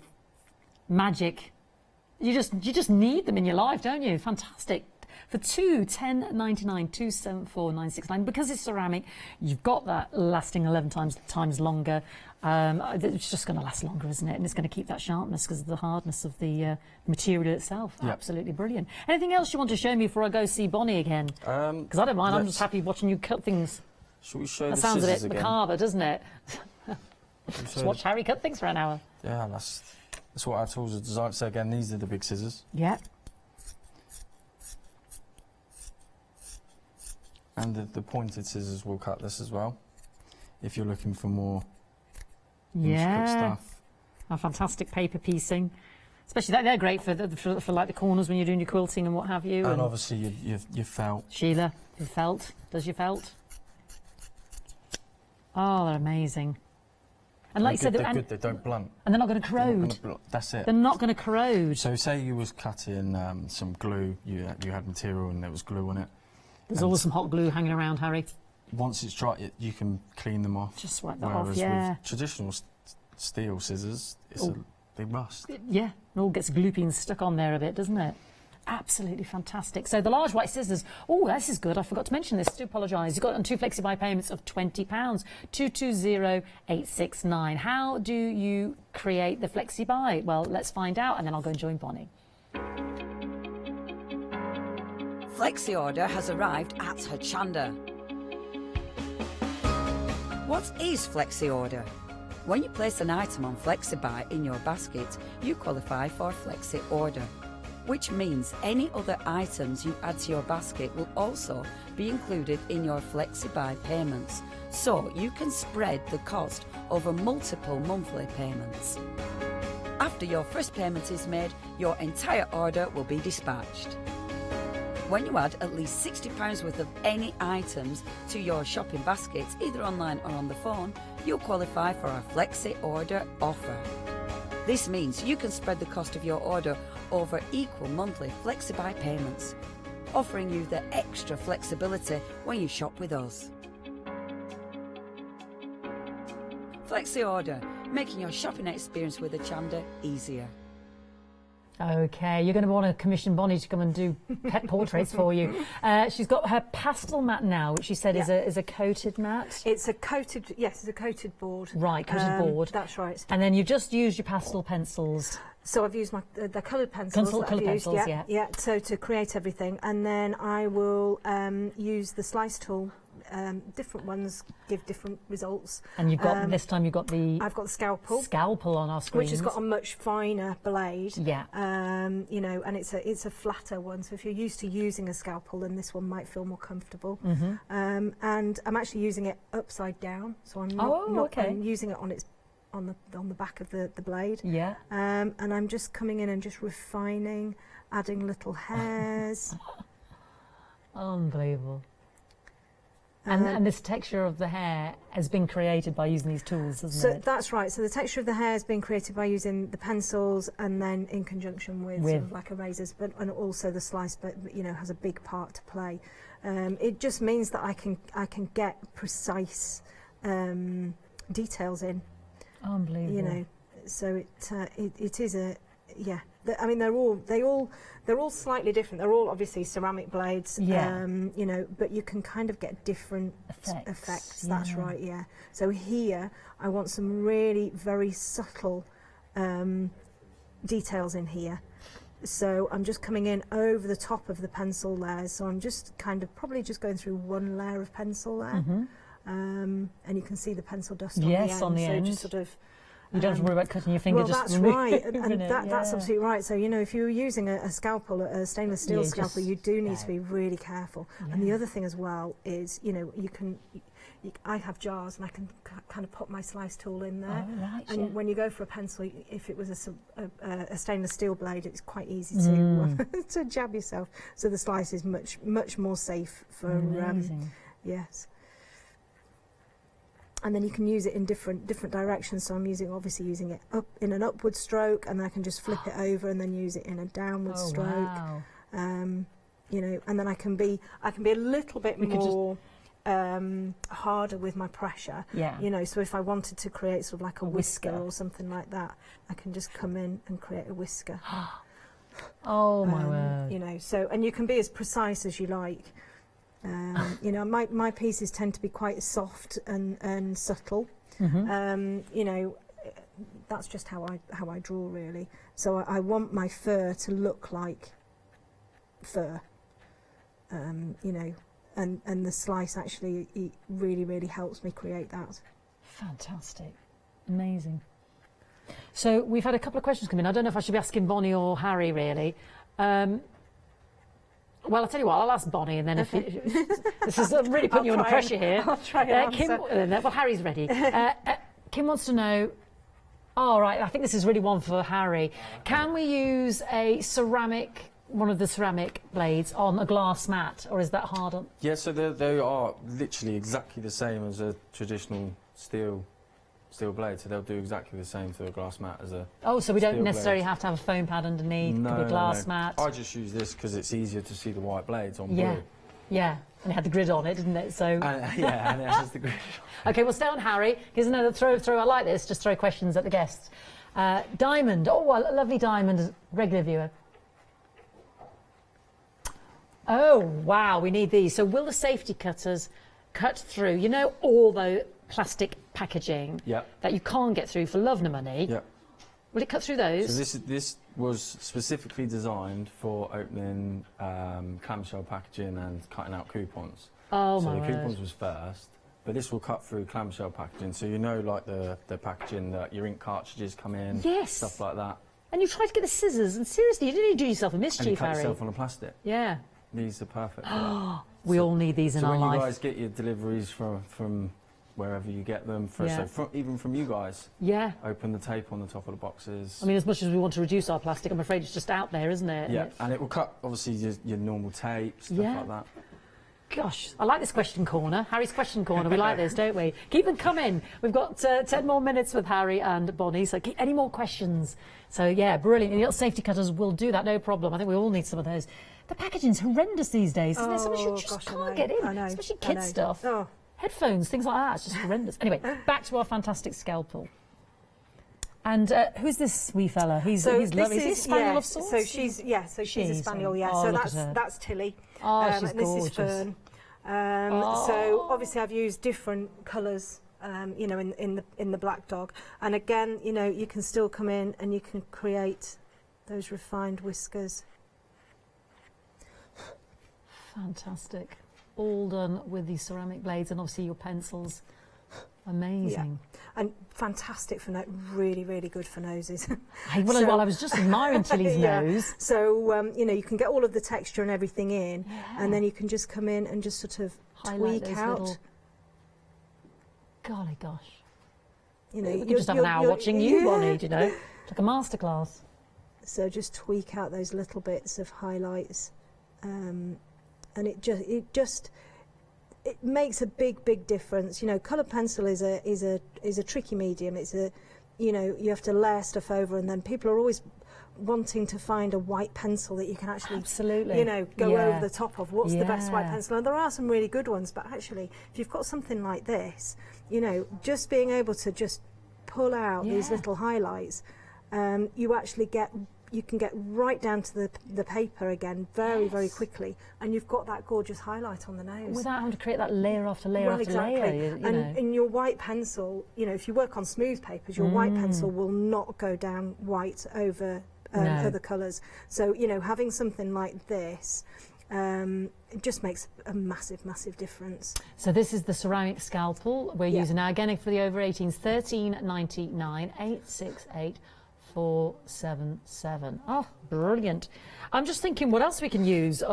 F: magic. You just need them in your life, don't you? Fantastic. For 10.99, 274.969. Because it's ceramic, you've got that lasting 11 times longer. It's just going to last longer, isn't it? And it's going to keep that sharpness because of the hardness of the material itself. Yep. Absolutely brilliant. Anything else you want to show me before I go see Bonnie again? Because I don't mind. I'm just happy watching you cut things.
H: Shall we show
F: that
H: the
F: sounds
H: scissors
F: a bit
H: again?
F: macabre, doesn't it? Just watch Harry cut things for an hour.
H: Yeah, that's what our tools are designed. So again, these are the big scissors.
F: Yeah.
H: And the pointed scissors will cut this as well, if you're looking for more intricate stuff.
F: A fantastic paper piecing. Especially they're great for like the corners when you're doing your quilting and what have you.
H: And obviously your felt.
F: Sheila, your felt. Does your felt? Oh, they're amazing. And like you said,
H: they're good. They don't blunt.
F: And they're not going to corrode.
H: That's it.
F: They're not going to corrode.
H: So say you was cutting some glue. You had material and there was glue on it.
F: There's always some hot glue hanging around, Harry.
H: Once it's dry, you can clean them off.
F: Just wipe that off. Yeah.
H: With traditional steel scissors, they rust.
F: Yeah, it all gets gloopy and stuck on there a bit, doesn't it? Absolutely fantastic. So the large white scissors, this is good. I forgot to mention this. Do apologise. You've got on 2 flexi-buy payments of £20. 220869. How do you create the flexi-buy? Well, let's find out, and then I'll go and join Bonnie.
C: Flexi order has arrived at Hochanda. What is Flexi order? When you place an item on FlexiBuy in your basket, you qualify for Flexi order, which means any other items you add to your basket will also be included in your FlexiBuy payments, so you can spread the cost over multiple monthly payments. After your first payment is made, your entire order will be dispatched. When you add at least £60 worth of any items to your shopping baskets, either online or on the phone, you'll qualify for our Flexi Order offer. This means you can spread the cost of your order over equal monthly FlexiBuy payments, offering you the extra flexibility when you shop with us. Flexi Order, making your shopping experience with Hochanda easier.
F: Okay, you're going to want to commission Bonnie to come and do pet portraits for you. She's got her pastel mat now, which she said is a coated mat.
G: It's a coated, yes, it's a coated board.
F: Right, coated board.
G: That's right.
F: And then you've just used your pastel pencils.
G: So I've used my the coloured pencils.
F: Coloured pencils, yeah.
G: So to create everything, and then I will use the slice tool. Different ones give different results.
F: And you've got this time you've got the.
G: I've got the scalpel
F: on our screen,
G: which has got a much finer blade.
F: Yeah.
G: You know, and it's a flatter one. So if you're used to using a scalpel, then this one might feel more comfortable. And I'm actually using it upside down, so I'm not I'm using it on the back of the blade.
F: Yeah.
G: And I'm just coming in and just refining, adding little hairs.
F: Unbelievable. And this texture of the hair has been created by using these tools, hasn't it?
G: That's right. So the texture of the hair has been created by using the pencils, and then in conjunction with sort of like erasers, and also the slice, but you know, has a big part to play. It just means that I can get precise details in.
F: Unbelievable.
G: You know, so it is a I mean, they're all slightly different. They're all obviously ceramic blades, you know, but you can kind of get different effects. That's right, yeah. So here, I want some really very subtle details in here. So I'm just coming in over the top of the pencil layers. So I'm just kind of probably just going through one layer of pencil there, and you can see the pencil dust on the end.
F: Yes, on the end.
G: Just sort of.
F: You don't have to worry about cutting your finger.
G: Well, that's right, and that's absolutely right. So, you know, if you're using a scalpel, a stainless steel scalpel, you do need to be really careful. Yeah. And the other thing as well is, you know, I have jars, and I can kind of pop my slice tool in there.
F: Oh, right,
G: and when you go for a pencil, if it was a stainless steel blade, it's quite easy to to jab yourself. So the slice is much more safe for yes. And then you can use it in different directions. So I'm obviously using it up in an upward stroke, and then I can just flip it over and then use it in a downward stroke.
F: Wow.
G: You know, and then I can be a little bit more harder with my pressure.
F: Yeah.
G: You know, so if I wanted to create sort of like a whisker or something like that, I can just come in and create a whisker.
F: Oh my word.
G: You know, so, and you can be as precise as you like. You know, my pieces tend to be quite soft and subtle. You know, that's just how I draw, really. So I want my fur to look like fur. You know, and the slice actually really helps me create that.
F: Fantastic, amazing. So we've had a couple of questions come in. I don't know if I should be asking Bonnie or Harry, really. Well, I'll tell you what, I'll ask Bonnie, and then if this is really putting you under pressure here.
G: I'll try and
F: Kim, well, Harry's ready. Kim wants to know, right, I think this is really one for Harry. Can we use one of the ceramic blades on a glass mat, or is that hard on?
H: Yeah, so they are literally exactly the same as a traditional steel blade, so they'll do exactly the same to a glass mat as a
F: so we don't necessarily have to have a foam pad underneath, it could be a glass mat.
H: I just use this because it's easier to see the white blades on blue.
F: Yeah, and it had the grid on it, didn't it? So
H: and it has the grid on.
F: Okay, we'll stay on Harry. Here's another throw. I like this, just throw questions at the guests. Diamond, a lovely Diamond, regular viewer. Oh, wow, we need these. So will the safety cutters cut through, you know, all the plastic packaging that you can't get through for love nor money?
H: Yeah.
F: Will it cut through those?
H: So this was specifically designed for opening clamshell packaging and cutting out coupons.
F: Oh,
H: so
F: my
H: the
F: word.
H: coupons was first, but this will cut through clamshell packaging. So you know, like the packaging that your ink cartridges come in, stuff like that.
F: And you tried to get the scissors, and seriously, you didn't do yourself a mischief,
H: and you cut
F: Harry.
H: yourself on a plastic.
F: Yeah.
H: These are perfect for that.
F: We all need these in our life.
H: So when you guys get your deliveries from wherever you get them, even from you guys, open the tape on the top of the boxes.
F: I mean, as much as we want to reduce our plastic, I'm afraid it's just out there, isn't it?
H: Yeah, and it will cut, obviously, your normal tape, stuff like that.
F: Gosh, I like this question corner. Harry's question corner. We like this, don't we? Keep them coming. We've got 10 more minutes with Harry and Bonnie, so any more questions? So, yeah, brilliant. And little safety cutters will do that, no problem. I think we all need some of those. The packaging's horrendous these days, isn't it? So much you just can't get in, especially kids stuff. Headphones, things like that. It's just horrendous. Anyway, back to our fantastic scalpel. And who's this wee fella? He's lovely. Is he a spaniel of sorts?
G: So she's a spaniel. Yeah.
F: Oh,
G: so that's Tilly.
F: Oh, she's
G: and this
F: gorgeous.
G: is Fern. So obviously I've used different colours, you know, in the black dog. And again, you know, you can still come in and you can create those refined whiskers.
F: Fantastic. All done with these ceramic blades and obviously your pencils. Amazing.
G: Yeah. And fantastic for really, really good for noses.
F: Well, I was just admiring Tilly's nose.
G: So, you know, you can get all of the texture and everything in, and then you can just come in and just sort of
F: Highlight
G: tweak
F: those
G: out.
F: little... Golly gosh.
G: You know,
F: we could just have an hour watching you, Bonnie, you know. It's like a masterclass.
G: So just tweak out those little bits of highlights. And it makes a big difference. You know, colour pencil is a tricky medium. It's you know, you have to layer stuff over, and then people are always wanting to find a white pencil that you can actually, you know, go over the top of. What's the best white pencil? And there are some really good ones, but actually, if you've got something like this, you know, just being able to just pull out these little highlights, you can get right down to the paper again very quickly, and you've got that gorgeous highlight on the nose.
F: Without having to create that layer after layer after layer. You know.
G: In your white pencil, you know, if you work on smooth papers, your white pencil will not go down white over other colours. So, you know, having something like this, it just makes a massive difference.
F: So this is the ceramic scalpel we're using now. Again, for the over 18s, $13.99, 868 477. Oh, brilliant. I'm just thinking what else we can use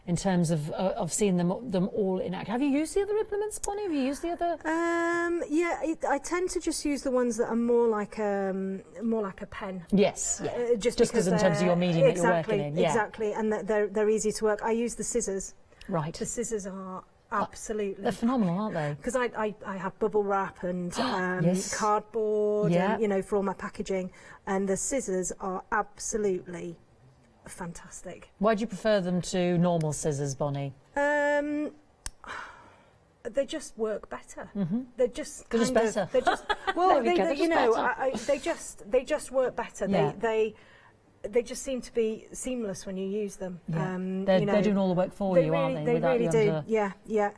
F: in terms of seeing them all in action. Have you used the other implements, Bonnie? Have you used the other?
G: I tend to just use the ones that are more like a pen.
F: Yes.
G: Just
F: because in terms of your medium that you're working in.
G: Exactly, and they're easy to work. I use the scissors.
F: Right.
G: The scissors are absolutely.
F: They're phenomenal, aren't they?
G: Because I have bubble wrap and cardboard, and, you know, for all my packaging, and the scissors are absolutely fantastic.
F: Why do you prefer them to normal scissors, Bonnie?
G: They just work better. They're just
F: better.
G: They're just well, they just work better.
F: Yeah.
G: They just seem to be seamless when you use them.
F: Yeah.
G: They're
F: doing all the work for you, aren't they?
G: They really do. Yeah.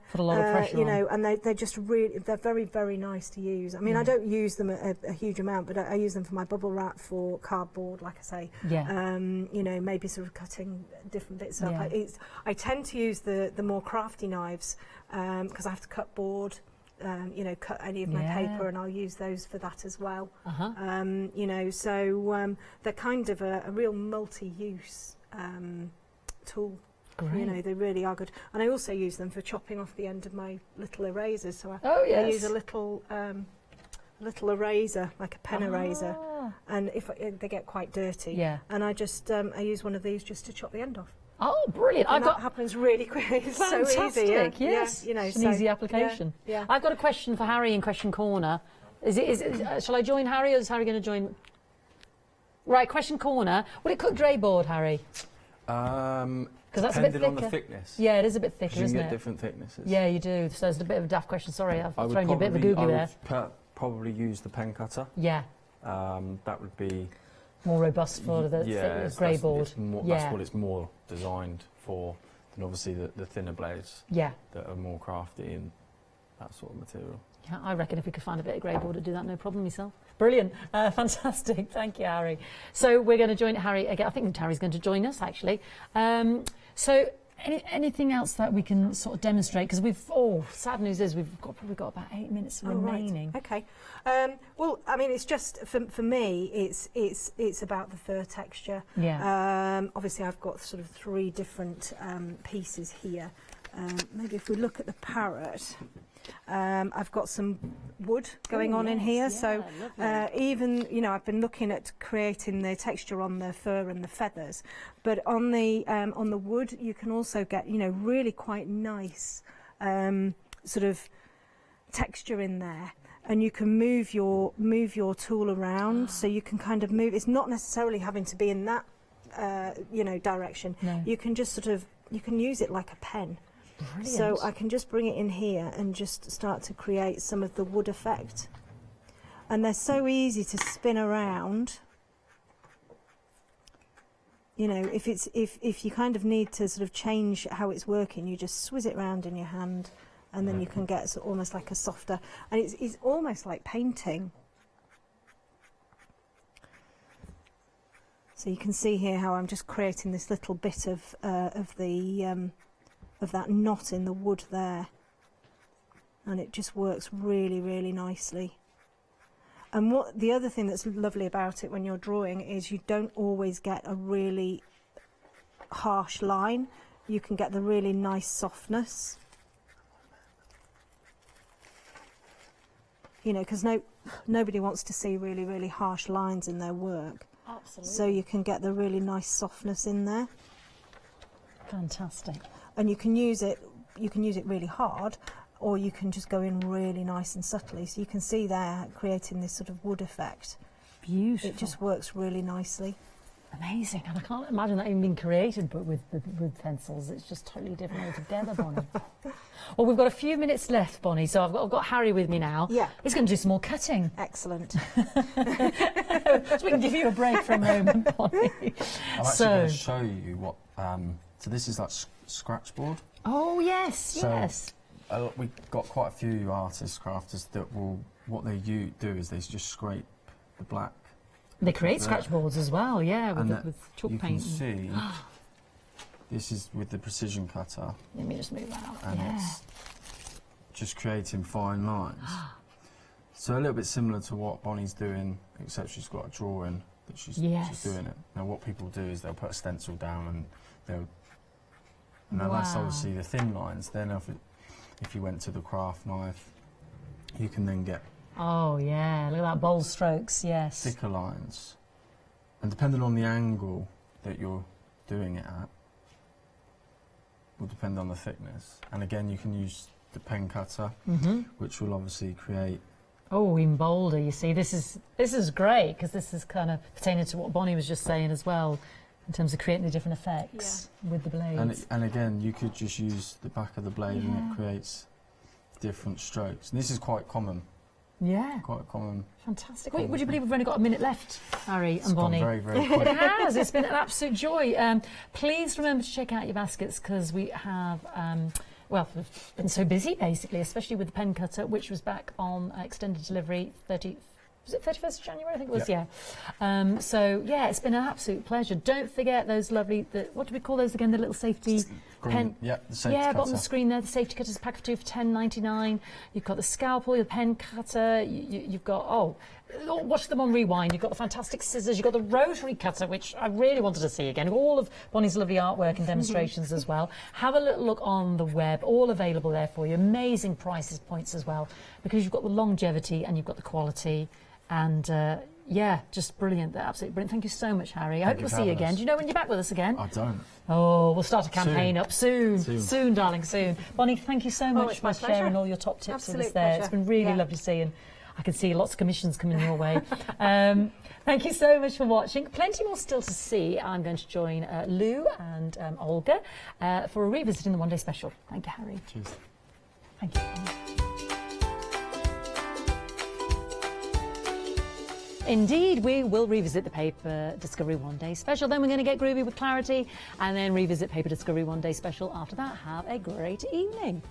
F: Put a lot of pressure
G: you
F: on.
G: know, and they're just they're very nice to use. I mean, I don't use them a huge amount, but I use them for my bubble wrap, for cardboard, like I say.
F: Yeah.
G: You know, maybe sort of cutting different bits up.
F: Yeah.
G: I tend to use the more crafty knives because I have to cut board. You know, cut any of my paper, and I'll use those for that as well. You know, so they're kind of a real multi-use tool.
F: Great.
G: You know, they really are good. And I also use them for chopping off the end of my little erasers. So
F: I
G: use a little eraser, like a pen eraser, and if they get quite dirty, and I just I use one of these just to chop the end off.
F: Oh, brilliant!
G: And that happens really quick. It's
F: fantastic.
G: So easy.
F: Yes,
G: you know,
F: it's an easy application.
G: Yeah.
F: I've got a question for Harry in Question Corner. Is it? Shall I join Harry, or is Harry going to join? Right, Question Corner. Would it cut dray board, Harry?
H: Because
F: that's a bit thicker.
H: on the thickness.
F: Yeah, it is a bit thicker, isn't it?
H: You can get different thicknesses.
F: Yeah, you do. So it's a bit of a daft question. Sorry, I've thrown you a bit of a
H: I
F: googly there.
H: would probably use the pen cutter.
F: Yeah.
H: That would be
F: more robust for the grey board.
H: That's what it's more designed for than obviously the thinner blades.
F: Yeah.
H: That are more crafty and that sort of material.
F: Yeah, I reckon if we could find a bit of grey board, I'd do that no problem myself. Brilliant. Fantastic. Thank you, Harry. So we're going to join Harry again. I think Harry's going to join us, actually. So anything else that we can sort of demonstrate? Because sad news is we've probably got about 8 minutes remaining.
G: Right. Okay. Well, I mean, it's just for me, it's about the fur texture.
F: Yeah.
G: Obviously, I've got sort of 3 different pieces here. Maybe if we look at the parrot, I've got some wood going on in here. So even, you know, I've been looking at creating the texture on the fur and the feathers, but on the wood you can also get, you know, really quite nice sort of texture in there. And you can move your tool around, so you can kind of move. It's not necessarily having to be in that you know, direction.
F: No.
G: You can just you can use it like a pen.
F: Brilliant.
G: So I can just bring it in here and just start to create some of the wood effect. and they're so easy to spin around. You know, if you kind of need to sort of change how it's working, you just swizz it around in your hand, and then you can get sort of almost like a softer, and it's almost like painting. So you can see here how I'm just creating this little bit of that knot in the wood there, and it just works really, really nicely. And what the other thing that's lovely about it when you're drawing is you don't always get a really harsh line. You can get the really nice softness. You know, because nobody wants to see really, really harsh lines in their work.
F: Absolutely.
G: So you can get the really nice softness in there.
F: Fantastic.
G: And you can use it really hard, or you can just go in really nice and subtly. So you can see there creating this sort of wood effect.
F: Beautiful.
G: It just works really nicely.
F: Amazing, and I can't imagine that even being created, but with pencils, it's just totally different altogether, Bonnie. Well, we've got a few minutes left, Bonnie, so I've got Harry with me now.
G: Yeah.
F: He's going to do some more cutting.
G: Excellent.
F: So we can give you a break for a moment, Bonnie.
H: I'm actually going to show you what. So this is like scratch board.
F: Oh yes,
H: so,
F: yes.
H: We've got quite a few artists, crafters that will. What they do is they just scrape the black.
F: They create scratch boards as well, yeah, with chalk
H: you
F: paint.
H: You can see this is with the precision cutter.
F: Let me just move that out.
H: And it's just creating fine lines. So a little bit similar to what Bonnie's doing, except she's got a drawing that she's doing it. Now what people do is they'll put a stencil down and they'll. Now that's obviously the thin lines. Then if you went to the craft knife, you can then get.
F: Oh yeah, look at that, bold strokes, yes.
H: Thicker lines. And depending on the angle that you're doing it at, will depend on the thickness. And again, you can use the pen cutter, which will obviously create.
F: Oh, even bolder, you see. This is great, because this is kind of pertaining to what Bonnie was just saying as well, in terms of creating the different effects with the blades.
H: And again, you could just use the back of the blade and it creates different strokes. And this is quite common.
F: Yeah.
H: Quite common.
F: Fantastic. Would you believe we've only got a minute left, Harry and Bonnie?
H: It's gone very, very quick.
F: It has. It's been an absolute joy. Please remember to check out your baskets, because we have, well, we've been so busy, basically, especially with the pen cutter, which was back on extended delivery 31st of January, I think it was, So, yeah, it's been an absolute pleasure. Don't forget those lovely, what do we call those again, the little safety pen?
H: Yeah, the safety cutter.
F: bottom of the screen there, the safety cutters, pack of two for $10.99. You've got the scalpel, the pen cutter, you've got, watch them on Rewind. You've got the fantastic scissors, you've got the rotary cutter, which I really wanted to see again. All of Bonnie's lovely artwork and demonstrations as well. Have a little look on the web, all available there for you. Amazing prices points as well, because you've got the longevity and you've got the quality. And yeah, just brilliant. They're absolutely brilliant. Thank you so much, Harry. I hope we'll see you again. Do you know when you're back with us again?
H: I don't.
F: Oh, we'll start a campaign up soon, darling, soon. Bonnie, thank you so much for sharing all your top tips with us there. It's been really lovely seeing. I can see lots of commissions coming your way. Thank you so much for watching. Plenty more still to see. I'm going to join Lou and Olga for a revisit in the One Day Special. Thank you, Harry.
H: Cheers.
F: Thank you. Indeed, we will revisit the Paper Discovery One Day Special. Then we're going to get groovy with Clarity and then revisit Paper Discovery One Day Special. After that, have a great evening.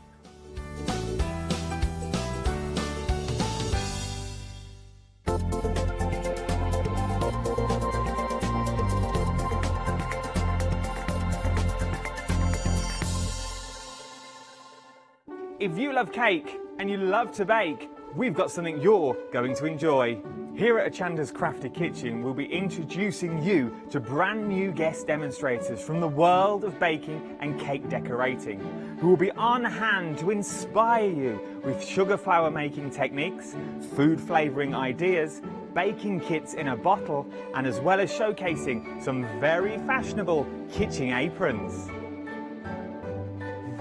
M: If you love cake and you love to bake, we've got something you're going to enjoy. Here at Hochanda's Crafty Kitchen, we'll be introducing you to brand new guest demonstrators from the world of baking and cake decorating, who will be on hand to inspire you with sugar flour making techniques, food flavouring ideas, baking kits in a bottle, and as well as showcasing some very fashionable kitchen aprons.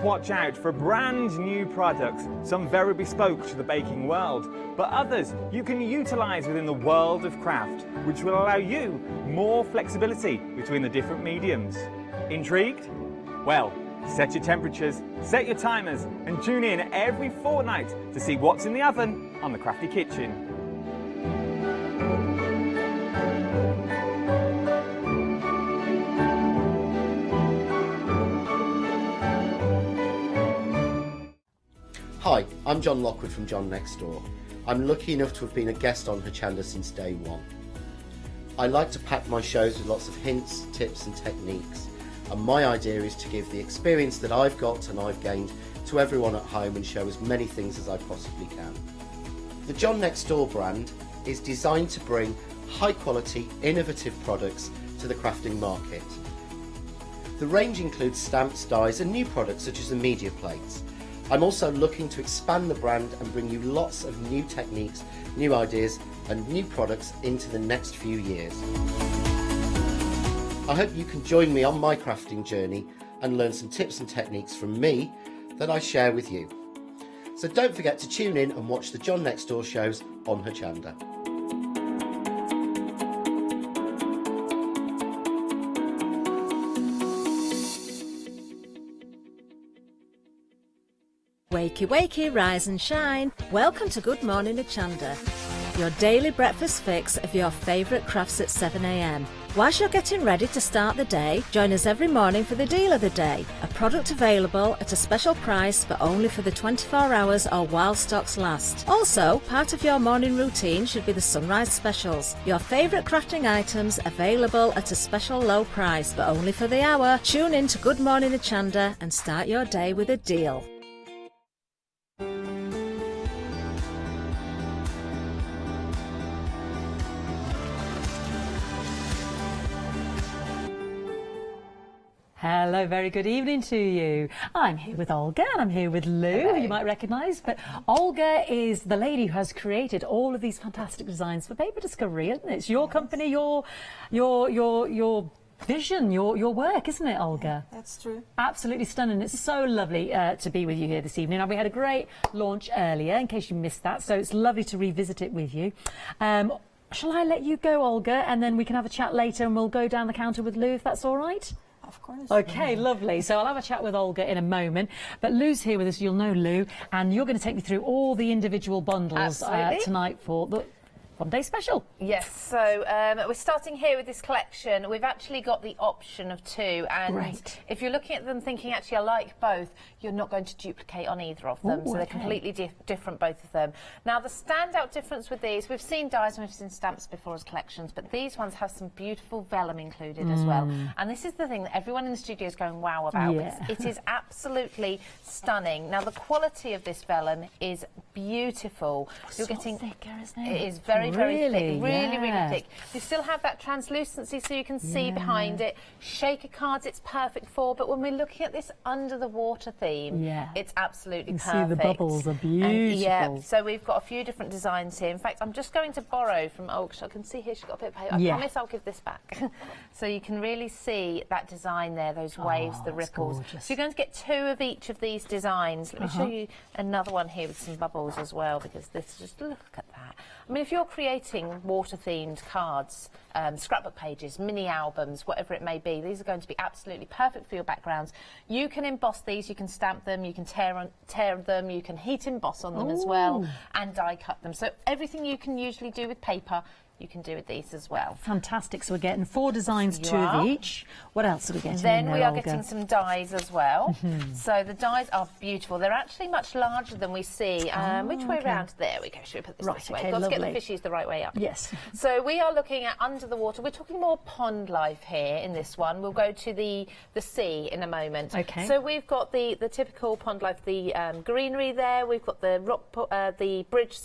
M: Watch out for brand new products, some very bespoke to the baking world, but others you can utilise within the world of craft, which will allow you more flexibility between the different mediums. Intrigued? Well, set your temperatures, set your timers, and tune in every fortnight to see what's in the oven on the Crafty Kitchen.
N: I'm John Lockwood from John Next Door. I'm lucky enough to have been a guest on Hochanda since day one. I like to pack my shows with lots of hints, tips and techniques, and my idea is to give the experience that I've got and I've gained to everyone at home and show as many things as I possibly can. The John Next Door brand is designed to bring high quality, innovative products to the crafting market. The range includes stamps, dies and new products such as the media plates. I'm also looking to expand the brand and bring you lots of new techniques, new ideas and new products into the next few years. I hope you can join me on my crafting journey and learn some tips and techniques from me that I share with you. So don't forget to tune in and watch the John Next Door shows on Hochanda.
A: Wakey, wakey, rise and shine. Welcome to Good Morning Hochanda, your daily breakfast fix of your favourite crafts at 7 a.m. Whilst you're getting ready to start the day, join us every morning for the deal of the day. A product available at a special price but only for the 24 hours or while stocks last. Also, part of your morning routine should be the sunrise specials. Your favourite crafting items available at a special low price but only for the hour. Tune in to Good Morning Hochanda and start your day with a deal.
F: Hello, very good evening to you. I'm here with Olga and I'm here with Lou, who you might recognise. But Olga is the lady who has created all of these fantastic designs for Paper Discovery, isn't it? It's your company, your vision, your work, isn't it, Olga?
O: That's true.
F: Absolutely stunning. It's so lovely to be with you here this evening. And we had a great launch earlier, in case you missed that, so it's lovely to revisit it with you. Shall I let you go, Olga, and then we can have a chat later and we'll go down the counter with Lou, if that's all right?
O: Of course.
F: Okay, lovely. So I'll have a chat with Olga in a moment. But Lou's here with us. You'll know Lou. And you're going to take me through all the individual bundles tonight for the One Day Special.
P: Yes, so we're starting here with this collection. We've actually got the option of two. And
F: Great.
P: if you're looking at them thinking, actually, I like both, you're not going to duplicate on either of them.
F: Ooh,
P: so they're
F: okay.
P: completely different, both of them. Now, the standout difference with these, we've seen dies and we've seen stamps before as collections, but these ones have some beautiful vellum included as well. And this is the thing that everyone in the studio is going wow about.
F: Yeah.
P: It is absolutely stunning. Now, the quality of this vellum is beautiful. You're getting
F: thicker, isn't it?
P: It is very, very thick. Really,
F: yeah.
P: really thick. You still have that translucency so you can see behind it. Shaker cards it's perfect for, but when we're looking at this under the water theme, it's absolutely perfect.
F: See the bubbles are beautiful.
P: And, yeah, so we've got a few different designs here. In fact, I'm just going to borrow from Olga. I can see here she's got a bit of paper. I promise I'll give this back. So you can really see that design there, those waves, the ripples.
F: Gorgeous.
P: So you're going to get two of each of these designs. Let me show you another one here with some bubbles as well, because this, just look at that. I mean, if you're creating water-themed cards, scrapbook pages, mini albums, whatever it may be, these are going to be absolutely perfect for your backgrounds. You can emboss these, you can stamp them, you can tear them, you can heat emboss on them as well, and die cut them. So everything you can usually do with paper, you can do with these as well.
F: Fantastic. So we're getting 4 designs, 2 of each. What else are we getting?
P: Then
F: in there,
P: we are
F: Olga?
P: getting some dies as well. So the dies are beautiful. They're actually much larger than we see. Which way round? There we go. Should we put this this way?
F: Okay,
P: Got to get the
F: lovely.
P: fishies the right way up.
F: Yes.
P: So we are looking at under the water. We're talking more pond life here in this one. We'll go to the sea in a moment.
F: Okay.
P: So we've got the typical pond life, the greenery there. We've got the the bridge,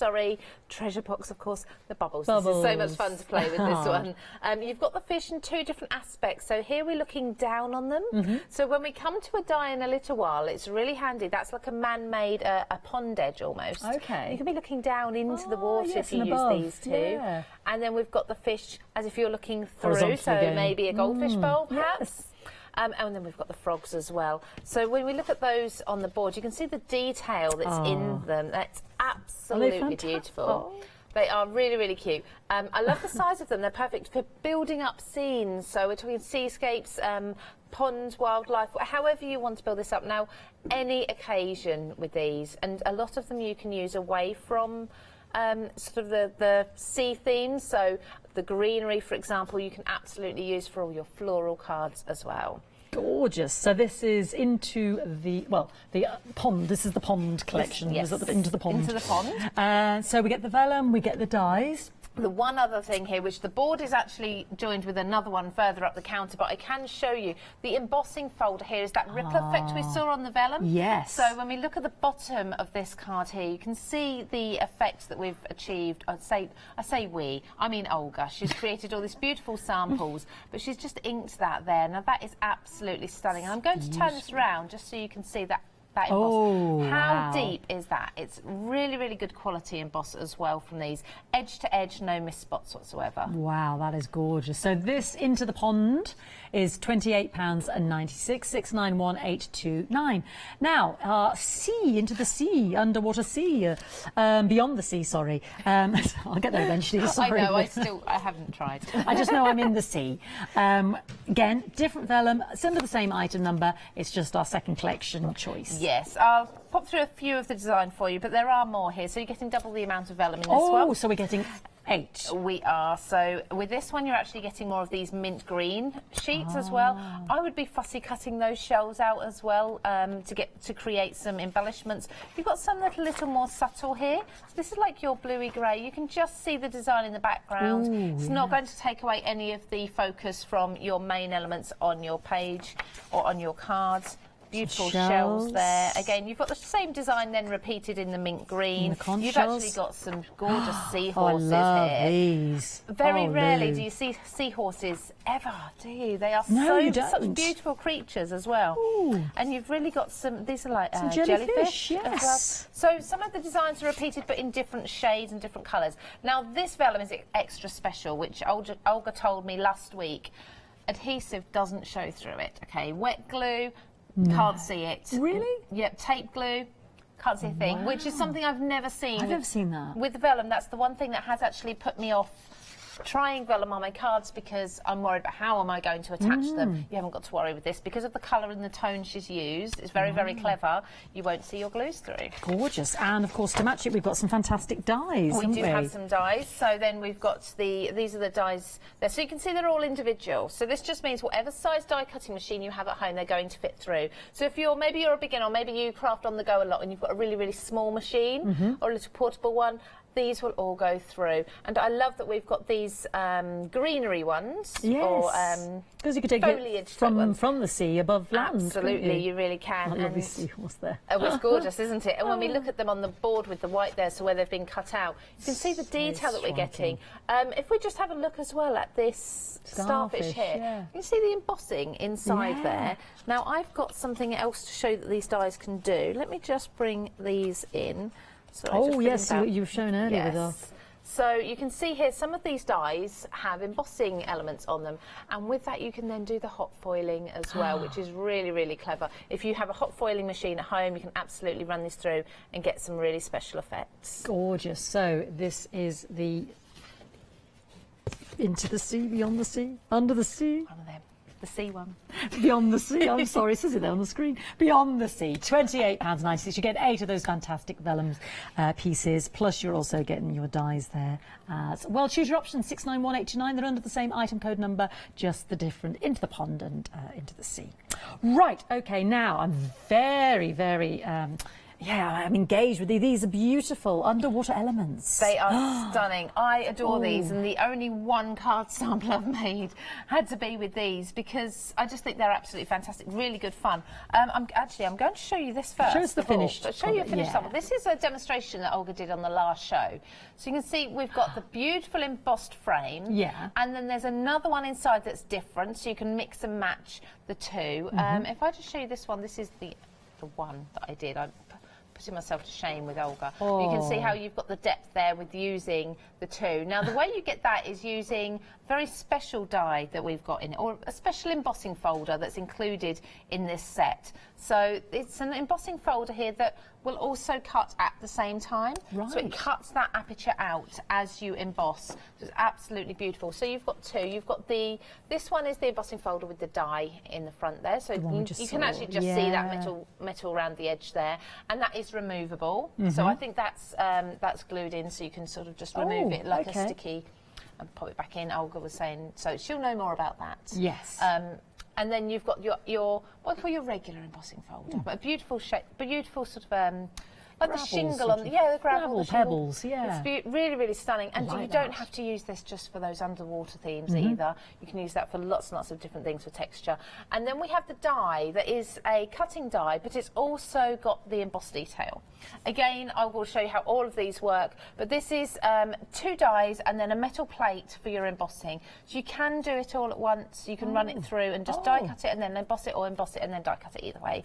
P: treasure box, of course, the bubbles. This is so much fun to play with this one. You've got the fish in 2 different aspects. So here we're looking down on them. So when we come to a die in a little while, it's really handy. That's like a man-made a pond edge almost.
F: Okay.
P: You can be looking down into the water
F: yes,
P: if you
F: and
P: use
F: above.
P: these two.
F: Yeah.
P: And then we've got the fish as if you're looking through,
F: Horizontally
P: so
F: going.
P: maybe a goldfish bowl perhaps.
F: Yes.
P: And then we've got the frogs as well. So when we look at those on the board, you can see the detail that's in them. That's absolutely beautiful. They are really, really cute. I love the size of them. They're perfect for building up scenes. So we're talking seascapes, ponds, wildlife, however you want to build this up. Now, any occasion with these, and a lot of them you can use away from sort of the sea themes. So the greenery, for example, you can absolutely use for all your floral cards as well.
F: Gorgeous. So this is into the pond. This is the pond collection.
P: Yes.
F: Into the pond.
P: Into the pond.
F: So we get the vellum, we get the dies.
P: The one other thing here, which the board is actually joined with another one further up the counter, but I can show you the embossing folder here is that ripple effect we saw on the vellum.
F: Yes.
P: So when we look at the bottom of this card here, you can see the effects that we've achieved. I mean Olga. She's created all these beautiful samples, but she's just inked that there. Now that is absolutely stunning. And I'm going to turn this around just so you can see that emboss.
F: Oh,
P: How
F: wow.
P: deep is that? It's really, really good quality emboss as well from these. Edge to edge, no miss spots whatsoever.
F: Wow, that is gorgeous. So this into the pond is £28.96, 691829. Now, sea, into the sea, underwater sea, beyond the sea, sorry. I'll get there eventually, sorry.
P: I know, I haven't tried.
F: I just know I'm in the sea. Again, different vellum, it's under the same item number, it's just our second collection choice.
P: Yes, I'll pop through a few of the design for you, but there are more here, so you're getting double the amount of vellum in this one.
F: Oh, so we're getting 8.
P: We are. So with this one, you're actually getting more of these mint green sheets as well. I would be fussy cutting those shells out as well to create some embellishments. You've got some that are a little more subtle here. So this is like your bluey grey. You can just see the design in the background.
F: Ooh,
P: it's not going to take away any of the focus from your main elements on your page or on your cards. Beautiful shells there. Again, you've got the same design then repeated in the mint green.
F: The
P: you've
F: shells.
P: actually got some gorgeous seahorses
F: I love
P: here.
F: these.
P: Very rarely
F: Lou.
P: do you see seahorses ever, do you? They are
F: you
P: such
F: don't.
P: beautiful creatures as well.
F: Ooh.
P: And you've really got some, these are like
F: Some
P: jellyfish as well.
F: yes.
P: So some of the designs are repeated but in different shades and different colours. Now this vellum is extra special, which Olga told me last week. Adhesive doesn't show through it, okay? Wet glue, can't see it.
F: Really?
P: Yep, tape glue, can't see a thing, which is something I've never seen.
F: I've never seen that.
P: With vellum, that's the one thing that has actually put me off trying vellum on my cards because I'm worried about how am I going to attach them. You haven't got to worry with this because of the colour and the tone she's used. It's very, very clever. You won't see your glues through.
F: Gorgeous. And of course, to match it, we've got some fantastic dies.
P: We do have some dies. So then we've got these are the dies there. So you can see they're all individual. So this just means whatever size die cutting machine you have at home, they're going to fit through. So if maybe you're a beginner or maybe you craft on the go a lot and you've got a really, really small machine or a little portable one, these will all go through. And I love that we've got these greenery ones.
F: Yes. Because you could take it from the sea above land.
P: Absolutely, you really can.
F: I love this seahorse there.
P: Oh, it's gorgeous, isn't it? And when we look at them on the board with the white there, so where they've been cut out, you can see the detail that we're getting. If we just have a look as well at this starfish here, you can see the embossing inside there. Now, I've got something else to show that these dies can do. Let me just bring these in.
F: Oh, yes, you've shown earlier with us.
P: So you can see here some of these dies have embossing elements on them, and with that you can then do the hot foiling as well, which is really, really clever. If you have a hot foiling machine at home, you can absolutely run this through and get some really special effects.
F: Gorgeous. So this is the into the sea, beyond the sea, under the sea.
P: One of them. The sea one.
F: Beyond the sea, I'm sorry, it says it there on the screen. Beyond the sea, £28.96. You get 8 of those fantastic vellum pieces, plus you're also getting your dies there. Well, choose your option, 691829. They're under the same item code number, just the different, into the pond and into the sea. Right, okay, now I'm very, very... I'm engaged with these. These are beautiful underwater elements.
P: They are stunning. I adore these, and the only one card sample I've made had to be with these because I just think they're absolutely fantastic. Really good fun. I'm going to show you this first.
F: Show us the finished.
P: Show you a finished sample. This is a demonstration that Olga did on the last show. So you can see we've got the beautiful embossed frame.
F: Yeah.
P: And then there's another one inside that's different, so you can mix and match the two. If I just show you this one, this is the one that I did. I'm putting myself to shame with Olga. You can see how you've got the depth there with using the two. Now the way you get that is using very special die that we've got in it, or a special embossing folder that's included in this set. So it's an embossing folder here that will also cut at the same time.
F: Right.
P: So it cuts that aperture out as you emboss. So it's absolutely beautiful. So you've got two. You've got this one is the embossing folder with the die in the front there. So you can actually just see that metal around the edge there. And that is removable. So I think that's glued in, so you can sort of just remove it like a sticky and pop it back in. Olga was saying, so she'll know more about that.
F: Yes.
P: and then you've got your what I call your regular embossing folder, but a beautiful shape, beautiful sort of like the shingle on, the gravel, the
F: pebbles, yeah.
P: It's really, really stunning. And
F: like
P: you don't have to use this just for those underwater themes either. You can use that for lots and lots of different things for texture. And then we have the die that is a cutting die, but it's also got the embossed detail. Again, I will show you how all of these work, but this is 2 dies and then a metal plate for your embossing. So you can do it all at once. You can run it through and just die cut it and then emboss it, or emboss it and then die cut it, either way.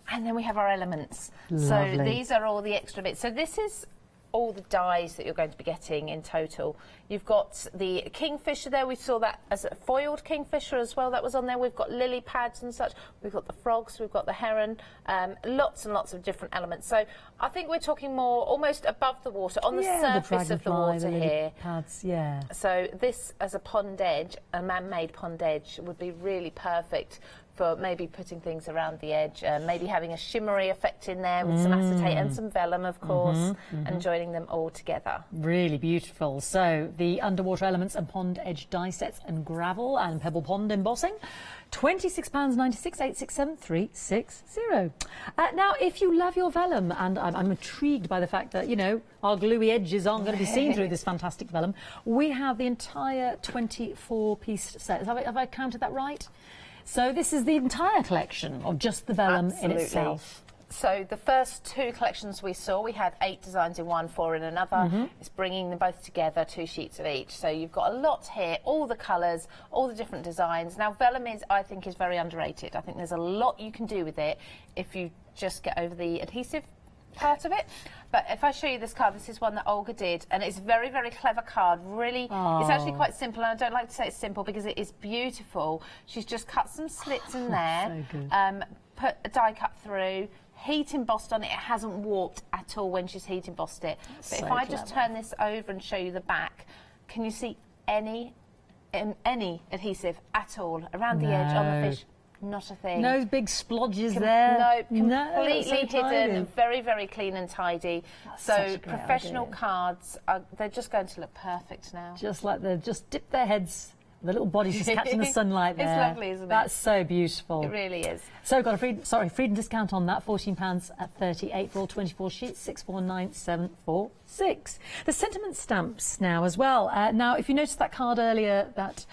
P: And then we have our elements.
F: Lovely.
P: So these are all the extra bits. So this is all the dies that you're going to be getting in total. You've got the kingfisher there. We saw that as a foiled kingfisher as well. That was on there. We've got lily pads and such. We've got the frogs. We've got the heron. Lots and lots of different elements. So I think we're talking more almost above the water, on the surface of the water here.
F: Pads,
P: So this, as a pond edge, a man-made pond edge, would be really perfect for maybe putting things around the edge, maybe having a shimmery effect in there with some acetate and some vellum, of course, and joining them all together.
F: Really beautiful. So the underwater elements and pond edge die sets and gravel and pebble pond embossing. £26.96, 867 360. Now, if you love your vellum, and I'm intrigued by the fact that, you know, our gluey edges aren't going to be seen through this fantastic vellum, we have the entire 24-piece set. Have I counted that right? So this is the entire collection of just the vellum in itself.
P: So the first 2 collections we saw, we had 8 designs in one, 4 in another. It's bringing them both together, 2 sheets of each. So you've got a lot here, all the colours, all the different designs. Now vellum I think is very underrated. I think there's a lot you can do with it if you just get over the adhesive part of it. But if I show you this card, this is one that Olga did, and it's a very, very clever card. Really, it's actually quite simple, and I don't like to say it's simple because it is beautiful. She's just cut some slits in there,
F: So good.
P: put a die cut through, heat embossed on it. It hasn't warped at all when she's heat embossed it. But
F: So
P: if I just
F: clever.
P: turn this over and show you the back, can you see any adhesive at all around the edge on the fish? Not a thing.
F: No big splodges there.
P: No, completely
F: so
P: hidden,
F: tidy.
P: very, very clean and tidy.
F: Such a
P: So
F: great
P: professional
F: idea.
P: cards, they're just going to look perfect now.
F: Just like they've just dipped their heads, the little bodies just catching the sunlight there.
P: It's lovely, isn't it?
F: That's so beautiful.
P: It really is.
F: So got a freedom discount on that, £14.38 for all 24 sheets, 649746. The sentiment stamps now as well. Now, if you noticed that card earlier that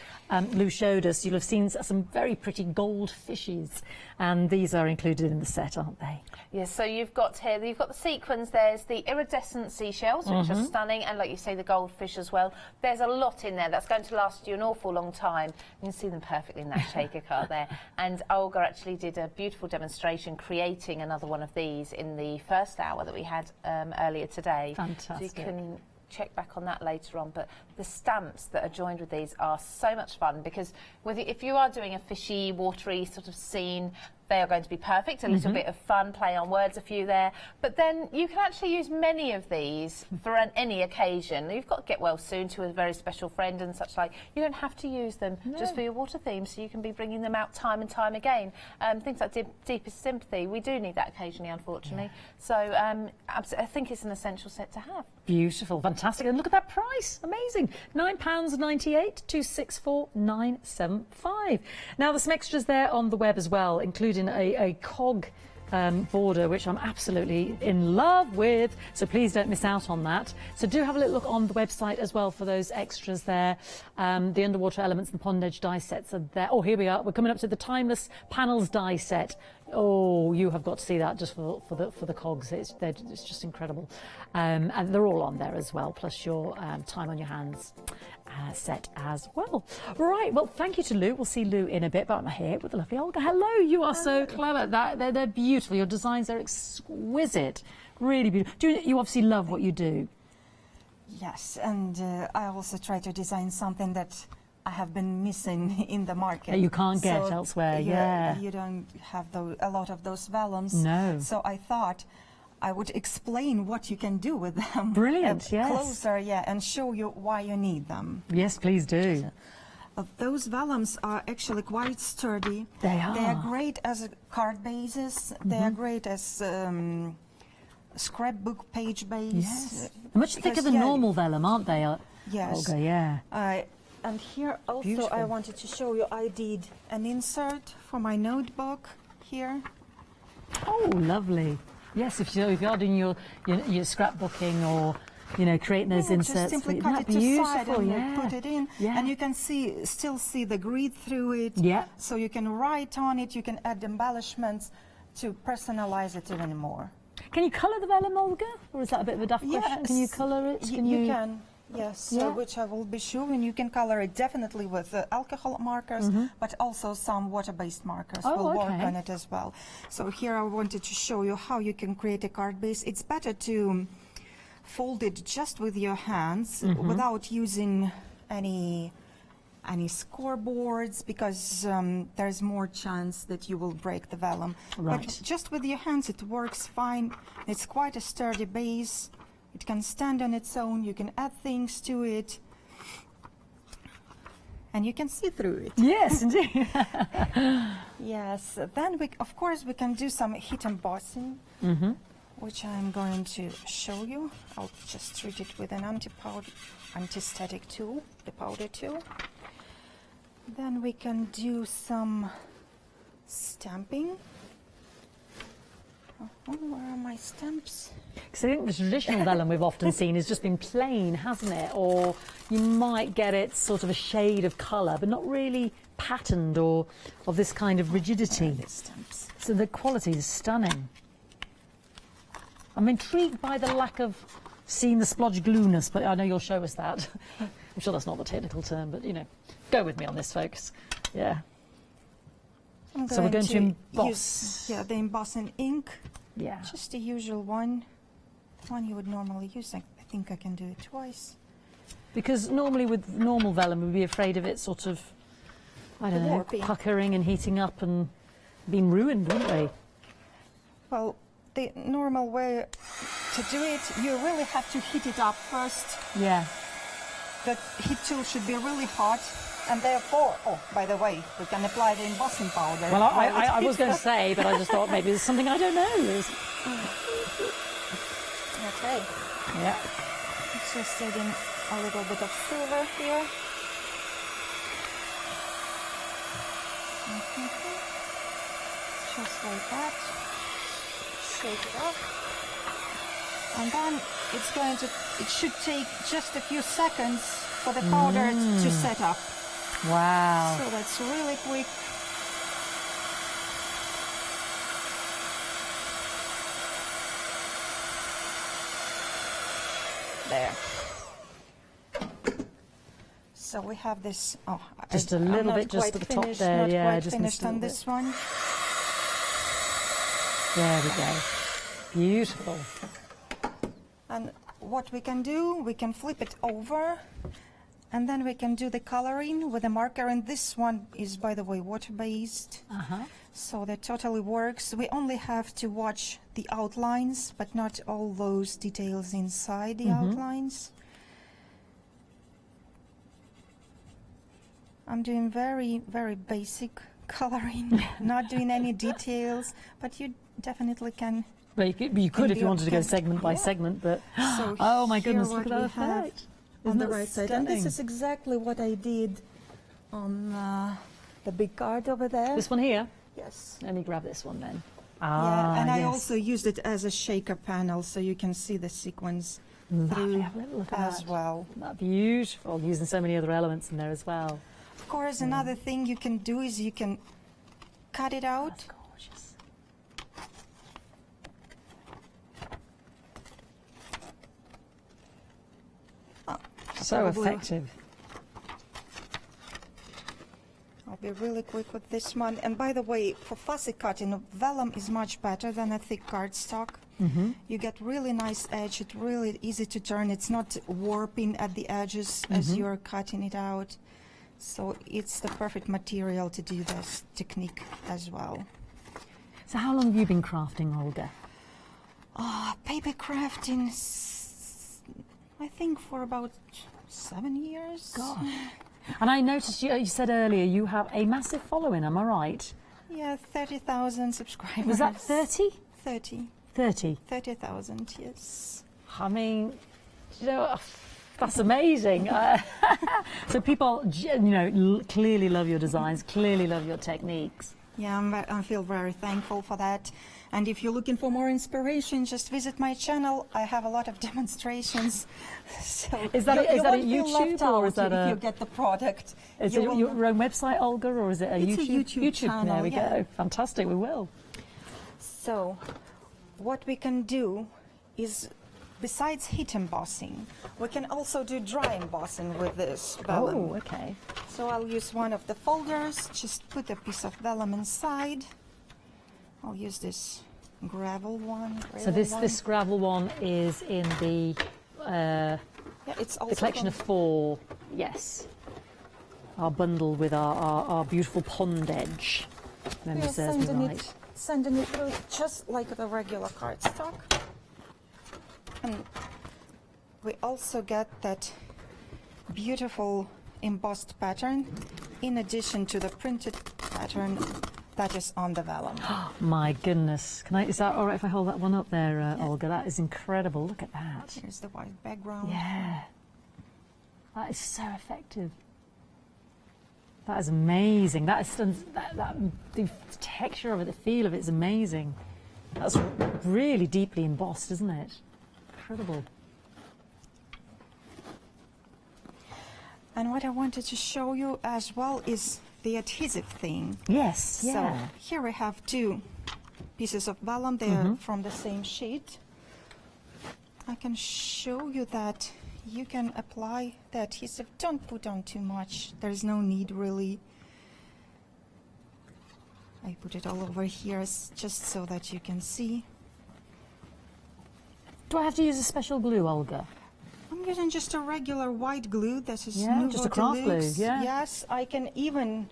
F: Lou showed us, you'll have seen some very pretty gold fishes, and these are included in the set, aren't they?
P: Yes, so you've got the sequins, there's the iridescent seashells, which are stunning, and like you say, the goldfish as well. There's a lot in there that's going to last you an awful long time. You can see them perfectly in that shaker card there. And Olga actually did a beautiful demonstration creating another one of these in the first hour that we had earlier today.
F: Fantastic.
P: So you can check back on that later on, but the stamps that are joined with these are so much fun because if you are doing a fishy, watery sort of scene, they are going to be perfect. A little bit of fun, play on words, a few there. But then you can actually use many of these for any occasion. You've got to get well soon to a very special friend and such like. You don't have to use them just for your water theme, so you can be bringing them out time and time again. Things like deepest sympathy, we do need that occasionally, unfortunately. So I think it's an essential set to have.
F: Beautiful, fantastic. And look at that price. Amazing. £9.98, 264975. Now, there's some extras there on the web as well, including a cog border, which I'm absolutely in love with. So please don't miss out on that. So do have a little look on the website as well for those extras there. The underwater elements and pond edge die sets are there. Oh, here we are. We're coming up to the timeless panels die set. Oh, you have got to see that just for the cogs. It's just incredible. And they're all on there as well, plus your time on your hands set as well. Right, well, thank you to Lou. We'll see Lou in a bit, but I'm here with the lovely Olga. Hello, you are so clever. They're beautiful. Your designs are exquisite. Really beautiful. You obviously love what you do.
O: Yes, and I also try to design something that I have been missing in the market.
F: That you can't get elsewhere, yeah.
O: You don't have a lot of those vellums.
F: No.
O: So I thought I would explain what you can do with them.
F: Brilliant, yes.
O: Closer, and show you why you need them.
F: Yes, please do.
O: Those vellums are actually quite sturdy.
F: They are.
O: They are great as card bases. They are great as scrapbook page base.
F: Yes. They're much thicker than normal vellum, aren't they,
O: yes.
F: Olga? Yeah.
O: And here also
F: Beautiful.
O: I wanted to show you, I did an insert for my notebook here.
F: Oh, lovely. Yes, if you're doing your scrapbooking or creating those inserts,
O: just simply
F: isn't
O: cut
F: that
O: it to side
F: beautiful?
O: and
F: Yeah.
O: put it in,
F: Yeah.
O: and you can still see the grid through it.
F: Yeah.
O: So you can write on it, you can add embellishments to personalize it even more.
F: Can you colour the vellum, Olga, or is that a bit of a daft question? Can you colour it?
O: You can. Yes,
F: Yeah.
O: which I will be showing. You can color it definitely with alcohol markers, but also some water-based markers will work on it as well. So here I wanted to show you how you can create a card base. It's better to fold it just with your hands without using any scoreboards, because there's more chance that you will break the vellum.
F: Right.
O: But just with your hands it works fine. It's quite a sturdy base. It can stand on its own. You can add things to it, and you can see through it.
F: Yes, indeed.
O: Yes. Then of course we can do some heat embossing, which I'm going to show you. I'll just treat it with an anti-static tool, the powder tool. Then we can do some stamping. Where are my stamps?
F: Because I think the traditional vellum we've often seen has just been plain, hasn't it? Or you might get it sort of a shade of colour, but not really patterned or of this kind of rigidity. So the quality is stunning. I'm intrigued by the lack of seeing the splodge glueness, but I know you'll show us that. I'm sure that's not the technical term, but go with me on this, folks. Yeah. So we're going to emboss.
O: The embossing ink.
F: Yeah.
O: Just the usual one you would normally use. I think I can do it twice.
F: Because normally with normal vellum we'd be afraid of it sort of, I don't know,
O: Warping.
F: puckering and heating up and being ruined, wouldn't we?
O: Well, the normal way to do it, you really have to heat it up first.
F: Yeah.
O: The heat tool should be really hot. And therefore, by the way, we can apply the embossing powder.
F: Well, I was going to say, but I just thought maybe there's something I don't know.
O: Okay.
F: Yeah.
O: Just adding a little bit of silver here. Just like that. Shake it up. And then it should take just a few seconds for the powder to set up.
F: Wow.
O: So that's really quick. There. So we have this.
F: Just a little bit just at the top there.
O: Not
F: Yeah,
O: quite
F: just
O: finished on this one.
F: There we go. Beautiful.
O: And what we can do, we can flip it over. And then we can do the coloring with a marker, and this one is, by the way, water-based, so that totally works. We only have to watch the outlines, but not all those details inside the outlines. I'm doing very, very basic coloring, not doing any details, but you definitely can.
F: Well, you could if you wanted to go segment by segment, but
O: So
F: oh my goodness,
O: here
F: look at
O: what
F: that
O: we have
F: effect.
O: on
F: Isn't
O: the
F: that
O: right side. And this
F: stunning?
O: is exactly what I did on the big card over there.
F: This one here?
O: Yes.
F: Let me grab this one then.
O: Yeah, and I
F: yes.
O: also used it as a shaker panel, so you can see the sequence through
F: Have a little look at
O: as
F: that.
O: well.
F: That beautiful, using so many other elements in there as well.
O: Of course, another thing you can do is you can cut it out.
F: That's gorgeous. So
O: Probably.
F: effective.
O: I'll be really quick with this one. And by the way, for fussy cutting, vellum is much better than a thick cardstock. You get really nice edge. It's really easy to turn. It's not warping at the edges as you're cutting it out. So it's the perfect material to do this technique as well.
F: So how long have you been crafting, Olga?
O: Paper crafting, I think for about 7 years.
F: Gosh. And I noticed you said earlier you have a massive following, am I right?
O: Yeah, 30,000 subscribers.
F: Was that 30?
O: 30.
F: 30.
O: 30,000, yes.
F: I mean, That's amazing. So people, you know, clearly love your designs, clearly love your techniques.
O: Yeah, I feel very thankful for that. And if you're looking for more inspiration, just visit my channel. I have a lot of demonstrations. So
F: Is that a
O: won't feel
F: YouTube
O: left
F: or
O: out
F: is that
O: if you get the product?
F: Is it your own website, Olga, or is it a
O: It's
F: YouTube?
O: a YouTube channel,
F: There we
O: yeah.
F: go. Fantastic. We will.
O: So, what we can do is, besides heat embossing, we can also do dry embossing with this vellum.
F: Oh, okay.
O: So I'll use one of the folders, just put a piece of vellum inside. I'll use this gravel one.
F: So this gravel one is in the
O: it's also
F: the collection of 4. Yes, our bundle with our beautiful pond edge. Memory
O: We're
F: serves me right.
O: sending it through just like the regular cardstock. And we also get that beautiful embossed pattern in addition to the printed pattern that is on the vellum.
F: My goodness. Is that all right if I hold that one up there, Olga? That is incredible. Look at that.
O: Here's the white background.
F: Yeah. That is so effective. That is amazing. That is the texture of it, the feel of it is amazing. That's really deeply embossed, isn't it? Incredible.
O: And what I wanted to show you as well is the adhesive thing.
F: Yes, yeah.
O: So here we have 2 pieces of vellum. They are from the same sheet. I can show you that you can apply the adhesive. Don't put on too much. There's no need really. I put it all over here just so that you can see.
F: Do I have to use a special glue, Olga?
O: I'm using just a regular white glue. This is
F: just a craft glue. Yeah.
O: Yes, I can even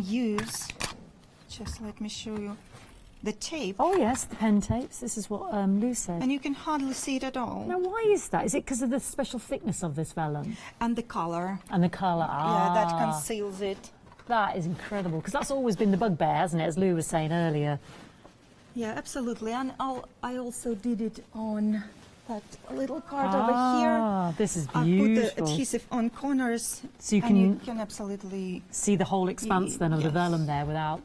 O: use. Just let me show you the tape.
F: Oh yes, the pen tapes. This is what Lou said.
O: And you can hardly see it at all.
F: Now, why is that? Is it because of the special thickness of this vellum?
O: And the color.
F: And the colour.
O: Yeah, that conceals it.
F: That is incredible because that's always been the bugbear, hasn't it? As Lou was saying earlier.
O: Yeah, absolutely. And I also did it on that little card over here.
F: This is beautiful.
O: I put the adhesive on corners,
F: so you
O: can absolutely
F: see the whole expanse then of the vellum there without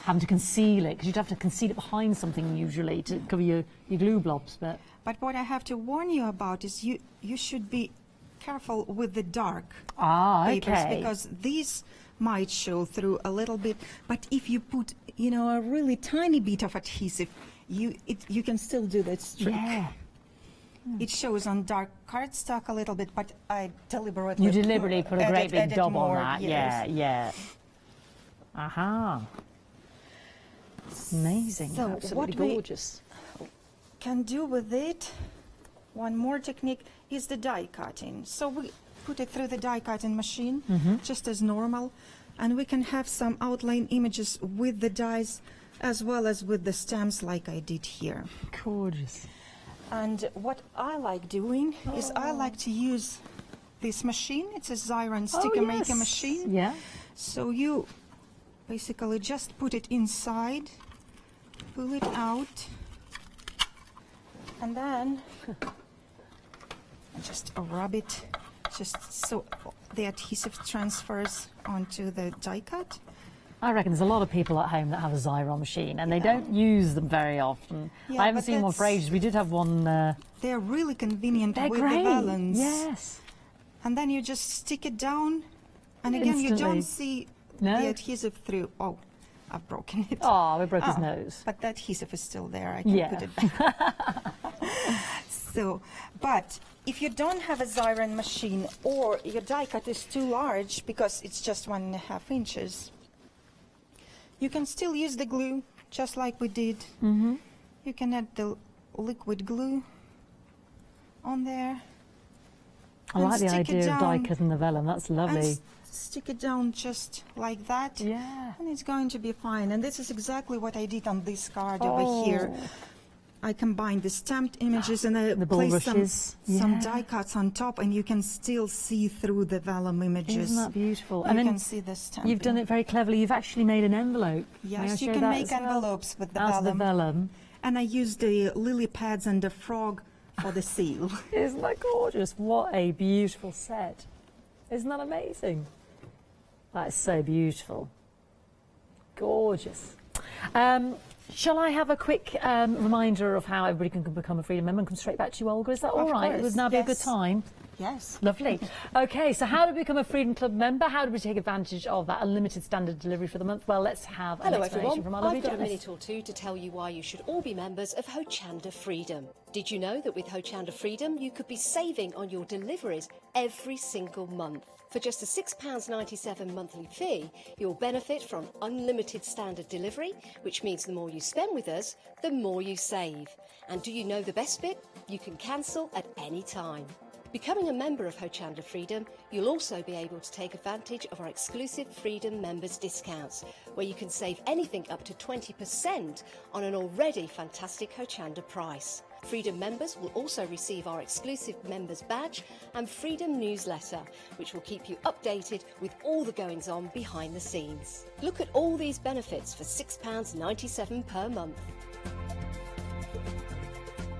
F: having to conceal it, because you'd have to conceal it behind something usually to cover your glue blobs. But
O: what I have to warn you about is you should be careful with the dark papers, because these might show through a little bit. But if you put, a really tiny bit of adhesive, you can still do that trick.
F: Yeah.
O: It shows on dark cardstock a little bit, but I deliberately...
F: You deliberately put a great big dab on that.
O: Yes.
F: Yeah. Aha. Amazing.
O: So
F: absolutely gorgeous.
O: Can do with it, one more technique is the die cutting. So we put it through the die cutting machine, just as normal, and we can have some outline images with the dies as well as with the stamps like I did here.
F: Gorgeous.
O: And what I like doing is I like to use this machine. It's a Xyron sticker maker machine.
F: Yeah.
O: So you basically just put it inside, pull it out, and then just rub it just so the adhesive transfers onto the die cut.
F: I reckon there's a lot of people at home that have a Xyron machine and they don't use them very often.
O: Yeah,
F: I haven't seen one for ages. We did have one.
O: They're really convenient with
F: great.
O: the vellums.
F: Yes.
O: And then you just stick it down, and again you don't see the adhesive through. Oh, I've broken it.
F: Oh, we broke his nose.
O: But the adhesive is still there. I can put it back. So, but if you don't have a Xyron machine or your die cut is too large because it's just 1.5 inches, you can still use the glue just like we did. You can add the liquid glue on there.
F: I like the idea of die cutting the vellum. That's lovely.
O: And stick it down just like that.
F: Yeah.
O: And it's going to be fine. And this is exactly what I did on this card over here. I combined the stamped images and I placed some die cuts on top, and you can still see through the vellum images.
F: Isn't that beautiful?
O: You can see the stamping.
F: You've done it very cleverly. You've actually made an envelope.
O: Yes, you can make envelopes with the vellum.
F: Out of the vellum.
O: And I used the lily pads and the frog
Q: for the seal.
F: Isn't that gorgeous? What a beautiful set. Isn't that amazing? That is so beautiful. Gorgeous. Shall I have a quick reminder of how everybody can become a Freedom member and come straight back to you, Olga? Is that all right? It would now be a good time.
Q: Yes.
F: Lovely. Okay, so how do we become a Freedom Club member? How do we take advantage of that unlimited standard delivery for the month? Well, let's have an explanation from our lovely
R: I've got a
F: Janice.
R: minute or two to tell you why you should all be members of Hochanda Freedom. Did you know that with Hochanda Freedom you could be saving on your deliveries every single month? For just a £6.97 monthly fee, you'll benefit from unlimited standard delivery, which means the more you spend with us, the more you save. And do you know the best bit? You can cancel at any time. Becoming a member of Hochanda Freedom, you'll also be able to take advantage of our exclusive Freedom members discounts, where you can save anything up to 20% on an already fantastic Hochanda price. Freedom members will also receive our exclusive members badge and Freedom newsletter, which will keep you updated with all the goings on behind the scenes. Look at all these benefits for £6.97 per month.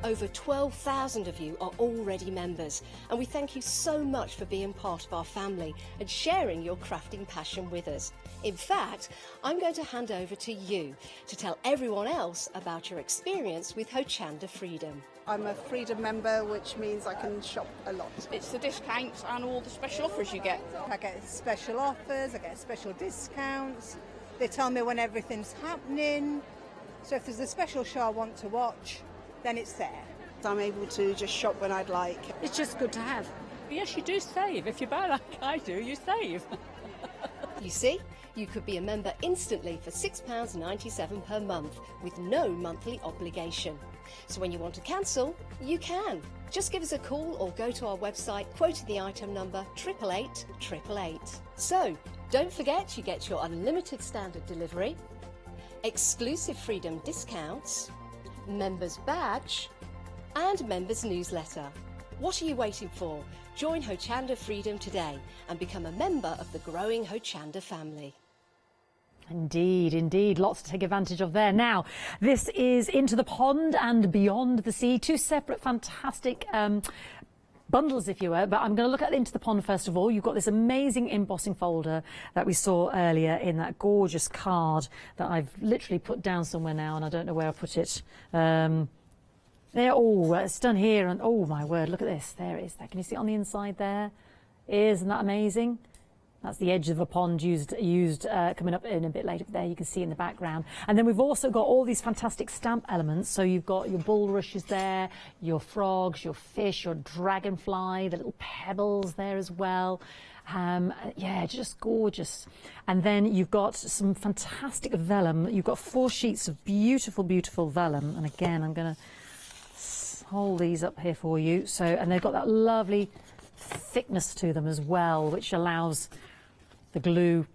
R: Over 12,000 of you are already members, and we thank you so much for being part of our family and sharing your crafting passion with us. In fact, I'm going to hand over to you to tell everyone else about your experience with Hochanda Freedom.
S: I'm a Freedom member, which means I can shop a lot. It's the discounts and all the special offers you get.
L: I get special offers, I get special discounts. They tell me when everything's happening. So if there's a special show I want to watch, then it's there.
S: I'm able to just shop when I'd like.
J: It's just good to have. Yes, you do save. If you buy like I do, you save.
R: You see, you could be a member instantly for £6.97 per month with no monthly obligation. So when you want to cancel, you can. Just give us a call or go to our website, quoting the item number 888 888. So, don't forget you get your unlimited standard delivery, exclusive Freedom discounts, members badge and members newsletter. What are you waiting for? Join Hochanda Freedom today and become a member of the growing Hochanda family.
F: Indeed, indeed. Lots to take advantage of there. Now, this is Into the Pond and Beyond the Sea. Two separate fantastic bundles, if you were, but I'm going to look at Into the Pond first of all. You've got this amazing embossing folder that we saw earlier in that gorgeous card that I've literally put down somewhere now, and I don't know where I put it. There, oh, it's done here, and oh my word, look at this. There it is. Can you see it on the inside there? Isn't that amazing? That's the edge of a pond used coming up in a bit later. There you can see in the background. And then we've also got all these fantastic stamp elements. So you've got your bulrushes there, your frogs, your fish, your dragonfly, the little pebbles there as well. Yeah, just gorgeous. And then you've got some fantastic vellum. You've got 4 sheets of beautiful, beautiful vellum. And again, I'm going to hold these up here for you. So, and they've got that lovely thickness to them as well, which allows the glue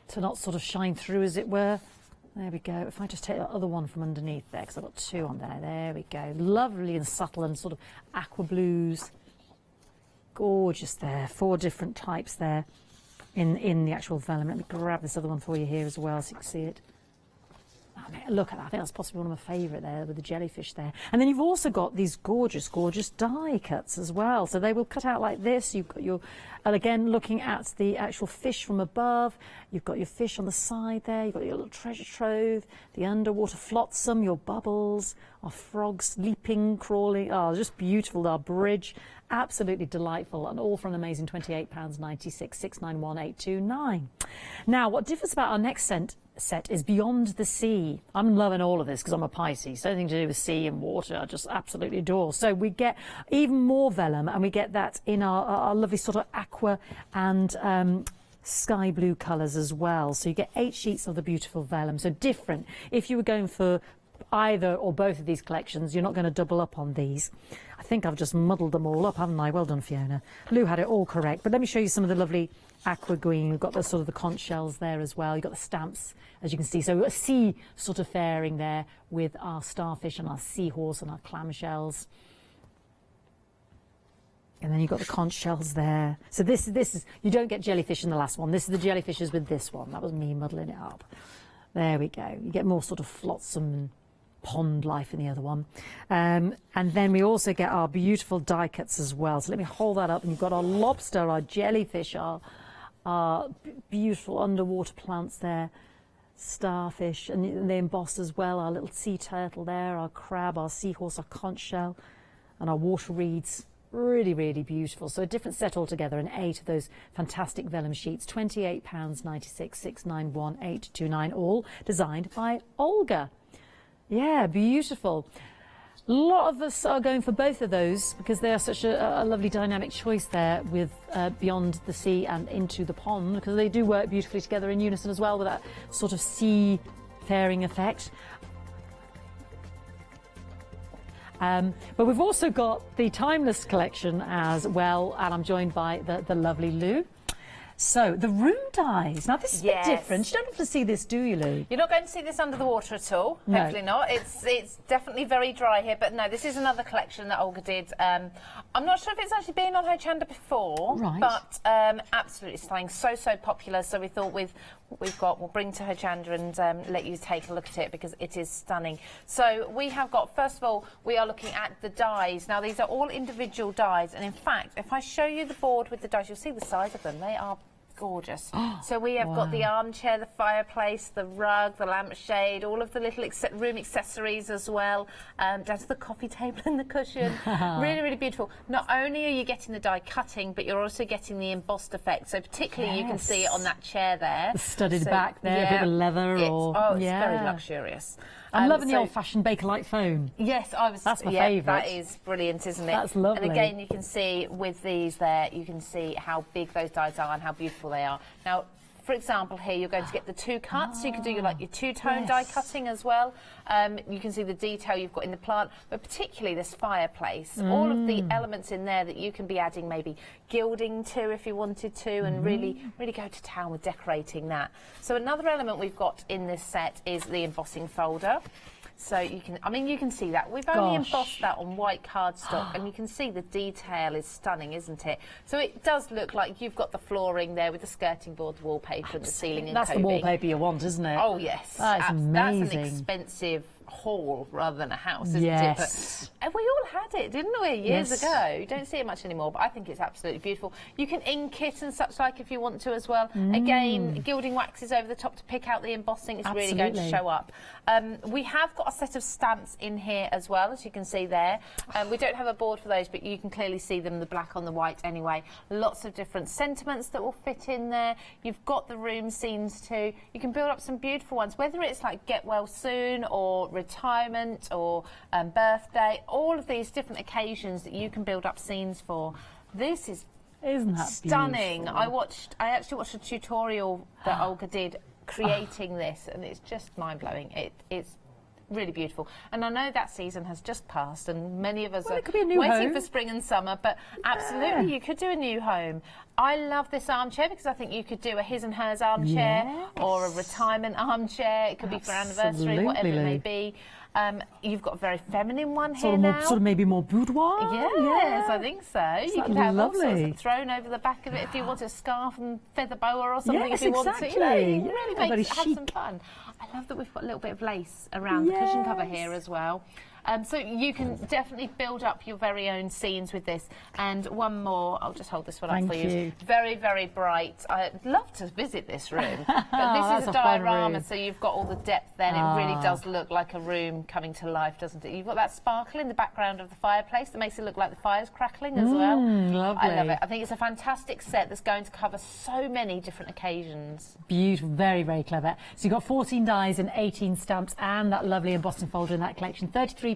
F: to not sort of shine through, as it were. There we go. If I just take that other one from underneath there, because I've got 2 on there. There we go. Lovely and subtle and sort of aqua blues. Gorgeous there. 4 different types there in the actual vellum. Let me grab this other one for you here as well so you can see it. Oh, look at that. I think that's possibly one of my favourite there with the jellyfish there. And then you've also got these gorgeous, gorgeous die cuts as well. So they will cut out like this. You've got your, and again, looking at the actual fish from above. You've got your fish on the side there. You've got your little treasure trove, the underwater flotsam, your bubbles, our frogs leaping, crawling. Oh, just beautiful. Our bridge. Absolutely delightful, and all for an amazing £28.96, 691829. Now, what differs about our next set is Beyond the Sea. I'm loving all of this because I'm a Pisces, so anything to do with sea and water I just absolutely adore. So we get even more vellum, and we get that in our lovely sort of aqua and sky blue colours as well. So you get 8 sheets of the beautiful vellum, so different. If you were going for either or both of these collections, you're not going to double up on these. I think I've just muddled them all up, haven't I? Well done, Fiona. Lou had it all correct. But let me show you some of the lovely aqua green. We've got the sort of the conch shells there as well. You've got the stamps, as you can see. So a sea sort of fairing there with our starfish and our seahorse and our clamshells. And then you've got the conch shells there. So this is, you don't get jellyfish in the last one. This is the jellyfishes with this one. That was me muddling it up. There we go. You get more sort of flotsam and pond life in the other one. And then we also get our beautiful die cuts as well. So let me hold that up, and you've got our lobster, our jellyfish, our beautiful underwater plants there, starfish, and they embossed as well, our little sea turtle there, our crab, our seahorse, our conch shell, and our water reeds. Really, really beautiful. So a different set altogether, and 8 of those fantastic vellum sheets, £28.96, 691 all designed by Olga. Yeah, beautiful. A lot of us are going for both of those because they are such a lovely dynamic choice there with Beyond the Sea and Into the Pond, because they do work beautifully together in unison as well with that sort of sea-faring effect. But we've also got the Timeless collection as well, and I'm joined by the lovely Lou. So, the room dies. Now, this is a bit different. You don't have to see this, do you, Lou?
P: You're not going to see this under the water at all.
F: No.
P: Hopefully not. It's definitely very dry here, but no, this is another collection that Olga did. I'm not sure if it's actually been on Hochanda before,
F: right,
P: but absolutely stunning. So popular. So we thought we'll bring to Hochanda and let you take a look at it because it is stunning. So we have got, first of all, we are looking at the dies. Now, these are all individual dies, and in fact, if I show you the board with the dies, you'll see the size of them. They are gorgeous. So we have got the armchair, the fireplace, the rug, the lampshade, all of the little room accessories as well, down to the coffee table and the cushion. Really beautiful. Not only are you getting the die cutting, but you're also getting the embossed effect. So particularly you can see it on that chair there.
F: The studded back there, a bit of leather.
P: It's very luxurious.
F: I'm loving the old-fashioned Bakelite phone.
P: Yes, that's my favourite. That is brilliant, isn't it?
F: That's lovely.
P: And again, you can see with these there, you can see how big those dies are and how beautiful they are. Now, for example, here you're going to get the 2 cuts, so you can do your two-tone die cutting as well. You can see the detail you've got in the plant, but particularly this fireplace. All of the elements in there that you can be adding maybe gilding to if you wanted to, and really go to town with decorating that. So another element we've got in this set is the embossing folder. So you can see that. We've only embossed that on white cardstock, and you can see the detail is stunning, isn't it? So it does look like you've got the flooring there with the skirting board, the wallpaper, and the ceiling and
F: That's
P: coping.
F: the wallpaper you want, isn't it?
P: Oh, yes.
F: That's amazing.
P: That's an expensive hall rather than a house, isn't
F: it?
P: But we all had it, didn't we, years ago? You don't see it much anymore, but I think it's absolutely beautiful. You can ink it and such like if you want to as well. Again, gilding waxes over the top to pick out the embossing. It's really going to show up. We have got a set of stamps in here as well, as you can see there. We don't have a board for those, but you can clearly see them, the black on the white anyway. Lots of different sentiments that will fit in there. You've got the room scenes too. You can build up some beautiful ones, whether it's like get well soon or retirement or birthday, all of these different occasions that you can build up scenes for. This is stunning.
F: Beautiful?
P: I actually watched a tutorial that Olga did creating this, and it's just mind-blowing. It's really beautiful, and I know that season has just passed and many of us are waiting for spring and summer, but absolutely you could do a new home. I love this armchair because I think you could do a his and hers armchair or a retirement armchair. It could be for anniversary, whatever it may be. You've got a very feminine one here now.
F: Sort of maybe more boudoir?
P: Yes, I think so. You could have
F: lovely.
P: all sorts of thrown over the back of it if you want a scarf and feather boa or something.
F: Yes,
P: if you want
F: exactly.
P: to. You really have some fun. I love that we've got a little bit of lace around the cushion cover here as well. So you can definitely build up your very own scenes with this. And one more, I'll just hold this one up for you. Very, very bright. I'd love to visit this room. But this is a diorama, so you've got all the depth then. It really does look like a room coming to life, doesn't it? You've got that sparkle in the background of the fireplace that makes it look like the fire's crackling as well.
F: Lovely.
P: I love it. I think it's a fantastic set that's going to cover so many different occasions.
F: Beautiful, very, very clever. So you've got 14 dies and 18 stamps and that lovely embossing folder in that collection. £33.97,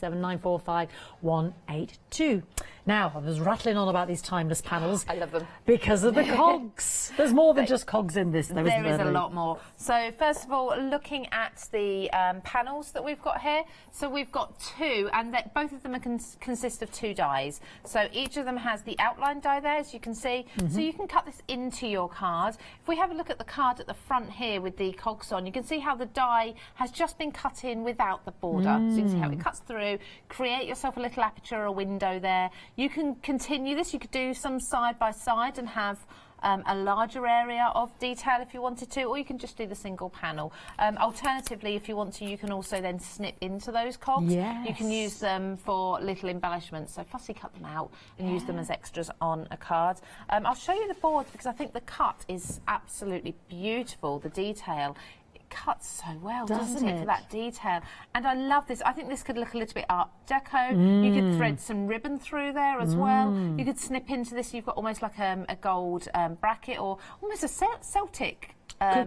F: 945 182. Now, I was rattling on about these timeless panels.
P: I love them.
F: Because of the cogs. There's more than just cogs in this, though, isn't there?
P: There is a lot more. So, first of all, looking at the panels that we've got here. So, we've got 2, and both of them consist of 2 dies. So, each of them has the outline die there, as you can see. So, you can cut this into your card. If we have a look at the card at the front here with the cogs on, you can see how the die has just been cut in without the border. So, you can see how it cuts through. Create yourself a little aperture or a window there. You can continue this. You could do some side by side and have a larger area of detail if you wanted to, or you can just do the single panel. Alternatively, if you want to, you can also then snip into those cogs.
F: Yes.
P: You can use them for little embellishments, so fussy cut them out and use them as extras on a card. I'll show you the board because I think the cut is absolutely beautiful, the detail. Cuts so well, doesn't it, for that detail? And I love this. I think this could look a little bit Art Deco. You could thread some ribbon through there as well. You could snip into this. You've got almost like a gold bracket, or almost a Celtic.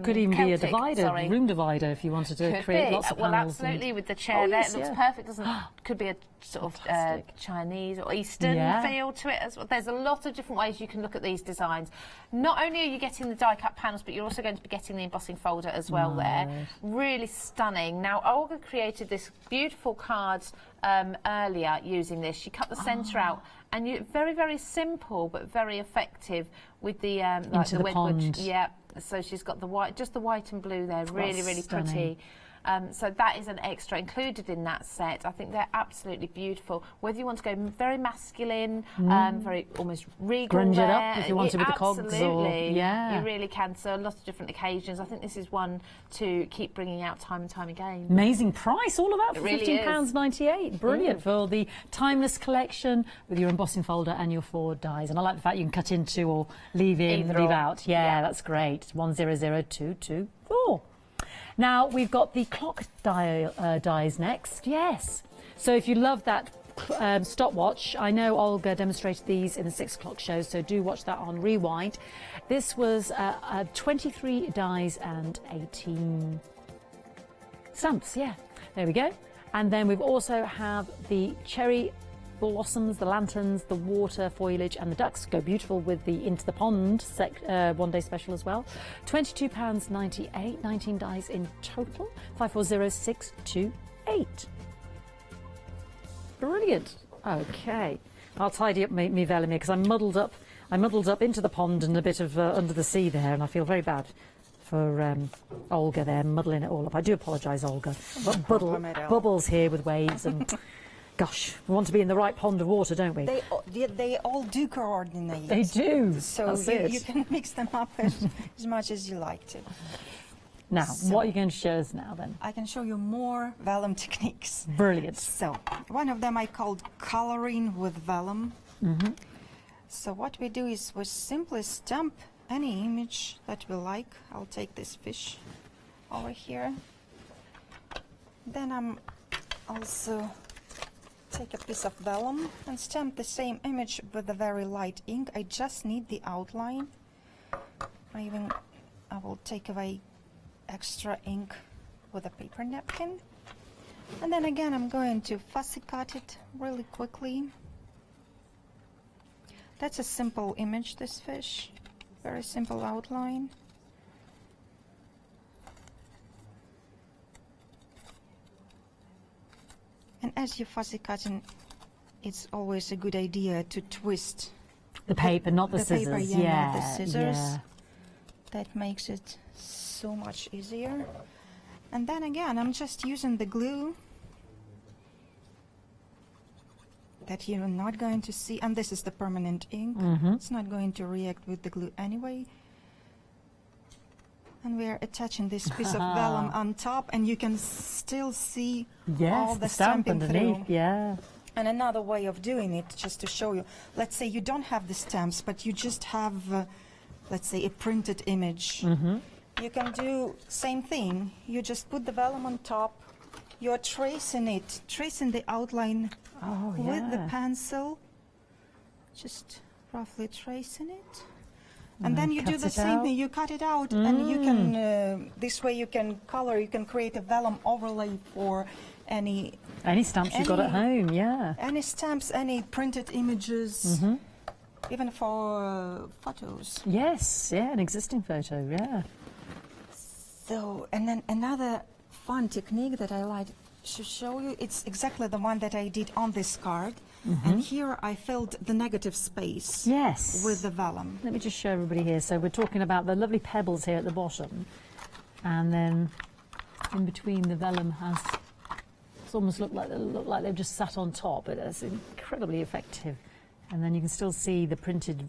F: Could even be a
P: Celtic,
F: divider, room divider, if you wanted to create lots of panels.
P: Well, absolutely, with the chair there,
F: yes,
P: it looks perfect, doesn't it? Could be a sort of Chinese or Eastern feel to it as well. There's a lot of different ways you can look at these designs. Not only are you getting the die-cut panels, but you're also going to be getting the embossing folder as well there. Really stunning. Now, Olga created this beautiful card earlier using this. She cut the centre out, and very, very simple, but very effective with the like the Wedgwood. Yeah. So she's got the white, just the white and blue there, really, really pretty. So that is an extra included in that set. I think they're absolutely beautiful. Whether you want to go very masculine, very almost regal,
F: grunge
P: there,
F: it up if you want to with the cogs.
P: Absolutely,
F: yeah,
P: you really can. So a lot of different occasions. I think this is one to keep bringing out time and time again.
F: Amazing price, all about for
P: really
F: £15.98. Brilliant for the timeless collection with your embossing folder and your 4 dies. And I like the fact you can cut into or leave in,
P: Either
F: leave
P: or.
F: out. Yeah, that's great. 100224. Now we've got the clock dies next. Yes. So if you love that stopwatch, I know Olga demonstrated these in the 6 o'clock show, so do watch that on Rewind. This was 23 dies and 18 stamps. Yeah, there we go. And then we've also have the cherry blossoms, the lanterns, the water foliage, and the ducks go beautiful with the Into the Pond one-day special as well. £22.98, 19 dies in total. 540628. Brilliant. Okay, I'll tidy up me vellum here because I muddled up into the pond and a bit of under the sea there, and I feel very bad for Olga there muddling it all up. I do apologise, Olga. But bubbles here with waves and. Gosh, we want to be in the right pond of water, don't we?
O: They all do coordinate.
F: They do.
O: So you can mix them up as much as you like to.
F: Now, what are you going to show us now then?
O: I can show you more vellum techniques.
F: Brilliant.
O: So, one of them I called coloring with vellum. So what we do is we simply stamp any image that we like. I'll take this fish over here. Then I'm also take a piece of vellum and stamp the same image with a very light ink. I just need the outline. I will take away extra ink with a paper napkin. And then again I'm going to fussy cut it really quickly. That's a simple image, this fish. Very simple outline. And as you're fussy cutting, it's always a good idea to twist
F: the paper, not the scissors.
O: Paper,
F: yeah,
O: not the scissors.
F: Yeah.
O: That makes it so much easier. And then again, I'm just using the glue that you're not going to see. And this is the permanent ink. It's not going to react with the glue anyway. And we are attaching this piece of vellum on top, and you can still see all the
F: stamp
O: stamping
F: underneath.
O: through.
F: Yeah.
O: And another way of doing it, just to show you, let's say you don't have the stamps, but you just have, let's say, a printed image. You can do same thing. You just put the vellum on top. You're tracing it, tracing the outline with the pencil. Just roughly tracing it. And then you do the same thing. You cut it out, and you can. This way, you can color. You can create a vellum overlay for any
F: stamps you've got at home. Yeah.
O: Any stamps, any printed images, even for photos.
F: Yes. Yeah. An existing photo. Yeah.
O: So, and then another fun technique that I like to show you. It's exactly the one that I did on this card. And here I filled the negative space with the vellum.
F: Let me just show everybody here. So we're talking about the lovely pebbles here at the bottom, and then in between the vellum has, it's almost look like they've just sat on top. It's incredibly effective. And then you can still see the printed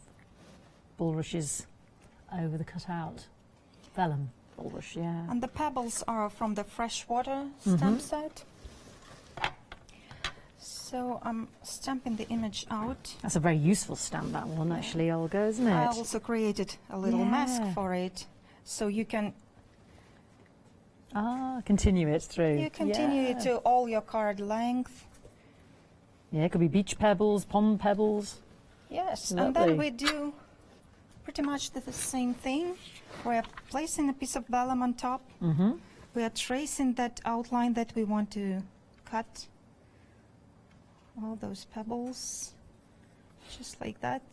F: bulrushes over the cutout vellum bulrush, yeah.
O: And the pebbles are from the freshwater stamp set. So I'm stamping the image out.
F: That's a very useful stamp, that one, actually, Olga, isn't it?
O: I also created a little mask for it, so you can
F: continue it through.
O: you continue it to all your card length.
F: Yeah, it could be beach pebbles, pond pebbles.
O: Yes,
F: Lovely.
O: and then we do pretty much the same thing. We are placing a piece of vellum on top. We are tracing that outline that we want to cut. All those pebbles, just like that.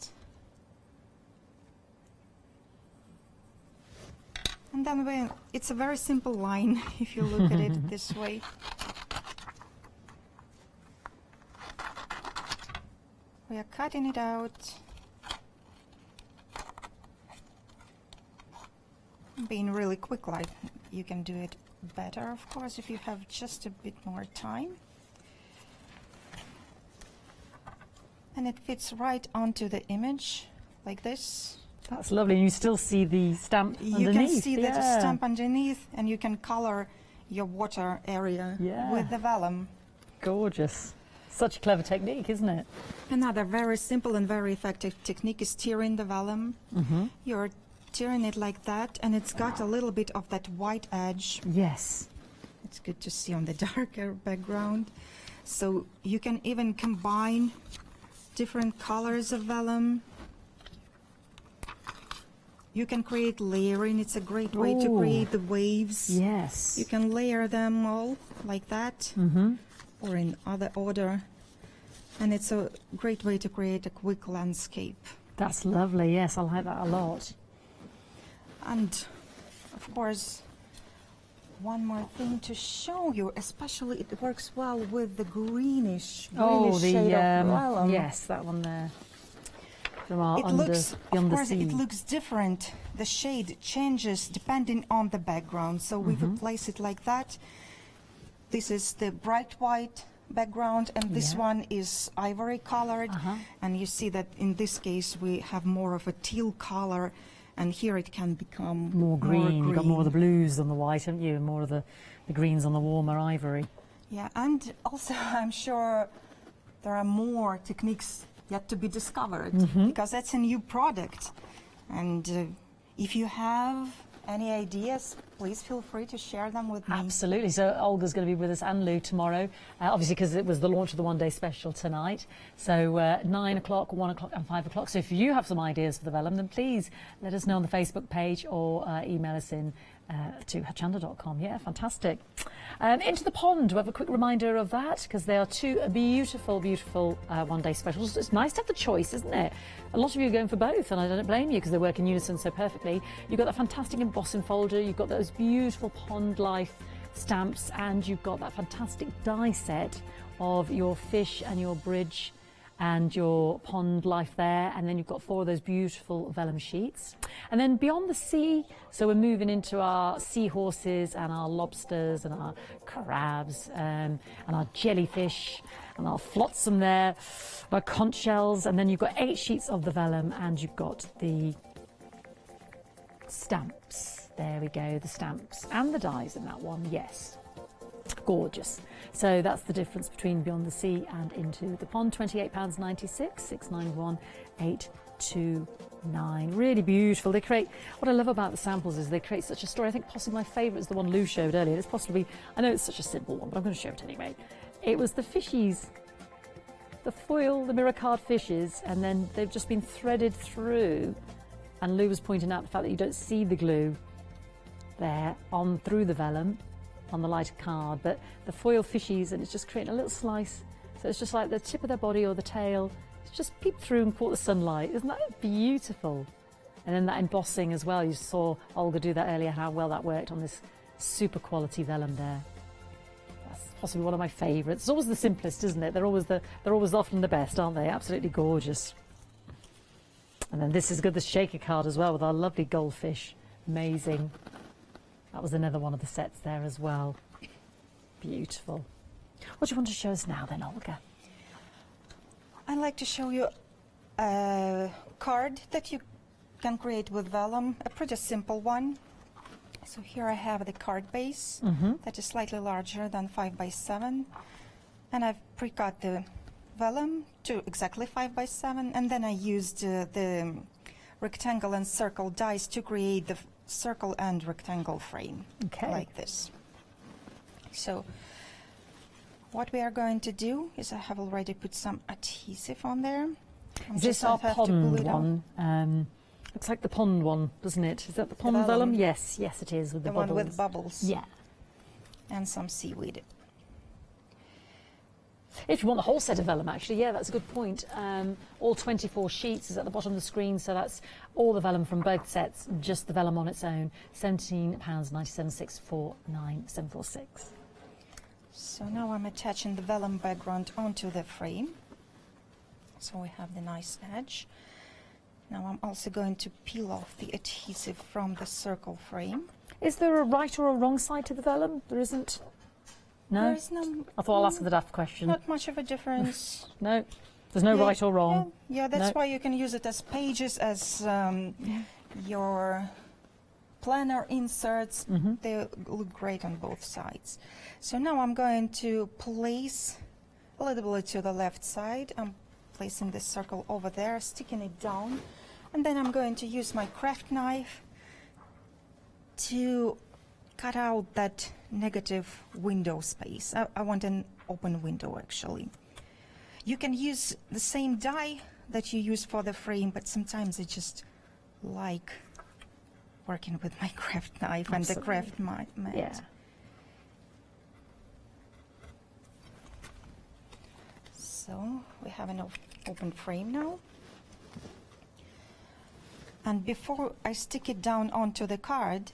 O: And then it's a very simple line if you look at it this way. We are cutting it out. Being really quick, like you can do it better, of course, if you have just a bit more time. And it fits right onto the image, like this.
F: That's lovely. And you still see the stamp underneath.
O: You can see the stamp underneath, and you can color your water area with the vellum.
F: Gorgeous. Such a clever technique, isn't it?
O: Another very simple and very effective technique is tearing the vellum. You're tearing it like that, and it's got a little bit of that white edge.
F: Yes.
O: It's good to see on the darker background. So you can even combine different colors of vellum. You can create layering. It's a great way to create the waves.
F: Yes.
O: You can layer them all like that, or in other order. And it's a great way to create a quick landscape.
F: That's lovely. Yes, I like that a lot.
O: And of course, one more thing to show you, especially it works well with the greenish shade of vellum.
F: Yes, that one there. From our
O: It looks different. The shade changes depending on the background. So we would place it like that. This is the bright white background, and this one is ivory colored. And you see that in this case we have more of a teal color, and here it can become
F: more green. You've got more of the blues than the white, haven't you? And more of the greens on the warmer ivory.
O: Yeah, and also I'm sure there are more techniques yet to be discovered, because that's a new product. And if you have any ideas, please feel free to share them with me.
F: Absolutely. So Olga's going to be with us, and Lou tomorrow, obviously because it was the launch of the one-day special tonight. So 9 o'clock, 1 o'clock and 5 o'clock. So if you have some ideas for the vellum, then please let us know on the Facebook page or email us in to hochanda.com. Yeah, fantastic. Into the Pond, we have a quick reminder of that, because they are two beautiful, beautiful one-day specials. It's nice to have the choice, isn't it? A lot of you are going for both, and I don't blame you, because they work in unison so perfectly. You've got that fantastic embossing folder, you've got those beautiful pond life stamps, and you've got that fantastic die set of your fish and your bridge and your pond life there, and then you've got 4 of those beautiful vellum sheets. And then Beyond the Sea, so we're moving into our seahorses and our lobsters and our crabs and our jellyfish and our flotsam there, our conch shells, and then you've got 8 sheets of the vellum, and you've got the stamps. There we go, the stamps and the dies in that one, yes. Gorgeous. So that's the difference between Beyond the Sea and Into the Pond. £28.96, 691 829. Really beautiful. They create, what I love about the samples is they create such a story. I think possibly my favourite is the one Lou showed earlier. It's possibly, I know it's such a simple one, but I'm going to show it anyway. It was the fishies, the foil, the mirror card fishes, and then they've just been threaded through. And Lou was pointing out the fact that you don't see the glue there on through the vellum on the lighter card, but the foil fishies, and it's just creating a little slice, so it's just like the tip of their body or the tail. It's just peeped through and caught the sunlight. Isn't that beautiful? And then that embossing as well. You saw Olga do that earlier, how well that worked on this super quality vellum there. That's possibly one of my favourites. It's always the simplest, isn't it? They're always often the best, aren't they? Absolutely gorgeous. And then this is good, the shaker card as well, with our lovely goldfish. Amazing. That was another one of the sets there as well. Beautiful. What do you want to show us now then, Olga?
O: I'd like to show you a card that you can create with vellum, a pretty simple one. So here I have the card base that is slightly larger than 5 by 7, and I've pre-cut the vellum to exactly 5 by 7, and then I used the rectangle and circle dies to create the circle and rectangle frame, like this. So what we are going to do is I have already put some adhesive on there.
F: Is this our pond one? Looks like the pond one, doesn't it? Is that the pond vellum? Yes, yes it is, with the bubbles.
O: The one with bubbles.
F: Yeah.
O: And some seaweed.
F: If you want the whole set of vellum, actually, yeah, that's a good point. All 24 sheets is at the bottom of the screen, so that's all the vellum from both sets, just the vellum on its own. £17.97,649,746.
O: So now I'm attaching the vellum background onto the frame. So we have the nice edge. Now I'm also going to peel off the adhesive from the circle frame.
F: Is there a right or a wrong side to the vellum? There isn't? No?
O: There is no...
F: I thought I'll ask the daft question.
O: Not much of a difference.
F: No? There's no right or wrong?
O: Yeah, that's why you can use it as pages, as your planner inserts. They look great on both sides. So now I'm going to place a little bit to the left side. I'm placing the circle over there, sticking it down, and then I'm going to use my craft knife to cut out that negative window space. I want an open window, actually. You can use the same die that you use for the frame, but sometimes I just like working with my craft knife and the craft mat.
F: Yeah.
O: So we have an open frame now. And before I stick it down onto the card,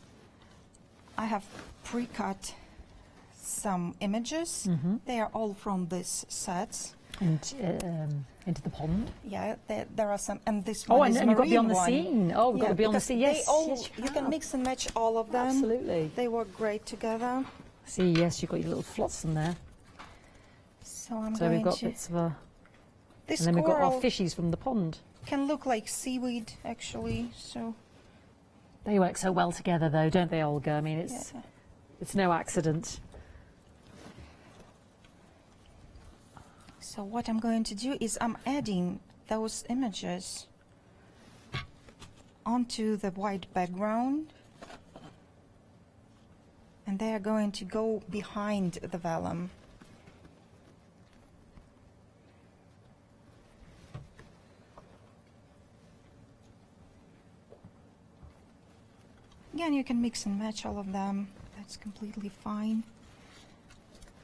O: I have pre-cut some images. They are all from this set.
F: And into the pond?
O: Yeah, there are some, and this one is
F: and you've got to be on the
O: one.
F: scene. Oh, we've got to be on the scene, yes.
O: You can mix and match all of them.
F: Absolutely.
O: They work great together.
F: See, yes, you've got your little flotsam there.
O: So I'm
F: so
O: going
F: we've got
O: to...
F: bits of a...
O: This
F: and then we've got our
O: coral
F: fishies from the pond.
O: can look like seaweed, actually, so...
F: They work so well together, though, don't they, Olga? I mean, it's no accident.
O: So what I'm going to do is I'm adding those images onto the white background, and they are going to go behind the vellum. Again, you can mix and match all of them. That's completely fine.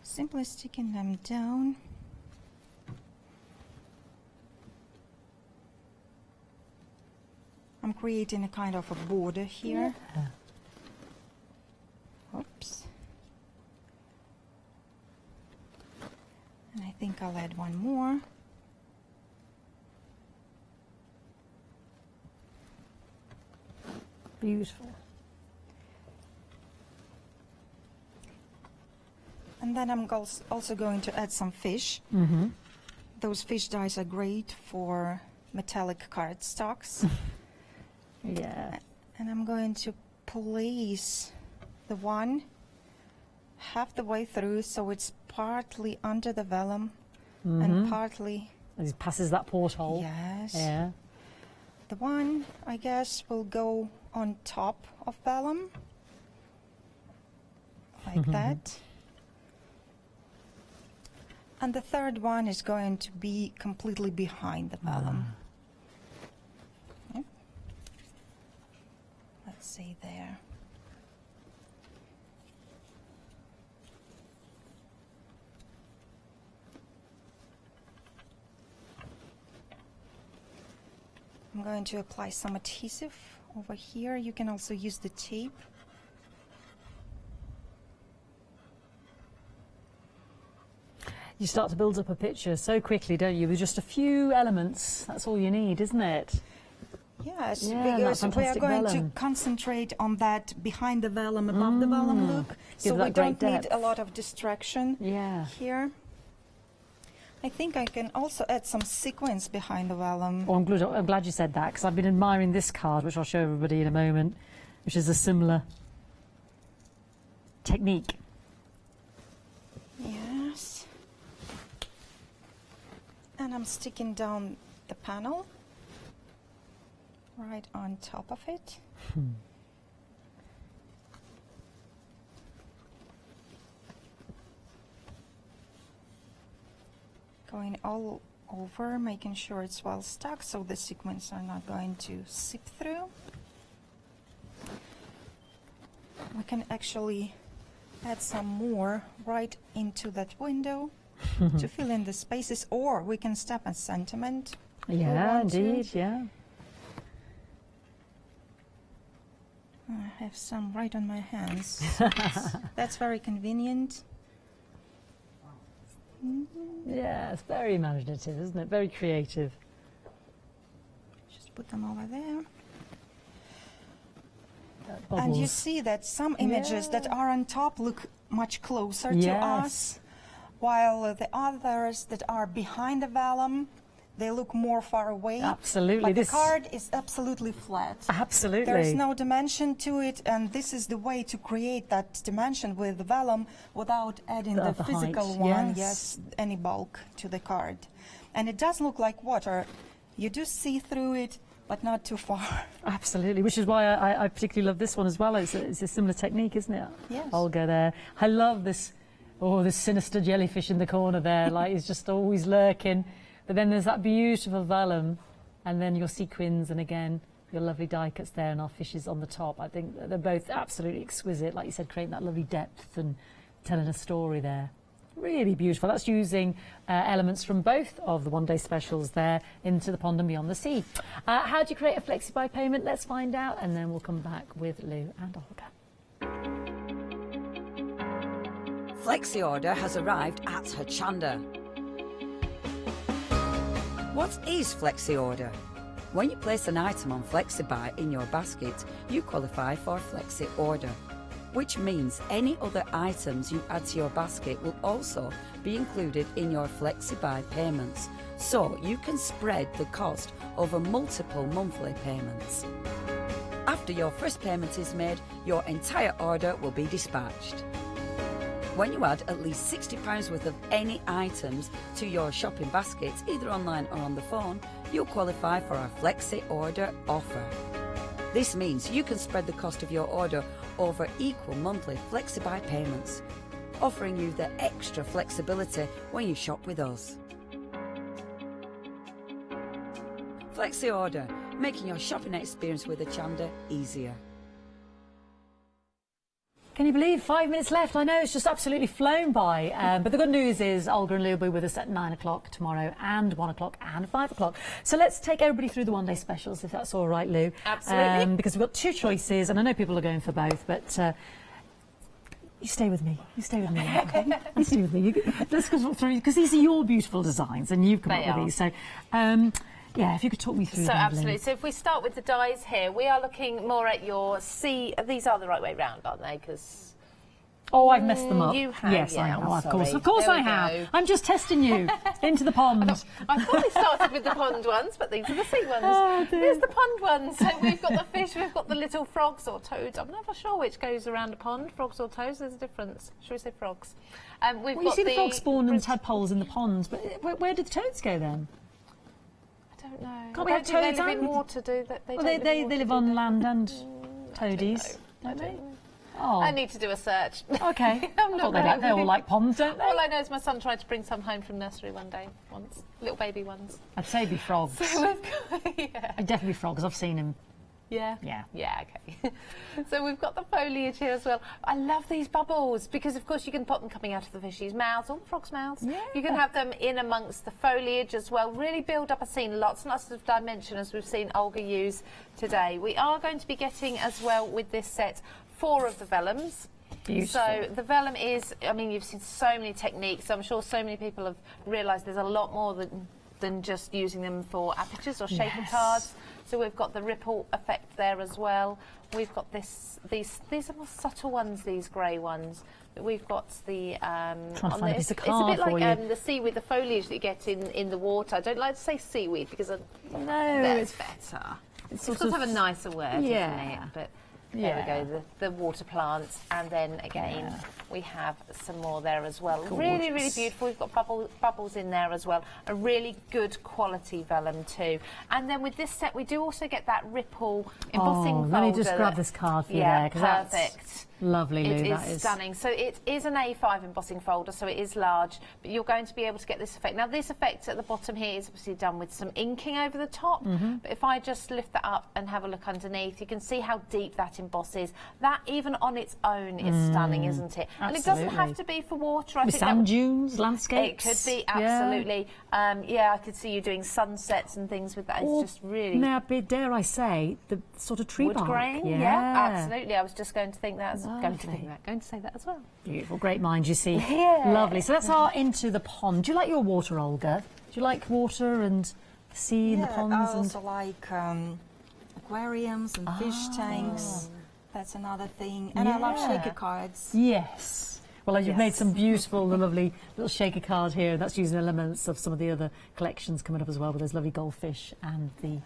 O: Simply sticking them down. I'm creating a kind of a border here.
F: Yeah.
O: Oops. And I think I'll add one more.
F: Beautiful.
O: And then I'm also going to add some fish. Those fish dyes are great for metallic cardstocks.
F: Yeah.
O: And I'm going to place the one half the way through, so it's partly under the vellum and partly...
F: As it passes that porthole.
O: Yes.
F: Yeah.
O: The one, I guess, will go on top of vellum, like that. And the third one is going to be completely behind the vellum. Okay. Let's see there. I'm going to apply some adhesive over here. You can also use the tape.
F: You start to build up a picture so quickly, don't you? With just a few elements. That's all you need, isn't it?
O: Yes,
F: Yeah,
O: because
F: that
O: we are
F: fantastic
O: going
F: vellum.
O: to concentrate on that behind the vellum, above the vellum look. So
F: that
O: we
F: great
O: don't need
F: depth.
O: a lot of distraction here. I think I can also add some sequins behind the vellum.
F: Oh, I'm glad you said that, because I've been admiring this card, which I'll show everybody in a moment, which is a similar technique.
O: Yes. And I'm sticking down the panel right on top of it. Going all over, making sure it's well stuck so the sequins are not going to seep through. We can actually add some more right into that window to fill in the spaces, or we can step a sentiment.
F: Yeah, indeed, yeah.
O: I have some right on my hands. That's very convenient.
F: Yeah, it's very imaginative, isn't it? Very creative.
O: Just put them over there.
F: Bubbles.
O: And you see that some images that are on top look much closer to us, while the others that are behind the vellum, they look more far away.
F: Absolutely.
O: But the card is absolutely flat.
F: Absolutely.
O: There is no dimension to it, and this is the way to create that dimension with the vellum without adding the physical
F: height.
O: one, any bulk to the card. And it does look like water. You do see through it, but not too far.
F: Absolutely, which is why I particularly love this one as well. It's a similar technique, isn't it?
O: Yes.
F: Olga there. I love this, this sinister jellyfish in the corner there, like he's just always lurking. But then there's that beautiful vellum, and then your sequins, and again, your lovely die cuts there, and our fishes on the top. I think they're both absolutely exquisite, like you said, creating that lovely depth and telling a story there. Really beautiful. That's using elements from both of the one-day specials there, Into the Pond and Beyond the Sea. How do you create a flexi-buy payment? Let's find out, and then we'll come back with Lou and Olga.
C: Flexi order has arrived at Hochanda. What is Flexi order? When you place an item on FlexiBuy in your basket, you qualify for Flexi order, which means any other items you add to your basket will also be included in your FlexiBuy payments, so you can spread the cost over multiple monthly payments. After your first payment is made, your entire order will be dispatched. When you add at least £60 worth of any items to your shopping basket, either online or on the phone, you'll qualify for our Flexi Order offer. This means you can spread the cost of your order over equal monthly FlexiBuy payments, offering you the extra flexibility when you shop with us. Flexi Order, making your shopping experience with Hochanda easier.
F: Can you believe 5 minutes left? I know it's just absolutely flown by. But the good news is Olga and Lou will be with us at 9 o'clock tomorrow, and 1 o'clock and 5 o'clock. So let's take everybody through the one-day specials, if that's all right, Lou.
P: Absolutely.
F: Because we've got two choices, and I know people are going for both, but you stay with me. You stay with me. Okay? You stay with me. Let's go through, because these are your beautiful designs, and you've come up with these. So, yeah, if you could talk me through them,
P: absolutely.
F: Lou.
P: So if we start with the dies here, we are looking more at your C. These are the right way round, aren't they? Because
F: I've messed them up.
P: You have.
F: Yes,
P: yeah,
F: I have.
P: I'm
F: Of course,
P: sorry.
F: of course
P: There
F: I
P: we
F: have.
P: go.
F: I'm just testing you into the pond.
P: I thought we started with the pond ones, but these are the sea ones.
F: Oh, dear.
P: Here's the pond ones. So we've got the fish, we've got the little frogs or toads. I'm never sure which goes around a pond, frogs or toads. There's a difference. Should we say frogs? We've
F: Well, you
P: got
F: see the frogs spawn in tadpoles in the ponds, but where do the toads go then?
P: I don't know.
F: Can't we have
P: Do they
F: toads
P: live
F: and-
P: in water? Do they?
F: Well, they live on land and toadies,
P: I
F: don't they?
P: don't know.
F: Oh.
P: I need to do a search.
F: Okay.
P: I'm
F: I
P: not
F: thought
P: very
F: they all like ponds, don't they?
P: All I know is my son tried to bring some home from nursery one day, once. Little baby ones.
F: I'd say it'd be frogs.
P: So we've got,
F: It'd definitely be frogs. I've seen him.
P: Yeah.
F: Yeah.
P: Yeah, okay. So we've got the foliage here as well. I love these bubbles because, of course, you can pop them coming out of the fishes' mouths or the frogs' mouths.
F: Yeah.
P: You can have them in amongst the foliage as well. Really build up a scene. Lots and lots of dimension, as we've seen Olga use today. We are going to be getting, as well, with this set, 4 of the vellums.
F: Beautiful.
P: So the vellum is, I mean, you've seen so many techniques. I'm sure so many people have realised there's a lot more than than just using them for apertures or shaker cards. So we've got the ripple effect there as well. We've got these are more subtle ones, these grey ones. But we've got the
F: trying to find a piece of
P: it's a
F: card
P: bit
F: for
P: like
F: you.
P: the seaweed, the foliage that you get in the water. I don't like to say seaweed because
F: no,
P: that's better. It's
F: sort
P: got to
F: of-
P: have a nicer word,
F: yeah.
P: isn't it? But there we go, the water plants, and then again we have some more there as well. Really, really beautiful. We've got bubbles in there as well. A really good quality vellum too. And then with this set, we do also get that ripple embossing folder.
F: Let me just grab this card for you there, because
P: perfect.
F: that's lovely, Lou.
P: It
F: that
P: is stunning. So it is an A5 embossing folder, so it is large, but you're going to be able to get this effect. Now this effect at the bottom here is obviously done with some inking over the top, but if I just lift that up and have a look underneath, you can see how deep that embosses. That even on its own is stunning, isn't it? And it doesn't have to be for water. I
F: With
P: think
F: sand dunes, landscapes.
P: it could be, absolutely. Yeah, I could see you doing sunsets and things with that. It's just really...
F: Now, dare I say, the sort of tree
P: wood
F: bark.
P: grain, yeah, absolutely. I was just going to think that. Going to say that as well.
F: Beautiful, great minds, you see.
P: Yeah.
F: Lovely. So that's our into the pond. Do you like your water, Olga? Do you like water and the sea and the ponds?
Q: I also like aquariums and fish tanks. That's another thing. And I love shaker cards.
F: Yes. Well, you've made some beautiful, lovely little shaker card here. That's using elements of some of the other collections coming up as well, with those lovely goldfish and the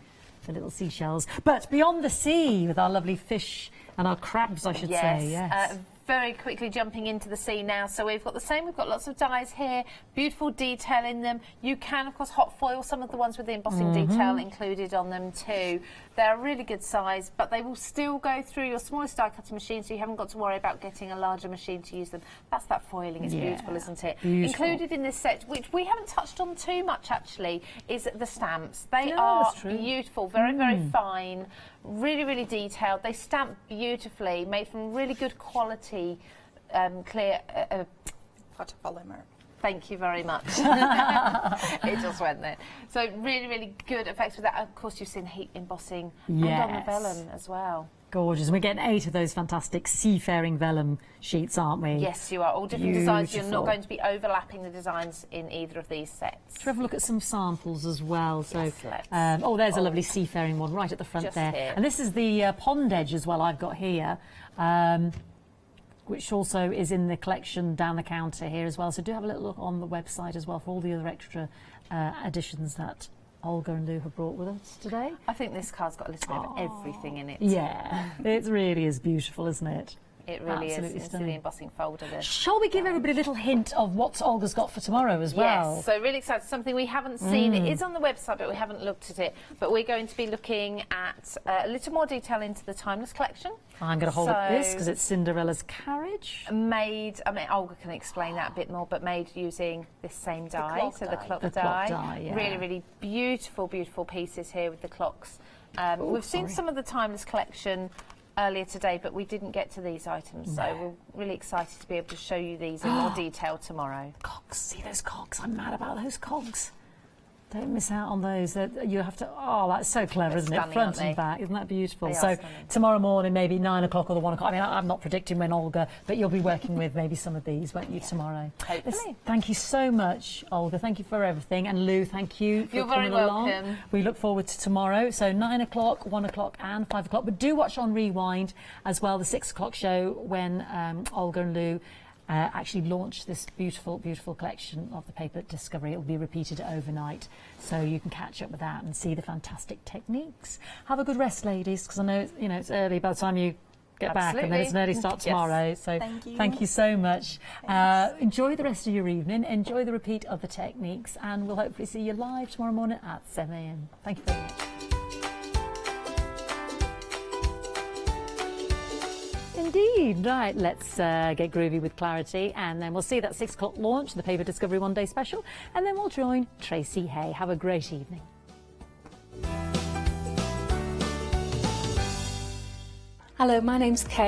F: little seashells. But beyond the sea, with our lovely fish and our crabs, I should say. Yes.
P: Very quickly jumping into the sea now. So we've got the same. We've got lots of dies here, beautiful detail in them. You can, of course, hot foil some of the ones with the embossing detail included on them too. They're a really good size, but they will still go through your smallest die cutting machine, so you haven't got to worry about getting a larger machine to use them. That's that foiling. It's beautiful, isn't it?
F: Beautiful.
P: Included in this set, which we haven't touched on too much actually, is the stamps. They are beautiful, very, very fine, really, really detailed. They stamp beautifully, made from really good quality, clear
Q: photopolymer.
P: Thank you very much. It just went there. So really, really good effects with that. Of course, you've seen heat embossing and on the vellum as well.
F: Gorgeous. And we're getting 8 of those fantastic seafaring vellum sheets, aren't we?
P: Yes, you are. All different designs. You're not going to be overlapping the designs in either of these sets.
F: Should we have a look at some samples as well? So,
P: yes, let's.
F: oh, there's a lovely seafaring one right at the front
P: Just
F: there.
P: here.
F: And this is the pond edge as well I've got here. Which also is in the collection down the counter here as well. So do have a little look on the website as well for all the other extra additions that Olga and Lou have brought with us today.
P: I think this card's got a little bit of everything in it.
F: Yeah, it really is beautiful, isn't it?
P: It really
F: Absolutely
P: is.
F: stunning.
P: It's the embossing folder.
F: Shall we give everybody a little hint of what Olga's got for tomorrow as well?
P: Yes, so really excited. Something we haven't seen. It is on the website, but we haven't looked at it. But we're going to be looking at a little more detail into the Timeless collection.
F: I'm going to hold up this because it's Cinderella's carriage.
P: Made, I mean, Olga can explain that a bit more, but made using this same die, the clock die.
F: Yeah.
P: Really, really beautiful, beautiful pieces here with the clocks. We've seen some of the Timeless collection earlier today, but we didn't get to these items, so we're really excited to be able to show you these in more detail tomorrow.
F: Cogs, see those cogs? I'm mad about those cogs. Don't miss out on those. You have to. Oh, that's so clever, isn't it? Front and back, isn't that beautiful? So tomorrow morning, maybe 9 o'clock or the 1 o'clock. I mean, I'm not predicting when, Olga, but you'll be working with maybe some of these, won't you, tomorrow?
P: Hopefully.
F: Thank you so much, Olga. Thank you for everything, and Lou, thank you for coming along.
P: You're very welcome.
F: We look forward to tomorrow. So 9 o'clock, 1 o'clock, and 5 o'clock. But do watch on Rewind as well, the 6 o'clock show when Olga and Lou actually launched this beautiful, beautiful collection of the paper discovery. It will be repeated overnight, so you can catch up with that and see the fantastic techniques. Have a good rest, ladies, because I know it's early by the time you get back, and then it's an early start tomorrow.
P: Yes.
F: So thank you so much. Enjoy the rest of your evening. Enjoy the repeat of the techniques, and we'll hopefully see you live tomorrow morning at 7 a.m. Thank you very much. Indeed. Right, let's get groovy with Clarity, and then we'll see that 6 o'clock launch, the Paper Discovery One Day Special, and then we'll join Tracy Hay. Have a great evening.
T: Hello, my name's Kate.